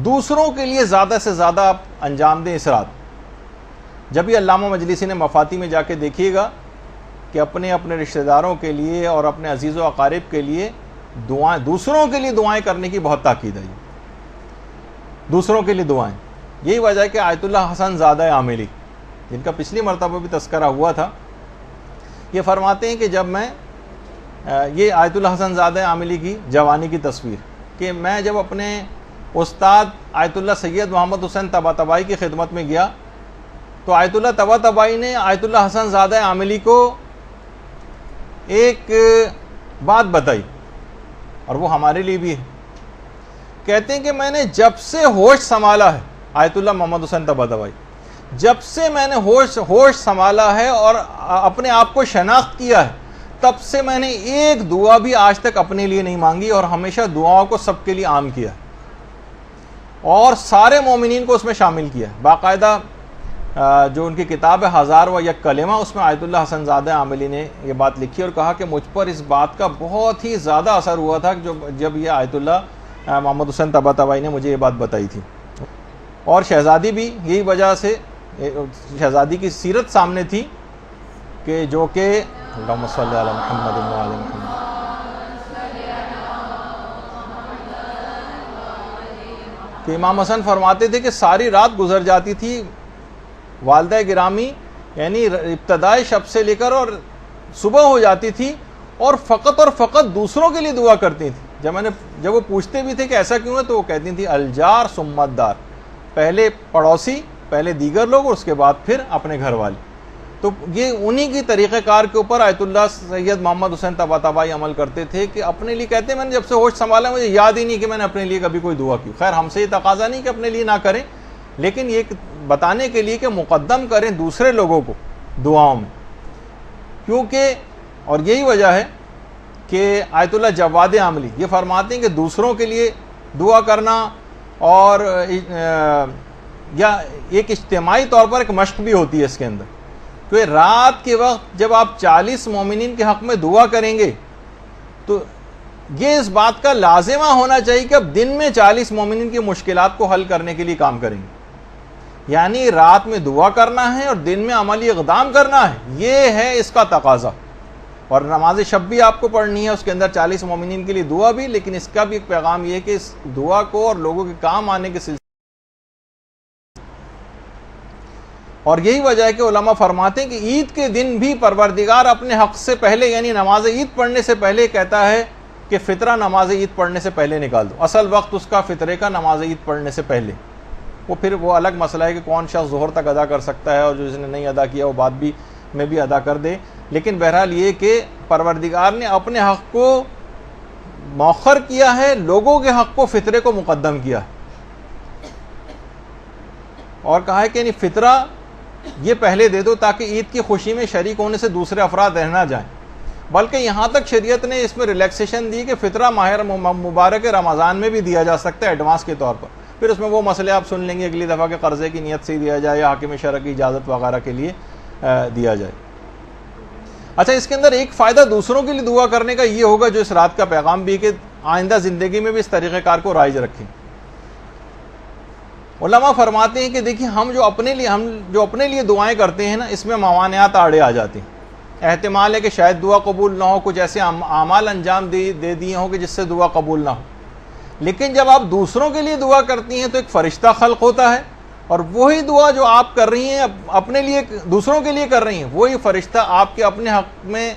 دوسروں کے لیے زیادہ سے زیادہ آپ انجام دیں اس رات۔ جب یہ علامہ مجلسی نے مفاتی میں جا کے دیکھیے گا کہ اپنے رشتہ داروں کے لیے اور اپنے عزیز و اقارب کے لیے دعائیں، دوسروں کے لیے دعائیں کرنے کی بہت تاکید ہے۔ دوسروں کے لیے دعائیں، یہی وجہ ہے کہ آیت اللہ حسن زادہ عاملی، جن کا پچھلی مرتبہ بھی تذکرہ ہوا تھا، یہ فرماتے ہیں کہ جب میں یہ آیت اللہ حسن زادہ عاملی کی جوانی کی تصویر، کہ میں جب اپنے استاد آیت اللہ سید محمد حسین طباطبائی کی خدمت میں گیا تو آیت اللہ طباطبائی نے آیت اللہ حسن زادہ عاملی کو ایک بات بتائی، اور وہ ہمارے لیے بھی ہے۔ کہتے ہیں کہ میں نے جب سے ہوش سنبھالا ہے، آیت اللہ محمد حسین طباطبائی، جب سے میں نے ہوش سنبھالا ہے اور اپنے آپ کو شناخت کیا ہے، تب سے میں نے ایک دعا بھی آج تک اپنے لیے نہیں مانگی، اور ہمیشہ دعاؤں کو سب کے لیے عام کیا ہے اور سارے مومنین کو اس میں شامل کیا ہے۔ باقاعدہ جو ان کی کتاب ہے 1001 کلمہ، اس میں آیت اللہ حسن زادہ عاملی نے یہ بات لکھی اور کہا کہ مجھ پر اس بات کا بہت ہی زیادہ اثر ہوا تھا جب یہ آیت اللہ محمد حسین طباطبائی نے مجھے یہ بات بتائی تھی۔ اور شہزادی بھی یہی وجہ سے، شہزادی کی سیرت سامنے تھی کہ جو کہ اللہم صلی علی محمد و علی محمد، کہ امام حسن فرماتے تھے کہ ساری رات گزر جاتی تھی والدہ گرامی، یعنی ابتدائی شب سے لے کر اور صبح ہو جاتی تھی، اور فقط دوسروں کے لیے دعا کرتی تھی۔ جب وہ پوچھتے بھی تھے کہ ایسا کیوں ہے تو وہ کہتی تھی الجار ثم الدار، پہلے پڑوسی، پہلے دیگر لوگ اور اس کے بعد پھر اپنے گھر والے۔ تو یہ انہی کی طریقہ کار کے اوپر آیت اللہ سید محمد حسین طباطبائی عمل کرتے تھے کہ اپنے لیے کہتے ہیں میں نے جب سے ہوش سنبھالا مجھے یاد ہی نہیں کہ میں نے اپنے لیے کبھی کوئی دعا کی. خیر ہم سے یہ تقاضا نہیں کہ اپنے لیے نہ کریں, لیکن یہ بتانے کے لیے کہ مقدم کریں دوسرے لوگوں کو دعاؤں میں, کیونکہ اور یہی وجہ ہے کہ آیت اللہ جواد عاملی یہ فرماتے ہیں کہ دوسروں کے لیے دعا کرنا اور یا ایک اجتماعی طور پر ایک مشق بھی ہوتی ہے اس کے اندر, کہ رات کے وقت جب آپ 40 مومنین کے حق میں دعا کریں گے تو یہ اس بات کا لازمہ ہونا چاہیے کہ اب دن میں 40 مومنین کی مشکلات کو حل کرنے کے لیے کام کریں گے. یعنی رات میں دعا کرنا ہے اور دن میں عملی اقدام کرنا ہے, یہ ہے اس کا تقاضا. اور نماز شب بھی آپ کو پڑھنی ہے, اس کے اندر 40 مومنین کے لیے دعا بھی, لیکن اس کا بھی ایک پیغام یہ ہے کہ اس دعا کو اور لوگوں کے کام آنے کے سلسلے. اور یہی وجہ ہے کہ علماء فرماتے ہیں کہ عید کے دن بھی پروردگار اپنے حق سے پہلے یعنی نماز عید پڑھنے سے پہلے کہتا ہے کہ فطرہ نماز عید پڑھنے سے پہلے نکال دو. اصل وقت اس کا فطرے کا نماز عید پڑھنے سے پہلے. وہ پھر وہ الگ مسئلہ ہے کہ کون شخص ظہر تک ادا کر سکتا ہے اور جو جس نے نہیں ادا کیا وہ بعد بھی میں بھی ادا کر دے. لیکن بہرحال یہ کہ پروردگار نے اپنے حق کو مؤخر کیا ہے, لوگوں کے حق کو فطرے کو مقدم کیا اور کہا ہے کہ یعنی فطرہ یہ پہلے دے دو تاکہ عید کی خوشی میں شریک ہونے سے دوسرے افراد رہ نہ جائیں. بلکہ یہاں تک شریعت نے اس میں ریلیکسیشن دی کہ فطرہ ماہ مبارک رمضان میں بھی دیا جا سکتا ہے ایڈوانس کے طور پر. پھر اس میں وہ مسئلے آپ سن لیں گے اگلی دفعہ کہ قرضے کی نیت سے ہی دیا جائے یا حاکم شرع کی اجازت وغیرہ کے لیے دیا جائے. اچھا, اس کے اندر ایک فائدہ دوسروں کے لیے دعا کرنے کا یہ ہوگا جو اس رات کا پیغام بھی کہ آئندہ زندگی میں بھی اس طریقہ کار کو رائج رکھیں. علماء فرماتے ہیں کہ دیکھیں ہم جو اپنے لیے دعائیں کرتے ہیں نا, اس میں موانعات آڑے آ جاتے ہیں. احتمال ہے کہ شاید دعا قبول نہ ہو, کچھ ایسے اعمال انجام دے دیے ہوں کہ جس سے دعا قبول نہ ہو. لیکن جب آپ دوسروں کے لیے دعا کرتی ہیں تو ایک فرشتہ خلق ہوتا ہے, اور وہی دعا جو آپ کر رہی ہیں اپنے لیے دوسروں کے لیے کر رہی ہیں, وہی فرشتہ آپ کے اپنے حق میں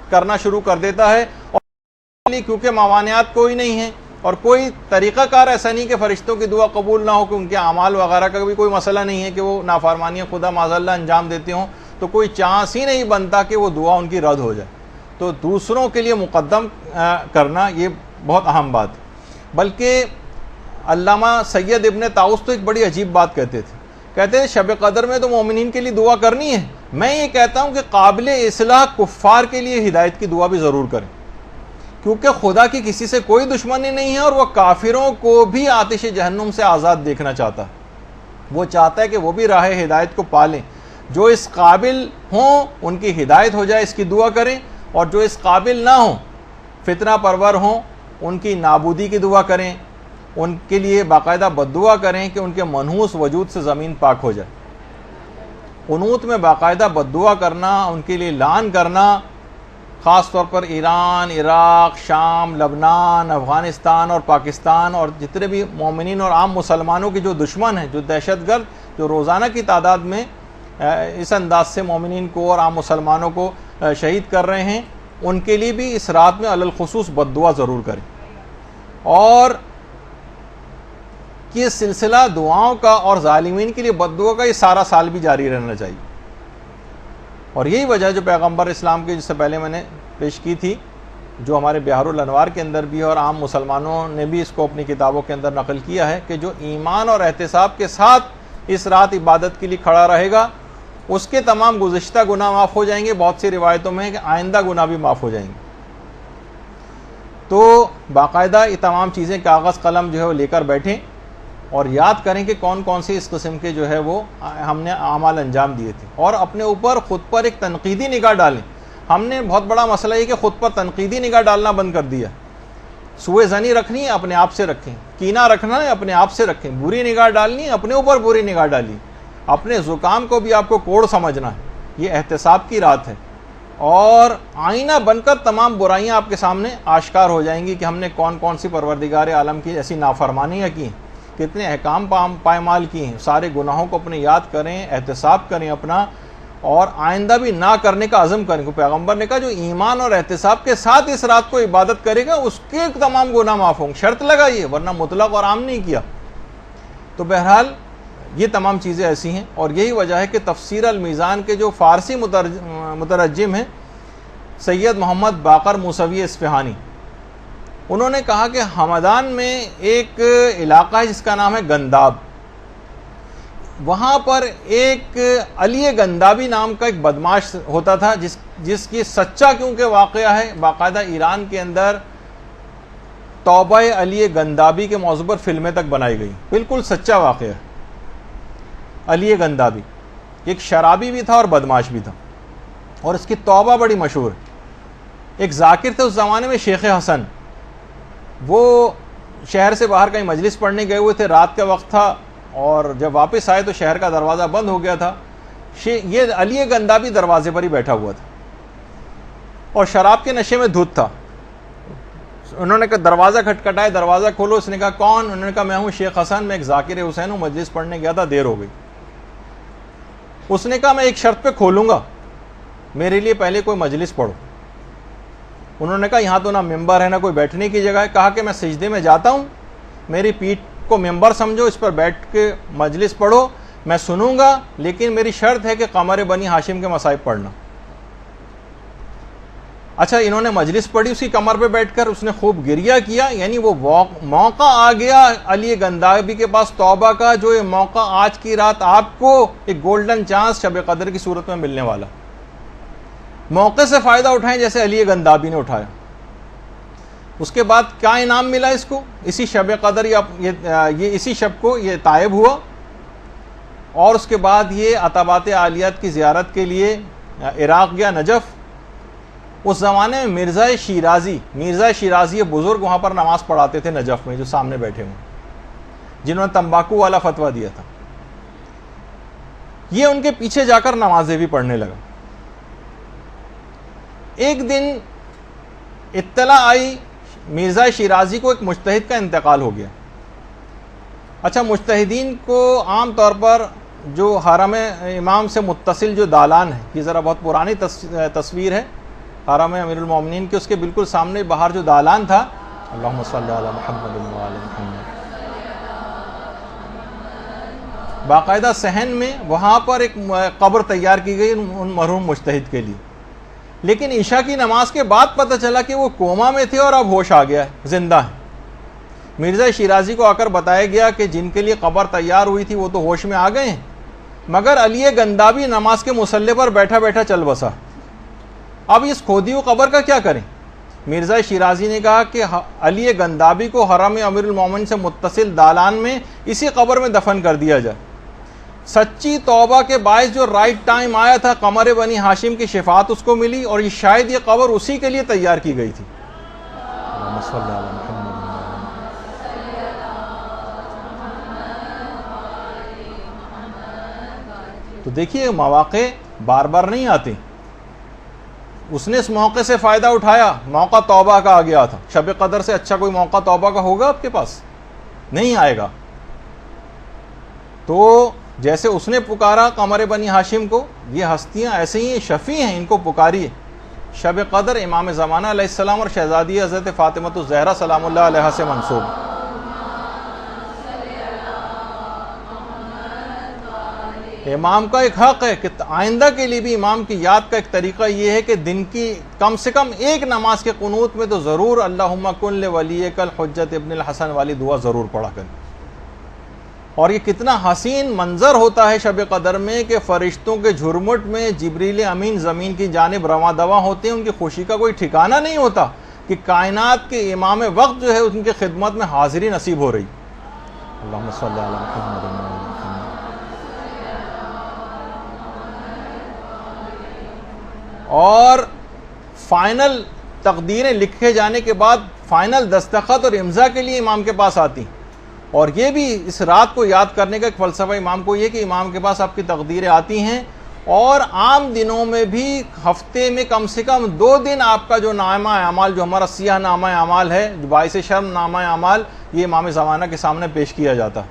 کرنا شروع کر دیتا ہے. اور کیونکہ موانعات کوئی نہیں ہیں اور کوئی طریقہ کار ایسا نہیں کہ فرشتوں کی دعا قبول نہ ہو, کہ ان کے اعمال وغیرہ کا بھی کوئی مسئلہ نہیں ہے کہ وہ نافرمانیاں خدا معاذ اللہ انجام دیتے ہوں, تو کوئی چانس ہی نہیں بنتا کہ وہ دعا ان کی رد ہو جائے. تو دوسروں کے لیے مقدم کرنا یہ بہت اہم بات ہے. بلکہ علامہ سید ابن طاؤس تو ایک بڑی عجیب بات کہتے تھے شب قدر میں تو مومنین کے لیے دعا کرنی ہے, میں یہ کہتا ہوں کہ قابل اصلاح کفار کے لیے ہدایت کی دعا بھی ضرور کریں, کیونکہ خدا کی کسی سے کوئی دشمنی نہیں ہے اور وہ کافروں کو بھی آتش جہنم سے آزاد دیکھنا چاہتا ہے. وہ چاہتا ہے کہ وہ بھی راہ ہدایت کو پالیں. جو اس قابل ہوں ان کی ہدایت ہو جائے, اس کی دعا کریں, اور جو اس قابل نہ ہوں, فتنہ پرور ہوں, ان کی نابودی کی دعا کریں, ان کے لیے باقاعدہ بددعا کریں کہ ان کے منحوس وجود سے زمین پاک ہو جائے. قنوت میں باقاعدہ بددعا کرنا, ان کے لیے لعن کرنا, خاص طور پر ایران, عراق, شام, لبنان, افغانستان اور پاکستان اور جتنے بھی مومنین اور عام مسلمانوں کے جو دشمن ہیں, جو دہشت گرد جو روزانہ کی تعداد میں اس انداز سے مومنین کو اور عام مسلمانوں کو شہید کر رہے ہیں, ان کے لیے بھی اس رات میں علی الخصوص بددعا ضرور کریں. اور یہ سلسلہ دعاؤں کا اور ظالمین کے لیے بددعا کا یہ سارا سال بھی جاری رہنا چاہیے. اور یہی وجہ جو پیغمبر اسلام کے جس سے پہلے میں نے پیش کی تھی, جو ہمارے بہار الانوار کے اندر بھی اور عام مسلمانوں نے بھی اس کو اپنی کتابوں کے اندر نقل کیا ہے, کہ جو ایمان اور احتساب کے ساتھ اس رات عبادت کے لیے کھڑا رہے گا اس کے تمام گزشتہ گناہ معاف ہو جائیں گے. بہت سی روایتوں میں ہے کہ آئندہ گناہ بھی معاف ہو جائیں گے. تو باقاعدہ یہ تمام چیزیں کاغذ قلم جو ہے وہ لے کر بیٹھیں اور یاد کریں کہ کون کون سی اس قسم کے جو ہے وہ ہم نے اعمال انجام دیے تھے, اور اپنے اوپر خود پر ایک تنقیدی نگاہ ڈالیں. ہم نے بہت بڑا مسئلہ یہ کہ خود پر تنقیدی نگاہ ڈالنا بند کر دیا. سوء ظنی رکھنی ہے اپنے آپ سے رکھیں, کینہ رکھنا ہے اپنے آپ سے رکھیں, بری نگاہ ڈالنی ہے اپنے اوپر بری نگاہ ڈالی, اپنے زکام کو بھی آپ کو کوڑ سمجھنا ہے. یہ احتساب کی رات ہے, اور آئینہ بن کر تمام برائیاں آپ کے سامنے آشکار ہو جائیں گی کہ ہم نے کون کون سی پروردگار عالم کی ایسی نافرمانیاں کی ہیں, کتنے احکام پائمال کی ہیں. سارے گناہوں کو اپنے یاد کریں, احتساب کریں اپنا, اور آئندہ بھی نہ کرنے کا عزم کریں. پیغمبر نے کہا جو ایمان اور احتساب کے ساتھ اس رات کو عبادت کرے گا اس کے تمام گناہ معاف ہوں گے. شرط لگائیے, ورنہ مطلق اور عام نہیں کیا. تو بہرحال یہ تمام چیزیں ایسی ہیں، اور یہی وجہ ہے کہ تفسیر المیزان کے جو فارسی مترجم ہیں سید محمد باقر موسوی اصفہانی، انہوں نے کہا کہ ہمدان میں ایک علاقہ ہے جس کا نام ہے گنداب، وہاں پر ایک علی گندابی نام کا ایک بدماش ہوتا تھا جس کی سچا کیونکہ واقعہ ہے، باقاعدہ ایران کے اندر توبہ علی گندابی کے موضوع پر فلمیں تک بنائی گئی، بالکل سچا واقعہ ہے۔ علی گندابی ایک شرابی بھی تھا اور بدماش بھی تھا، اور اس کی توبہ بڑی مشہور ہے۔ ایک ذاکر تھے اس زمانے میں، شیخ حسن، وہ شہر سے باہر کہیں مجلس پڑھنے گئے ہوئے تھے، رات کا وقت تھا، اور جب واپس آئے تو شہر کا دروازہ بند ہو گیا تھا۔ یہ علی گندابی دروازے پر ہی بیٹھا ہوا تھا اور شراب کے نشے میں دھت تھا۔ انہوں نے کہا دروازہ کھٹکھٹایا، دروازہ کھولو۔ اس نے کہا کون؟ انہوں نے کہا میں ہوں شیخ حسن، میں ایک ذاکر حسین ہوں، مجلس پڑھنے گیا تھا، دیر ہو گئی۔ اس نے کہا میں ایک شرط پہ کھولوں گا، میرے لیے پہلے کوئی مجلس پڑھو۔ انہوں نے کہا یہاں تو نہ ممبر ہے نہ کوئی بیٹھنے کی جگہ ہے۔ کہا کہ میں سجدے میں جاتا ہوں، میری پیٹھ کو ممبر سمجھو، اس پر بیٹھ کے مجلس پڑھو، میں سنوں گا، لیکن میری شرط ہے کہ قمر بنی ہاشم کے مصائب پڑھنا۔ اچھا، انہوں نے مجلس پڑھی اس کی کمر پہ بیٹھ کر، اس نے خوب گریہ کیا، یعنی وہ موقع آ گیا علی گندابی کے پاس توبہ کا، جو یہ موقع آج کی رات آپ کو ایک گولڈن چانس شب قدر کی صورت میں ملنے والا۔ موقع سے فائدہ اٹھائیں جیسے علی گندابی نے اٹھایا۔ اس کے بعد کیا انعام ملا اس کو؟ اسی شب قدر یہ اسی شب کو یہ تائب ہوا، اور اس کے بعد یہ عتبات عالیات کی زیارت کے لیے عراق گیا، نجف۔ اس زمانے میں مرزا شیرازی یہ بزرگ وہاں پر نماز پڑھاتے تھے نجف میں، جو سامنے بیٹھے ہوئے، جنہوں نے تمباکو والا فتویٰ دیا تھا۔ یہ ان کے پیچھے جا کر نمازیں بھی پڑھنے لگا۔ ایک دن اطلاع آئی مرزا شیرازی کو ایک مجتہد کا انتقال ہو گیا۔ اچھا، مجتہدین کو عام طور پر جو حرم امام سے متصل جو دالان ہے، یہ ذرا بہت پرانی تصویر ہے حرم امیر المومنین کے، اس کے بالکل سامنے باہر جو دالان تھا، اللہم صلی علی محمد و علی محمد، باقاعدہ صحن میں وہاں پر ایک قبر تیار کی گئی ان مرحوم مجتہد کے لیے۔ لیکن عشاء کی نماز کے بعد پتہ چلا کہ وہ کوما میں تھے اور اب ہوش آ گیا ہے، زندہ ہے۔ مرزا شیرازی کو آ کر بتایا گیا کہ جن کے لیے قبر تیار ہوئی تھی وہ تو ہوش میں آ گئے ہیں، مگر علی گندابی نماز کے مصلی پر بیٹھا بیٹھا چل بسا۔ اب اس کھودی ہوئی قبر کا کیا کریں؟ مرزا شیرازی نے کہا کہ علی گندابی کو حرم امیر المومنین سے متصل دالان میں اسی قبر میں دفن کر دیا جائے۔ سچی توبہ کے باعث جو رائٹ ٹائم آیا تھا، قمر بنی ہاشم کی شفاعت اس کو ملی، اور شاید یہ قبر اسی کے لیے تیار کی گئی تھی۔ تو دیکھیے مواقع بار بار نہیں آتے، اس نے اس موقع سے فائدہ اٹھایا، موقع توبہ کا آ گیا تھا۔ شب قدر سے اچھا کوئی موقع توبہ کا ہوگا آپ کے پاس؟ نہیں آئے گا۔ تو جیسے اس نے پکارا قمر بنی ہاشم کو، یہ ہستیاں ایسے ہی شفیع ہیں، ان کو پکاریے۔ شب قدر امام زمانہ علیہ السلام اور شہزادی حضرت فاطمۃ الزہرا سلام اللہ علیہا سے منسوب۔ امام کا ایک حق ہے کہ آئندہ کے لیے بھی امام کی یاد کا ایک طریقہ یہ ہے کہ دن کی کم سے کم ایک نماز کے قنوت میں تو ضرور اللہم کن لولیک الحجت ابن الحسن والی دعا ضرور پڑھا کریں۔ اور یہ کتنا حسین منظر ہوتا ہے شب قدر میں کہ فرشتوں کے جھرمٹ میں جبریل امین زمین کی جانب رواں دواں ہوتے ہیں، ان کی خوشی کا کوئی ٹھکانہ نہیں ہوتا کہ کائنات کے امام وقت جو ہے ان کی خدمت میں حاضری نصیب ہو رہی۔ اللہم صلی علی محمد و علی محمد۔ اور فائنل تقدیریں لکھے جانے کے بعد فائنل دستخط اور امضا کے لیے امام کے پاس آتی، اور یہ بھی اس رات کو یاد کرنے کا ایک فلسفہ امام کو یہ کہ امام کے پاس آپ کی تقدیریں آتی ہیں، اور عام دنوں میں بھی ہفتے میں کم سے کم 2 دن آپ کا جو نامہ اعمال، جو ہمارا سیاہ نامہ اعمال ہے، جو باعث شرم نامہ اعمال، یہ امام زمانہ کے سامنے پیش کیا جاتا،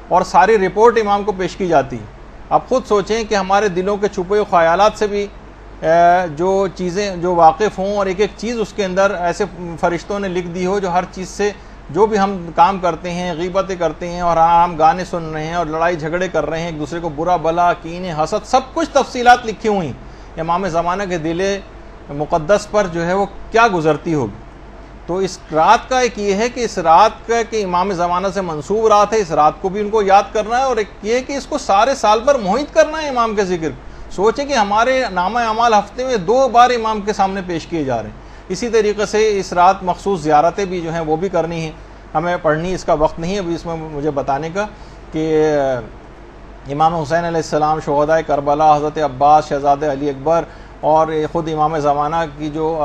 اور ساری رپورٹ امام کو پیش کی جاتی۔ اب خود سوچیں کہ ہمارے دلوں کے چھپے ہوئے خیالات سے بھی جو چیزیں جو واقف ہوں، اور ایک ایک چیز اس کے اندر ایسے فرشتوں نے لکھ دی ہو جو ہر چیز سے جو بھی ہم کام کرتے ہیں، غیبتیں کرتے ہیں اور ہم گانے سن رہے ہیں اور لڑائی جھگڑے کر رہے ہیں ایک دوسرے کو برا بھلا، کینے، حسد، سب کچھ تفصیلات لکھی ہوئی ہیں امام زمانہ کے دل مقدس پر جو ہے وہ کیا گزرتی ہوگی۔ تو اس رات کا ایک یہ ہے کہ اس رات کا کہ امام زمانہ سے منسوب رات ہے، اس رات کو بھی ان کو یاد کرنا ہے، اور ایک یہ کہ اس کو سارے سال پر محیط کرنا ہے امام کے ذکر۔ سوچیں کہ ہمارے نامہ اعمال ہفتے میں 2 بار امام کے سامنے پیش کیے جا رہے ہیں۔ اسی طریقے سے اس رات مخصوص زیارتیں بھی جو ہیں وہ بھی کرنی ہیں، ہمیں پڑھنی، اس کا وقت نہیں ہے ابھی اس میں مجھے بتانے کا، کہ امام حسین علیہ السلام، شہدائے کربلا، حضرت عباس، شہزادہ علی اکبر، اور خود امام زمانہ کی جو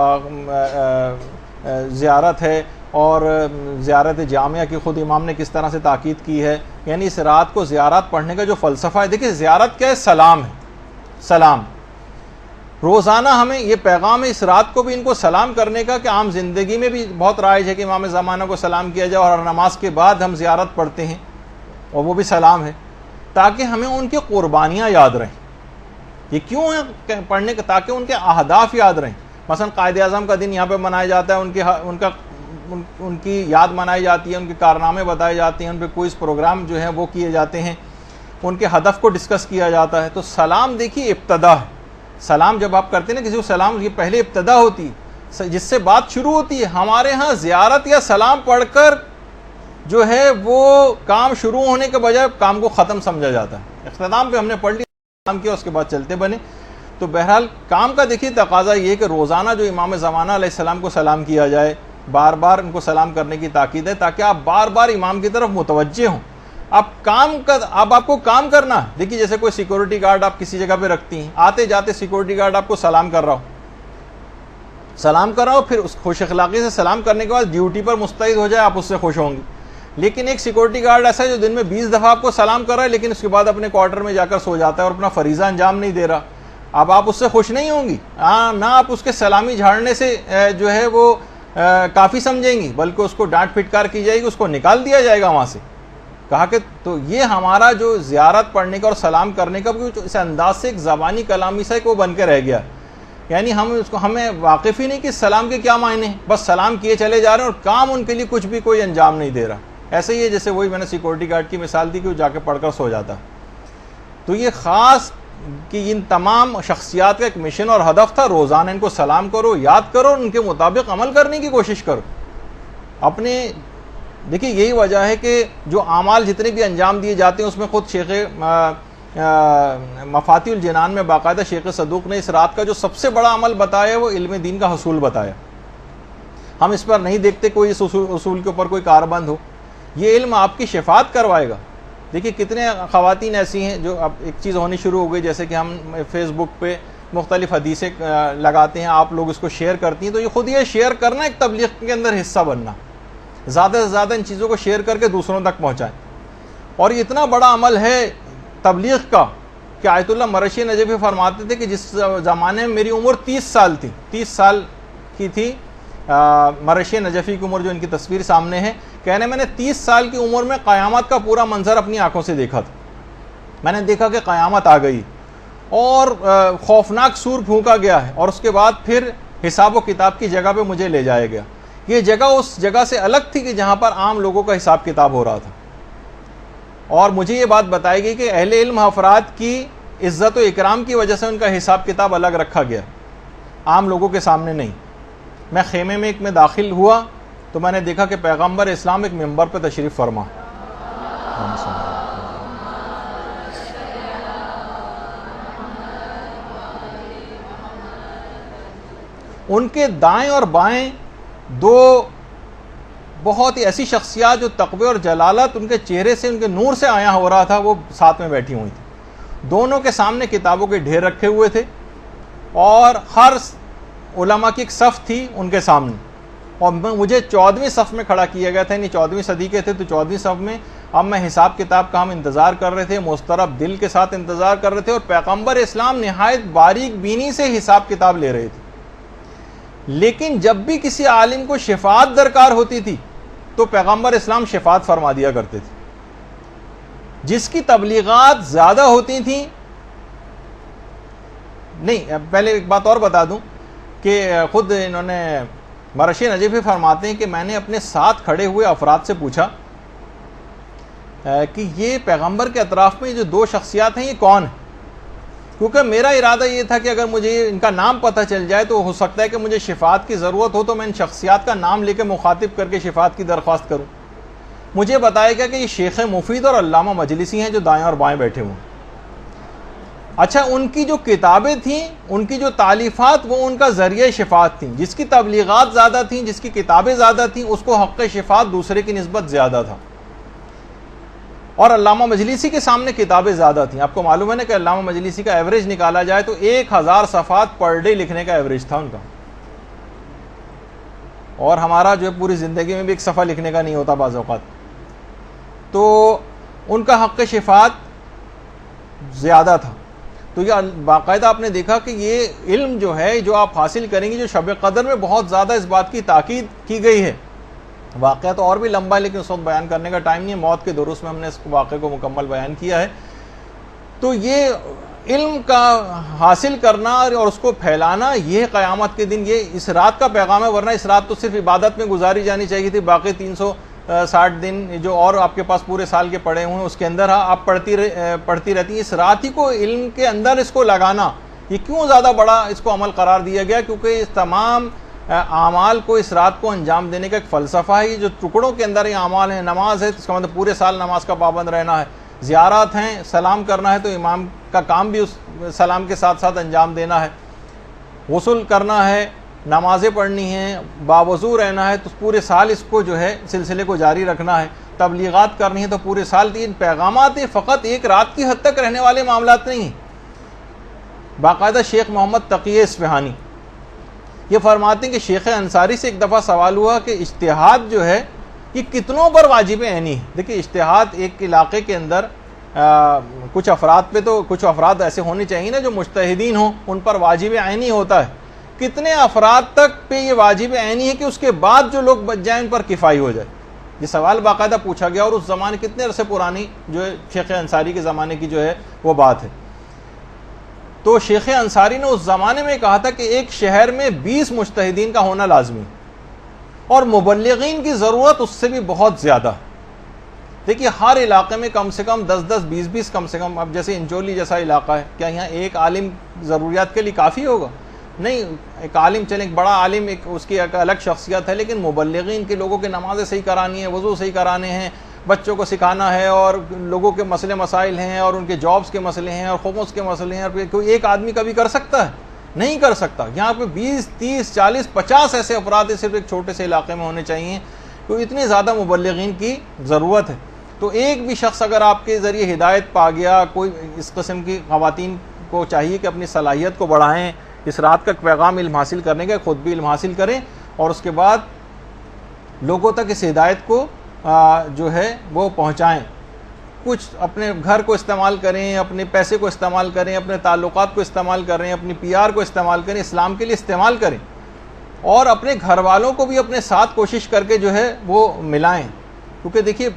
زیارت ہے، اور زیارت جامعہ کی خود امام نے کس طرح سے تاکید کی ہے، یعنی اس رات کو زیارت پڑھنے کا جو فلسفہ ہے۔ دیکھیں زیارت کیا ہے؟ سلام ہے، سلام۔ روزانہ ہمیں یہ پیغام ہے اس رات کو بھی ان کو سلام کرنے کا، کہ عام زندگی میں بھی بہت رائج ہے کہ امام زمانہ کو سلام کیا جائے، اور ہر نماز کے بعد ہم زیارت پڑھتے ہیں اور وہ بھی سلام ہے، تاکہ ہمیں ان کی قربانیاں یاد رہیں۔ یہ کیوں ہے پڑھنے کا؟ تاکہ ان کے اہداف یاد رہیں۔ مثلا قائد اعظم کا دن یہاں پہ منایا جاتا ہے، ان کی یاد منائی جاتی ہے، ان کے کارنامے بتائے جاتے ہیں، ان پہ کوئز پروگرام جو ہیں وہ کیے جاتے ہیں، ان کے ہدف کو ڈسکس کیا جاتا ہے۔ تو سلام دیکھیے ابتدا ہے۔ سلام جب آپ کرتے ہیں نا کسی کو سلام، یہ پہلے ابتدا ہوتی ہے جس سے بات شروع ہوتی ہے۔ ہمارے ہاں زیارت یا سلام پڑھ کر جو ہے وہ کام شروع ہونے کے بجائے کام کو ختم سمجھا جاتا ہے۔ اختتام پہ ہم نے پڑھ لی، سلام کیا، اس کے بعد چلتے بنے۔ تو بہرحال کام کا دیکھیے تقاضا یہ کہ روزانہ جو امام زمانہ علیہ السلام کو سلام کیا جائے، بار بار ان کو سلام کرنے کی تاکید ہے، تاکہ آپ بار بار امام کی طرف متوجہ ہوں۔ اب آپ کو کام کرنا ہے۔ دیکھیے جیسے کوئی سیکورٹی گارڈ آپ کسی جگہ پہ رکھتی ہیں، آتے جاتے سیکورٹی گارڈ آپ کو سلام کر رہا ہو، پھر اس خوش اخلاقی سے سلام کرنے کے بعد ڈیوٹی پر مستعد ہو جائے، آپ اس سے خوش ہوں گی۔ لیکن ایک سیکورٹی گارڈ ایسا ہے جو دن میں 20 دفعہ آپ کو سلام کر رہا ہے، لیکن اس کے بعد اپنے کوارٹر میں جا کر سو جاتا ہے اور اپنا فریضہ انجام نہیں دے رہا، اب آپ اس سے خوش نہیں ہوں گی، نہ آپ اس کے سلامی جھاڑنے سے جو ہے وہ کافی سمجھیں گی، بلکہ اس کو ڈانٹ پھٹکار کی جائے گی، اس کو نکال دیا جائے گا وہاں سے۔ کہا کہ تو یہ ہمارا جو زیارت پڑھنے کا اور سلام کرنے کا اس انداز سے ایک زبانی کلامی سا وہ بن کے رہ گیا، یعنی ہمیں واقف ہی نہیں کہ سلام کے کیا معنی ہیں، بس سلام کیے چلے جا رہے ہیں اور کام ان کے لیے کچھ بھی کوئی انجام نہیں دے رہا۔ ایسے ہی ہے جیسے وہی میں نے سیکورٹی گارڈ کی مثال دی کہ وہ جا کے پڑھ کر سو جاتا۔ تو یہ خاص کہ ان تمام شخصیات کا ایک مشن اور ہدف تھا، روزانہ ان کو سلام کرو، یاد کرو، ان کے مطابق عمل کرنے کی کوشش کرو۔ دیکھیے یہی وجہ ہے کہ جو اعمال جتنے بھی انجام دیے جاتے ہیں اس میں خود شیخ مفاتیح الجنان میں باقاعدہ شیخ صدوق نے اس رات کا جو سب سے بڑا عمل بتایا وہ علم دین کا حصول بتایا۔ ہم اس پر نہیں دیکھتے کوئی اس اصول کے اوپر کوئی کاربند ہو، یہ علم آپ کی شفاعت کروائے گا۔ دیکھیے کتنے خواتین ایسی ہیں جو اب ایک چیز ہونی شروع ہو گئی، جیسے کہ ہم فیس بک پہ مختلف حدیثیں لگاتے ہیں، آپ لوگ اس کو شیئر کرتی ہیں، تو یہ خود یہ شیئر کرنا ایک تبلیغ کے اندر حصہ بننا، زیادہ سے زیادہ ان چیزوں کو شیئر کر کے دوسروں تک پہنچائیں۔ اور یہ اتنا بڑا عمل ہے تبلیغ کا کہ آیت اللہ مرشی نجفی فرماتے تھے کہ جس زمانے میں میری عمر 30 سال تھی، 30 سال کی تھی مرشی نجفی کی عمر جو ان کی تصویر سامنے ہے، کہنے میں نے 30 سال کی عمر میں قیامت کا پورا منظر اپنی آنکھوں سے دیکھا تھا۔ میں نے دیکھا کہ قیامت آ گئی اور خوفناک سور پھونکا گیا ہے، اور اس کے بعد پھر حساب و کتاب کی جگہ پہ مجھے لے جایا گیا۔ یہ جگہ اس جگہ سے الگ تھی کہ جہاں پر عام لوگوں کا حساب کتاب ہو رہا تھا، اور مجھے یہ بات بتائی گئی کہ اہل علم افراد کی عزت و اکرام کی وجہ سے ان کا حساب کتاب الگ رکھا گیا، عام لوگوں کے سامنے نہیں۔ میں خیمے میں ایک میں داخل ہوا تو میں نے دیکھا کہ پیغمبر اسلام ایک منبر پہ تشریف فرما، ان کے دائیں اور بائیں دو بہت ہی ایسی شخصیات جو تقوی اور جلالت ان کے چہرے سے، ان کے نور سے آیا ہو رہا تھا، وہ ساتھ میں بیٹھی ہوئی تھی۔ دونوں کے سامنے کتابوں کے ڈھیر رکھے ہوئے تھے، اور ہر علماء کی ایک صف تھی ان کے سامنے، اور مجھے 14ویں صف میں کھڑا کیا گیا تھا، یعنی 14ویں صدی کے تھے تو 14ویں صف میں۔ اب میں حساب کتاب کا ہم انتظار کر رہے تھے، مسترب دل کے ساتھ انتظار کر رہے تھے، اور پیغمبر اسلام نہایت باریک بینی سے حساب کتاب لے رہے تھے۔ لیکن جب بھی کسی عالم کو شفاعت درکار ہوتی تھی تو پیغمبر اسلام شفاعت فرما دیا کرتے تھے۔ جس کی تبلیغات زیادہ ہوتی تھیں، نہیں پہلے ایک بات اور بتا دوں کہ خود انہوں نے مرشی نجفی فرماتے ہیں کہ میں نے اپنے ساتھ کھڑے ہوئے افراد سے پوچھا کہ یہ پیغمبر کے اطراف میں جو دو شخصیات ہیں یہ کون ہیں، کیونکہ میرا ارادہ یہ تھا کہ اگر مجھے ان کا نام پتہ چل جائے تو ہو سکتا ہے کہ مجھے شفاعت کی ضرورت ہو تو میں ان شخصیات کا نام لے کے مخاطب کر کے شفاعت کی درخواست کروں۔ مجھے بتایا گیا کہ یہ شیخ مفید اور علامہ مجلسی ہیں جو دائیں اور بائیں بیٹھے ہوئے ہیں۔ اچھا، ان کی جو کتابیں تھیں، ان کی جو تالیفات، وہ ان کا ذریعہ شفاعت تھیں۔ جس کی تبلیغات زیادہ تھیں، جس کی کتابیں زیادہ تھیں، اس کو حق شفاعت دوسرے کی نسبت زیادہ تھا۔ اور علامہ مجلسی کے سامنے کتابیں زیادہ تھیں۔ آپ کو معلوم ہے نا کہ علامہ مجلسی کا ایوریج نکالا جائے تو 1000 صفحات پر ڈے لکھنے کا ایوریج تھا ان کا، اور ہمارا جو پوری زندگی میں بھی ایک صفحہ لکھنے کا نہیں ہوتا بعض اوقات۔ تو ان کا حق شفاعت زیادہ تھا۔ تو یہ باقاعدہ آپ نے دیکھا کہ یہ علم جو ہے جو آپ حاصل کریں گے، جو شب قدر میں بہت زیادہ اس بات کی تاکید کی گئی ہے۔ واقعہ تو اور بھی لمبا ہے لیکن اس وقت بیان کرنے کا ٹائم نہیں ہے، موت کے دروس میں ہم نے اس واقعے کو مکمل بیان کیا ہے۔ تو یہ علم کا حاصل کرنا اور اس کو پھیلانا، یہ قیامت کے دن یہ اس رات کا پیغام ہے، ورنہ اس رات تو صرف عبادت میں گزاری جانی چاہیے تھی، باقی 360 دن جو اور آپ کے پاس پورے سال کے پڑے ہوئے ہیں اس کے اندر آپ پڑھتی رہتی ہیں۔ اس رات ہی کو علم کے اندر اس کو لگانا، یہ کیوں زیادہ بڑا اس کو عمل قرار دیا گیا؟ کیونکہ اس تمام اعمال کو اس رات کو انجام دینے کا ایک فلسفہ ہے۔ یہ جو ٹکڑوں کے اندر یہ اعمال ہیں، نماز ہے اس کا مطلب پورے سال نماز کا پابند رہنا ہے، زیارات ہیں، سلام کرنا ہے تو امام کا کام بھی اس سلام کے ساتھ ساتھ انجام دینا ہے، غسل کرنا ہے، نمازیں پڑھنی ہیں، باوضو رہنا ہے، تو پورے سال اس کو جو ہے سلسلے کو جاری رکھنا ہے، تبلیغات کرنی ہے تو پورے سال تین پیغامات ہیں، فقط ایک رات کی حد تک رہنے والے معاملات نہیں ہیں۔ باقاعدہ شیخ محمد تقی اصفہانی یہ فرماتے ہیں کہ شیخ انصاری سے ایک دفعہ سوال ہوا کہ اجتہاد جو ہے یہ کتنوں پر واجب عینی ہے؟ دیکھیں، اجتہاد ایک علاقے کے اندر کچھ افراد پہ تو کچھ افراد ایسے ہونے چاہیے نا جو مجتہدین ہوں، ان پر واجب عینی ہوتا ہے۔ کتنے افراد تک پہ یہ واجب عینی ہے کہ اس کے بعد جو لوگ بچ جائیں ان پر کفائی ہو جائے؟ یہ سوال باقاعدہ پوچھا گیا، اور اس زمانے کتنے عرصے پرانی جو ہے شیخ انصاری کے زمانے کی جو ہے وہ بات ہے۔ تو شیخ انصاری نے اس زمانے میں کہا تھا کہ ایک شہر میں 20 مجتہدین کا ہونا لازمی، اور مبلغین کی ضرورت اس سے بھی بہت زیادہ۔ دیکھیے، ہر علاقے میں کم سے کم 10-10 20-20 کم سے کم، اب جیسے انچولی جیسا علاقہ ہے، کیا یہاں ایک عالم ضروریات کے لیے کافی ہوگا؟ نہیں، ایک عالم چلیں، ایک بڑا عالم، ایک اس کی ایک الگ شخصیت ہے، لیکن مبلغین کے لوگوں کی نمازیں صحیح کرانی ہیں، وضو صحیح کرانے ہیں، بچوں کو سکھانا ہے، اور لوگوں کے مسئلے مسائل ہیں، اور ان کے جابز کے مسئلے ہیں، اور خمس کے مسئلے ہیں، اور کوئی ایک آدمی کبھی کر سکتا ہے؟ نہیں کر سکتا۔ یہاں پہ 20 30 40 50 ایسے افراد صرف ایک چھوٹے سے علاقے میں ہونے چاہیے، تو اتنی زیادہ مبلغین کی ضرورت ہے۔ تو ایک بھی شخص اگر آپ کے ذریعے ہدایت پا گیا، کوئی اس قسم کی خواتین کو چاہیے کہ اپنی صلاحیت کو بڑھائیں، اس رات کا پیغام علم حاصل کرنے کا، خود بھی علم حاصل کریں، اور اس کے بعد لوگوں تک اس ہدایت کو جو ہے وہ پہنچائیں۔ کچھ اپنے گھر کو استعمال کریں، اپنے پیسے کو استعمال کریں، اپنے تعلقات کو استعمال کریں، اپنی PR کو استعمال کریں، اسلام کے لیے استعمال کریں، اور اپنے گھر والوں کو بھی اپنے ساتھ کوشش کر کے جو ہے وہ ملائیں۔ کیونکہ دیکھیے،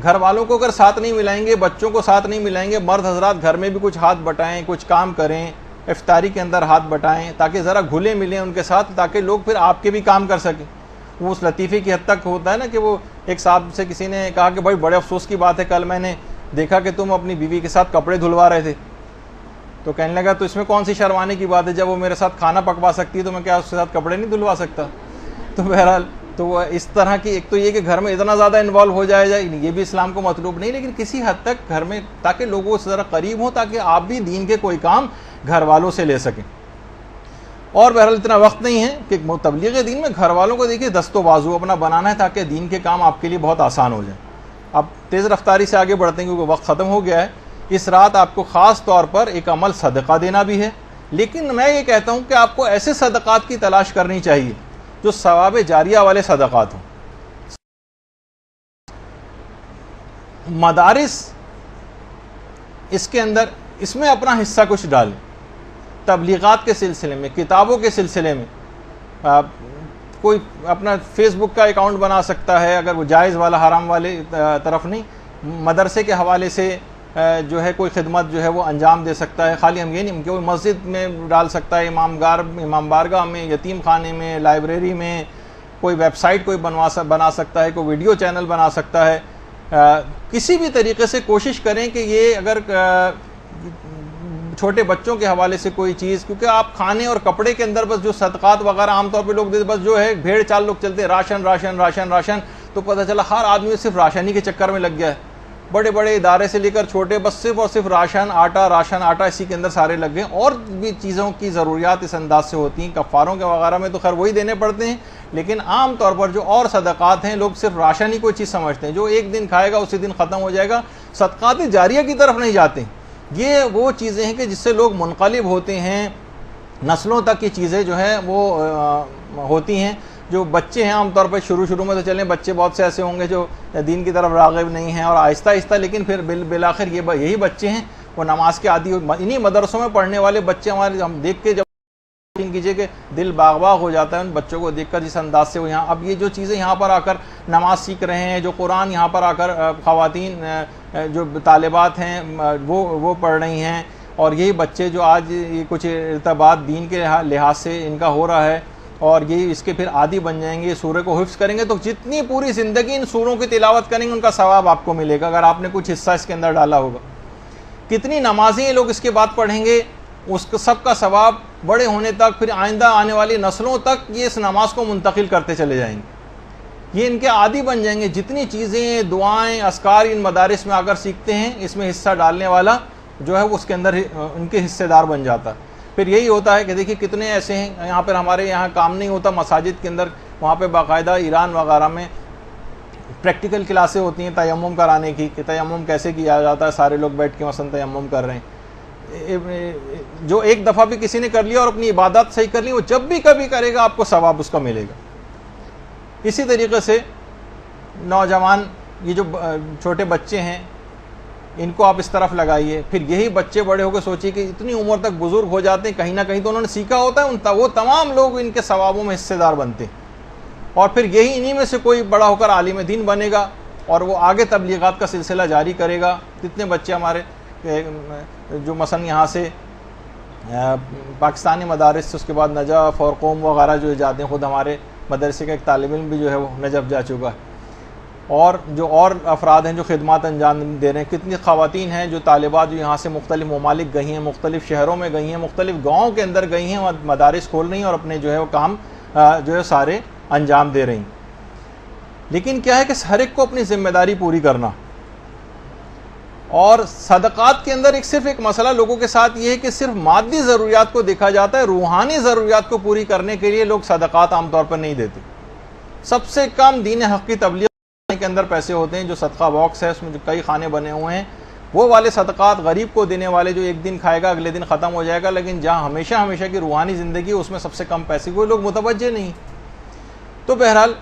گھر والوں کو اگر ساتھ نہیں ملائیں گے، بچوں کو ساتھ نہیں ملائیں گے، مرد حضرات گھر میں بھی کچھ ہاتھ بٹائیں، کچھ کام کریں، افطاری کے اندر ہاتھ بٹائیں، تاکہ ذرا گھلے ملیں ان کے ساتھ، تاکہ لوگ پھر آپ کے بھی کام کر سکیں۔ وہ اس لطیفے کی حد تک ہوتا ہے نا کہ وہ ایک صاحب سے کسی نے کہا کہ بھائی بڑے افسوس کی بات ہے، کل میں نے دیکھا کہ تم اپنی بیوی کے ساتھ کپڑے دھلوا رہے تھے۔ تو کہنے لگا تو اس میں کون سی شرمانے کی بات ہے، جب وہ میرے ساتھ کھانا پکوا سکتی ہے تو میں کیا اس کے ساتھ کپڑے نہیں دھلوا سکتا؟ تو بہرحال تو وہ اس طرح کی، ایک تو یہ کہ گھر میں اتنا زیادہ انوالو ہو جائے، یہ بھی اسلام کو مطلوب نہیں، لیکن کسی حد تک گھر میں، تاکہ لوگوں سے ذرا قریب ہوں، تاکہ آپ بھی دین کے کوئی کام گھر والوں سے لے سکیں۔ اور بہرحال اتنا وقت نہیں ہے کہ تبلیغ دین میں گھر والوں کو دیکھیے دست و بازو اپنا بنانا ہے، تاکہ دین کے کام آپ کے لیے بہت آسان ہو جائیں۔ اب تیز رفتاری سے آگے بڑھتے ہیں کیونکہ وقت ختم ہو گیا ہے۔ اس رات آپ کو خاص طور پر ایک عمل صدقہ دینا بھی ہے، لیکن میں یہ کہتا ہوں کہ آپ کو ایسے صدقات کی تلاش کرنی چاہیے جو ثواب جاریہ والے صدقات ہوں۔ مدارس اس کے اندر، اس میں اپنا حصہ کچھ ڈالیں، تبلیغات کے سلسلے میں، کتابوں کے سلسلے میں۔ کوئی اپنا فیس بک کا اکاؤنٹ بنا سکتا ہے، اگر وہ جائز والا، حرام والے طرف نہیں، مدرسے کے حوالے سے جو ہے کوئی خدمت جو ہے وہ انجام دے سکتا ہے. خالی ہم یہ نہیں کہ وہ مسجد میں ڈال سکتا ہے، امام بارگاہ میں، یتیم خانے میں، لائبریری میں، کوئی ویب سائٹ کوئی بنا سکتا ہے، کوئی ویڈیو چینل بنا سکتا ہے. کسی بھی طریقے سے کوشش کریں کہ یہ اگر چھوٹے بچوں کے حوالے سے کوئی چیز، کیونکہ آپ کھانے اور کپڑے کے اندر بس جو صدقات وغیرہ عام طور پہ لوگ دیتے، بس جو ہے بھیڑ چال لوگ چلتے راشن راشن راشن راشن، تو پتہ چلا ہر آدمی صرف راشنی کے چکر میں لگ گیا ہے. بڑے بڑے ادارے سے لے کر چھوٹے بس صرف اور صرف راشن آٹا اسی کے اندر سارے لگ گئے. اور بھی چیزوں کی ضروریات اس انداز سے ہوتی ہیں. کفاروں کے وغیرہ میں تو خیر وہی دینے پڑتے ہیں، لیکن عام طور پر جو اور صدقات ہیں لوگ صرف راشن ہی کوئی چیز سمجھتے ہیں، جو ایک دن کھائے گا اسی دن ختم ہو جائے گا. صدقات جاریہ کی طرف نہیں جاتے. یہ وہ چیزیں ہیں کہ جس سے لوگ منقلب ہوتے ہیں، نسلوں تک کی چیزیں جو ہیں وہ ہوتی ہیں. جو بچے ہیں عام طور پر شروع میں تو چلیں بچے بہت سے ایسے ہوں گے جو دین کی طرف راغب نہیں ہیں، اور آہستہ آہستہ لیکن پھر بالآخر یہی بچے ہیں وہ نماز کے عادی. انہی مدرسوں میں پڑھنے والے بچے ہمارے، ہم دیکھ کے جب کیجئے کہ دل باغ ہو جاتا ہے ان بچوں کو دیکھ کر جس انداز سے وہ یہاں اب یہ جو چیزیں یہاں پر آ کر نماز سیکھ رہے ہیں، جو قرآن یہاں پر آ کر خواتین جو طالبات ہیں وہ پڑھ رہی ہیں، اور یہی بچے جو آج یہ کچھ ارتباط دین کے لحاظ سے ان کا ہو رہا ہے، اور یہ اس کے پھر عادی بن جائیں گے، سورہ کو حفظ کریں گے، تو جتنی پوری زندگی ان سوروں کی تلاوت کریں گے ان کا ثواب آپ کو ملے گا اگر آپ نے کچھ حصہ اس کے اندر ڈالا ہوگا. کتنی نمازیں یہ لوگ اس کے بعد پڑھیں گے، اس سب کا ثواب بڑے ہونے تک، پھر آئندہ آنے والی نسلوں تک یہ اس نماز کو منتقل کرتے چلے جائیں گے. یہ ان کے عادی بن جائیں گے. جتنی چیزیں، دعائیں، اذکار ان مدارس میں آ کر سیکھتے ہیں، اس میں حصہ ڈالنے والا جو ہے وہ اس کے اندر ان کے حصے دار بن جاتا ہے. پھر یہی ہوتا ہے کہ دیکھیے کتنے ایسے ہیں یہاں پر ہمارے یہاں کام نہیں ہوتا مساجد کے اندر، وہاں پہ باقاعدہ ایران وغیرہ میں پریکٹیکل کلاسیں ہوتی ہیں تیمم کرانے کی، کہ تیمم کیسے کیا جاتا ہے. سارے لوگ بیٹھ کے مثلا تیمم کر رہے ہیں. جو ایک دفعہ بھی کسی نے کر لیا اور اپنی عبادت صحیح کر لی، وہ جب بھی کبھی کرے گا آپ کو ثواب اس کا ملے گا. اسی طریقے سے نوجوان، یہ جو چھوٹے بچے ہیں ان کو آپ اس طرف لگائیے. پھر یہی بچے بڑے ہو کے سوچیے کہ اتنی عمر تک بزرگ ہو جاتے ہیں، کہیں نہ کہیں تو انہوں نے سیکھا ہوتا ہے، وہ تمام لوگ ان کے ثوابوں میں حصے دار بنتے ہیں. اور پھر یہی انہی میں سے کوئی بڑا ہو کر عالم دین بنے گا اور وہ آگے تبلیغات کا سلسلہ جاری کرے گا. کتنے بچے ہمارے جو مثلا یہاں سے پاکستانی مدارس سے اس کے بعد نجف اور قوم وغیرہ جو جاتے ہیں، خود ہمارے مدرسے کا ایک طالب علم بھی جو ہے وہ نجف جا چکا ہے. اور جو اور افراد ہیں جو خدمات انجام دے رہے ہیں، کتنی خواتین ہیں جو طالبات جو یہاں سے مختلف ممالک گئی ہیں، مختلف شہروں میں گئی ہیں، مختلف گاؤں کے اندر گئی ہیں، مدارس کھول رہی ہیں اور اپنے جو ہے وہ کام جو ہے سارے انجام دے رہی ہیں. لیکن کیا ہے کہ ہر ایک کو اپنی ذمہ داری پوری کرنا. اور صدقات کے اندر صرف ایک مسئلہ لوگوں کے ساتھ یہ ہے کہ صرف مادی ضروریات کو دیکھا جاتا ہے، روحانی ضروریات کو پوری کرنے کے لیے لوگ صدقات عام طور پر نہیں دیتے. سب سے کم دین حق کی تبلیغ کے اندر پیسے ہوتے ہیں. جو صدقہ باکس ہے اس میں جو کئی خانے بنے ہوئے ہیں، وہ والے صدقات غریب کو دینے والے جو ایک دن کھائے گا اگلے دن ختم ہو جائے گا. لیکن جہاں ہمیشہ کی روحانی زندگی، اس میں سب سے کم پیسے کوئی لوگ متوجہ نہیں. تو بہرحال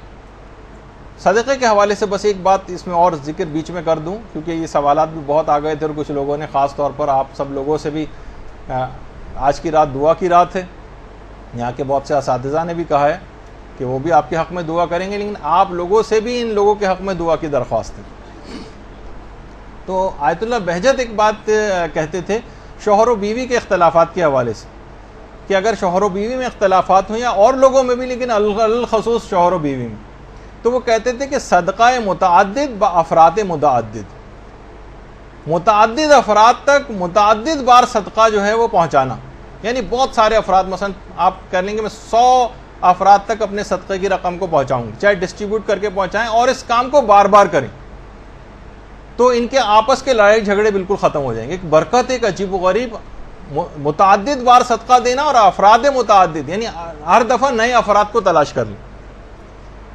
صدقے کے حوالے سے بس ایک بات اس میں اور ذکر بیچ میں کر دوں، کیونکہ یہ سوالات بھی بہت آ گئے تھے اور کچھ لوگوں نے خاص طور پر آپ سب لوگوں سے بھی، آج کی رات دعا کی رات ہے، یہاں کے بہت سے اساتذہ نے بھی کہا ہے کہ وہ بھی آپ کے حق میں دعا کریں گے، لیکن آپ لوگوں سے بھی ان لوگوں کے حق میں دعا کی درخواست ہے. تو آیت اللہ بہجت ایک بات کہتے تھے شوہر و بیوی کے اختلافات کے حوالے سے، کہ اگر شوہر و بیوی میں اختلافات ہوں یا اور لوگوں میں بھی، لیکن الخصوص شوہر و بیوی میں، تو وہ کہتے تھے کہ صدقہ متعدد بافراد متعدد افراد تک متعدد بار صدقہ جو ہے وہ پہنچانا. یعنی بہت سارے افراد، مثلا آپ کہہ لیں گے میں 100 افراد تک اپنے صدقے کی رقم کو پہنچاؤں گی، چاہے ڈسٹریبیوٹ کر کے پہنچائیں اور اس کام کو بار بار کریں، تو ان کے آپس کے لڑائی جھگڑے بالکل ختم ہو جائیں گے. ایک برکت، ایک عجیب و غریب متعدد بار صدقہ دینا اور افراد متعدد، یعنی ہر دفعہ نئے افراد کو تلاش کر لیں.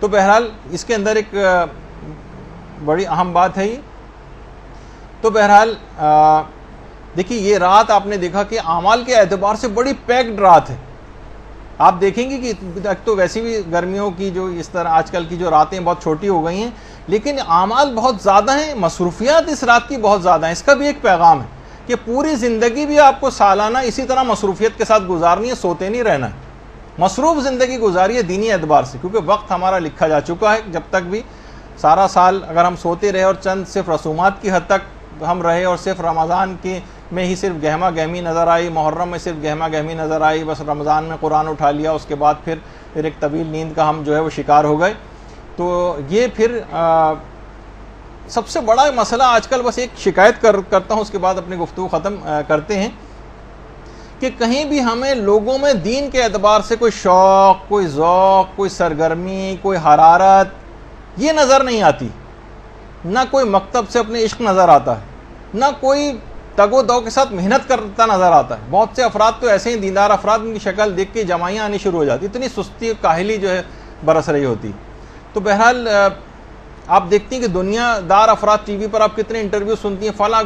تو بہرحال اس کے اندر ایک بڑی اہم بات ہے یہ. تو بہرحال دیکھیے یہ رات آپ نے دیکھا کہ اعمال کے اعتبار سے بڑی پیکڈ رات ہے. آپ دیکھیں گے کہ ایک تو ویسی بھی گرمیوں کی جو اس طرح آج کل کی جو راتیں بہت چھوٹی ہو گئی ہیں، لیکن اعمال بہت زیادہ ہیں، مصروفیات اس رات کی بہت زیادہ ہیں. اس کا بھی ایک پیغام ہے کہ پوری زندگی بھی آپ کو سالانہ اسی طرح مصروفیت کے ساتھ گزارنی ہے، سوتے نہیں رہنا ہے. مصروف زندگی گزاری ہے دینی اعتبار سے، کیونکہ وقت ہمارا لکھا جا چکا ہے. جب تک بھی سارا سال اگر ہم سوتے رہے اور چند صرف رسومات کی حد تک ہم رہے اور صرف رمضان کی میں ہی صرف گہما گہمی نظر آئی، محرم میں صرف گہما گہمی نظر آئی، بس رمضان میں قرآن اٹھا لیا، اس کے بعد پھر ایک طویل نیند کا ہم جو ہے وہ شکار ہو گئے. تو یہ پھر سب سے بڑا مسئلہ آج کل، بس ایک شکایت کرتا ہوں، اس کے بعد اپنی گفتگو ختم کرتے ہیں، کہ کہیں بھی ہمیں لوگوں میں دین کے اعتبار سے کوئی شوق، کوئی ذوق، کوئی سرگرمی، کوئی حرارت یہ نظر نہیں آتی. نہ کوئی مکتب سے اپنے عشق نظر آتا ہے، نہ کوئی تگ و دو کے ساتھ محنت کرتا نظر آتا ہے. بہت سے افراد تو ایسے ہی دیندار افراد، ان کی شکل دیکھ کے جمائیاں آنی شروع ہو جاتی، اتنی سستی و کاہلی جو ہے برس رہی ہوتی. تو بہرحال آپ دیکھتی ہیں کہ دنیا دار افراد ٹی وی پر آپ کتنے انٹرویو سنتی ہیں، فلاں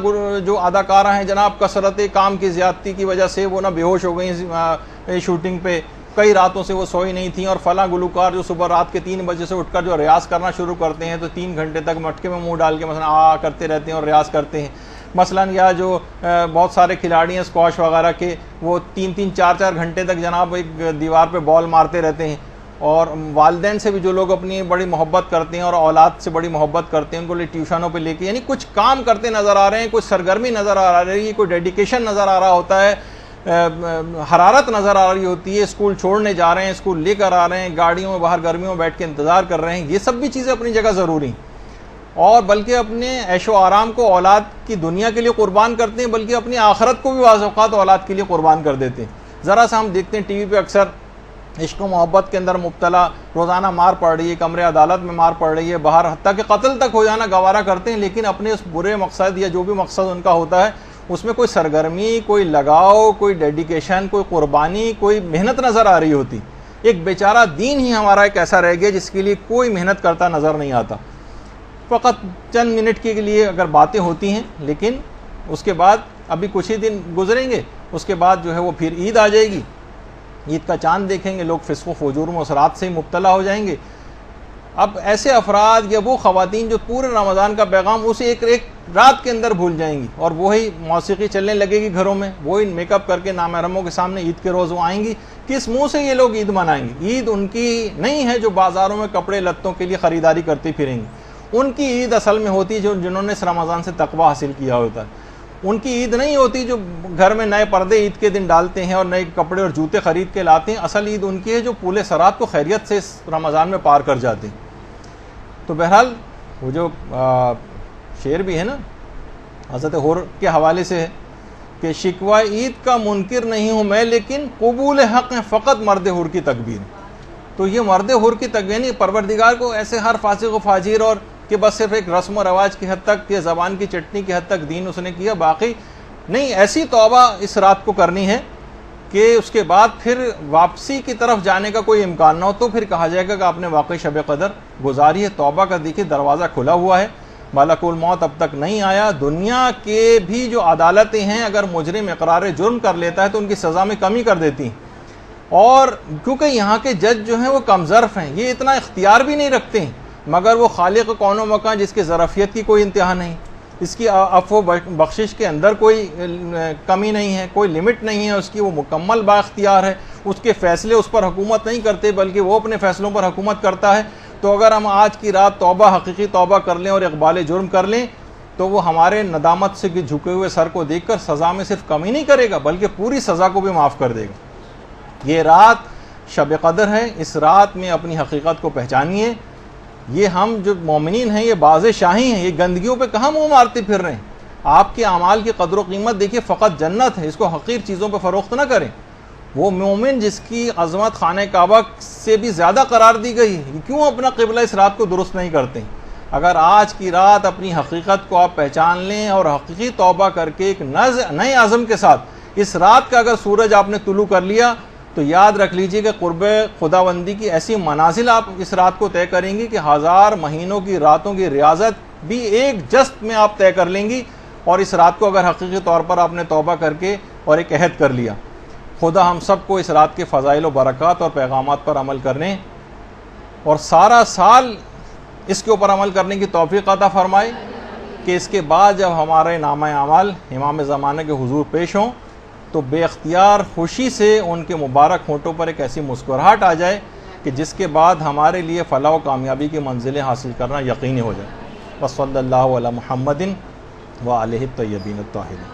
جو اداکارہ ہیں جناب کثرت کام کی زیادتی کی وجہ سے وہ نہ بے ہوش ہو گئی شوٹنگ پہ، کئی راتوں سے وہ سوئی نہیں تھیں، اور فلاں گلوکار جو صبح رات کے 3 بجے سے اٹھ کر جو ریاض کرنا شروع کرتے ہیں تو 3 گھنٹے تک مٹکے میں منہ ڈال کے مثلا کرتے رہتے ہیں اور ریاض کرتے ہیں. مثلا یا جو بہت سارے کھلاڑی ہیں اسکواش وغیرہ کے، وہ 3-3 4-4 گھنٹے تک جناب ایک دیوار پہ بال مارتے رہتے ہیں. اور والدین سے بھی جو لوگ اپنی بڑی محبت کرتے ہیں اور اولاد سے بڑی محبت کرتے ہیں، ان کو ٹیوشنوں پہ لے کے، یعنی کچھ کام کرتے نظر آ رہے ہیں، کچھ سرگرمی نظر آ رہی ہے، کوئی ڈیڈیکیشن نظر آ رہا ہوتا ہے، حرارت نظر آ رہی ہوتی ہے. اسکول چھوڑنے جا رہے ہیں، اسکول لے کر آ رہے ہیں، گاڑیوں میں باہر گرمیوں میں بیٹھ کے انتظار کر رہے ہیں. یہ سب بھی چیزیں اپنی جگہ ضروری ہیں، اور بلکہ اپنے عیش و آرام کو اولاد کی دنیا کے لیے قربان کرتے ہیں، بلکہ اپنی آخرت کو بھی بعض اوقات اولاد کے لیے قربان کر دیتے ہیں. ذرا سا ہم دیکھتے ہیں ٹی وی پہ اکثر عشق و محبت کے اندر مبتلا روزانہ مار پڑ رہی ہے، کمرے عدالت میں مار پڑ رہی ہے، باہر حتیٰ کہ قتل تک ہو جانا گوارا کرتے ہیں، لیکن اپنے اس برے مقصد یا جو بھی مقصد ان کا ہوتا ہے اس میں کوئی سرگرمی، کوئی لگاؤ، کوئی ڈیڈیکیشن، کوئی قربانی، کوئی محنت نظر آ رہی ہوتی. ایک بیچارہ دین ہی ہمارا ایک ایسا رہ گیا جس کے لیے کوئی محنت کرتا نظر نہیں آتا. فقط چند منٹ کے لیے اگر باتیں ہوتی ہیں، لیکن اس کے بعد ابھی کچھ ہی دن گزریں گے، اس کے بعد جو ہے وہ پھر عید آ جائے گی، عید کا چاند دیکھیں گے، لوگ فسق و فجور و مسرات سے ہی مبتلا ہو جائیں گے. اب ایسے افراد یا وہ خواتین جو پورے رمضان کا پیغام اسے ایک رات کے اندر بھول جائیں گی، اور وہی موسیقی چلنے لگے گی گھروں میں، وہی میک اپ کر کے نامحرموں کے سامنے عید کے روز وہ آئیں گی. کس منہ سے یہ لوگ عید منائیں گے؟ عید ان کی نہیں ہے جو بازاروں میں کپڑے لتوں کے لیے خریداری کرتے پھریں گے. ان کی عید اصل میں ہوتی ہے جنہوں نے اس رمضان سے تقوی حاصل کیا ہوتا ہے. ان کی عید نہیں ہوتی جو گھر میں نئے پردے عید کے دن ڈالتے ہیں اور نئے کپڑے اور جوتے خرید کے لاتے ہیں. اصل عید ان کی ہے جو پورے سرات کو خیریت سے اس رمضان میں پار کر جاتے ہیں. تو بہرحال وہ جو شعر بھی ہے نا حضرت حور کے حوالے سے ہے کہ شکوہ عید کا منکر نہیں ہوں میں، لیکن قبول حق ہے فقط مرد حور کی تکبیر. تو یہ مرد حور کی تکبیر نہیں، پروردگار کو ایسے ہر فاسق و فاجر اور کہ بس صرف ایک رسم و رواج کی حد تک یا زبان کی چٹنی کی حد تک دین اس نے کیا، باقی نہیں. ایسی توبہ اس رات کو کرنی ہے کہ اس کے بعد پھر واپسی کی طرف جانے کا کوئی امکان نہ ہو. تو پھر کہا جائے گا کہ آپ نے واقعی شب قدر گزاری ہے. توبہ کا دیکھیے دروازہ کھلا ہوا ہے، ملک الموت اب تک نہیں آیا. دنیا کے بھی جو عدالتیں ہیں اگر مجرم اقرار جرم کر لیتا ہے تو ان کی سزا میں کمی کر دیتی ہیں، اور کیونکہ یہاں کے جج جو ہیں وہ کم ظرف ہیں، یہ اتنا اختیار بھی نہیں رکھتے ہیں، مگر وہ خالق کون و مکان جس کے ظرفیت کی کوئی انتہا نہیں، اس کی عفو بخشش کے اندر کوئی کمی نہیں ہے، کوئی لمٹ نہیں ہے اس کی، وہ مکمل با اختیار ہے. اس کے فیصلے اس پر حکومت نہیں کرتے بلکہ وہ اپنے فیصلوں پر حکومت کرتا ہے. تو اگر ہم آج کی رات توبہ، حقیقی توبہ کر لیں اور اقبال جرم کر لیں تو وہ ہمارے ندامت سے جھکے ہوئے سر کو دیکھ کر سزا میں صرف کمی نہیں کرے گا بلکہ پوری سزا کو بھی معاف کر دے گا. یہ رات شب قدر ہے، اس رات میں اپنی حقیقت کو پہچانیے. یہ ہم جو مومنین ہیں یہ باز شاہی ہیں، یہ گندگیوں پہ کہاں منہ مارتے پھر رہے ہیں. آپ کے اعمال کی قدر و قیمت دیکھیے، فقط جنت ہے، اس کو حقیر چیزوں پہ فروخت نہ کریں. وہ مومن جس کی عظمت خانہ کعبہ سے بھی زیادہ قرار دی گئی ہے، کیوں اپنا قبلہ اس رات کو درست نہیں کرتے؟ اگر آج کی رات اپنی حقیقت کو آپ پہچان لیں اور حقیقی توبہ کر کے ایک نئے عزم کے ساتھ اس رات کا اگر سورج آپ نے طلوع کر لیا تو یاد رکھ لیجئے کہ قرب خداوندی کی ایسی منازل آپ اس رات کو طے کریں گی کہ 1000 مہینوں کی راتوں کی ریاضت بھی ایک جست میں آپ طے کر لیں گی. اور اس رات کو اگر حقیقی طور پر آپ نے توبہ کر کے اور ایک عہد کر لیا. خدا ہم سب کو اس رات کے فضائل و برکات اور پیغامات پر عمل کرنے اور سارا سال اس کے اوپر عمل کرنے کی توفیق عطا فرمائے کہ اس کے بعد جب ہمارے نامہ اعمال امام زمانہ کے حضور پیش ہوں تو بے اختیار خوشی سے ان کے مبارک ہونٹوں پر ایک ایسی مسکراہٹ آ جائے کہ جس کے بعد ہمارے لیے فلاح و کامیابی کی منزلیں حاصل کرنا یقینی ہو جائے. وصلی اللہ علی محمد وعلیہ الطیبین الطاہرین۔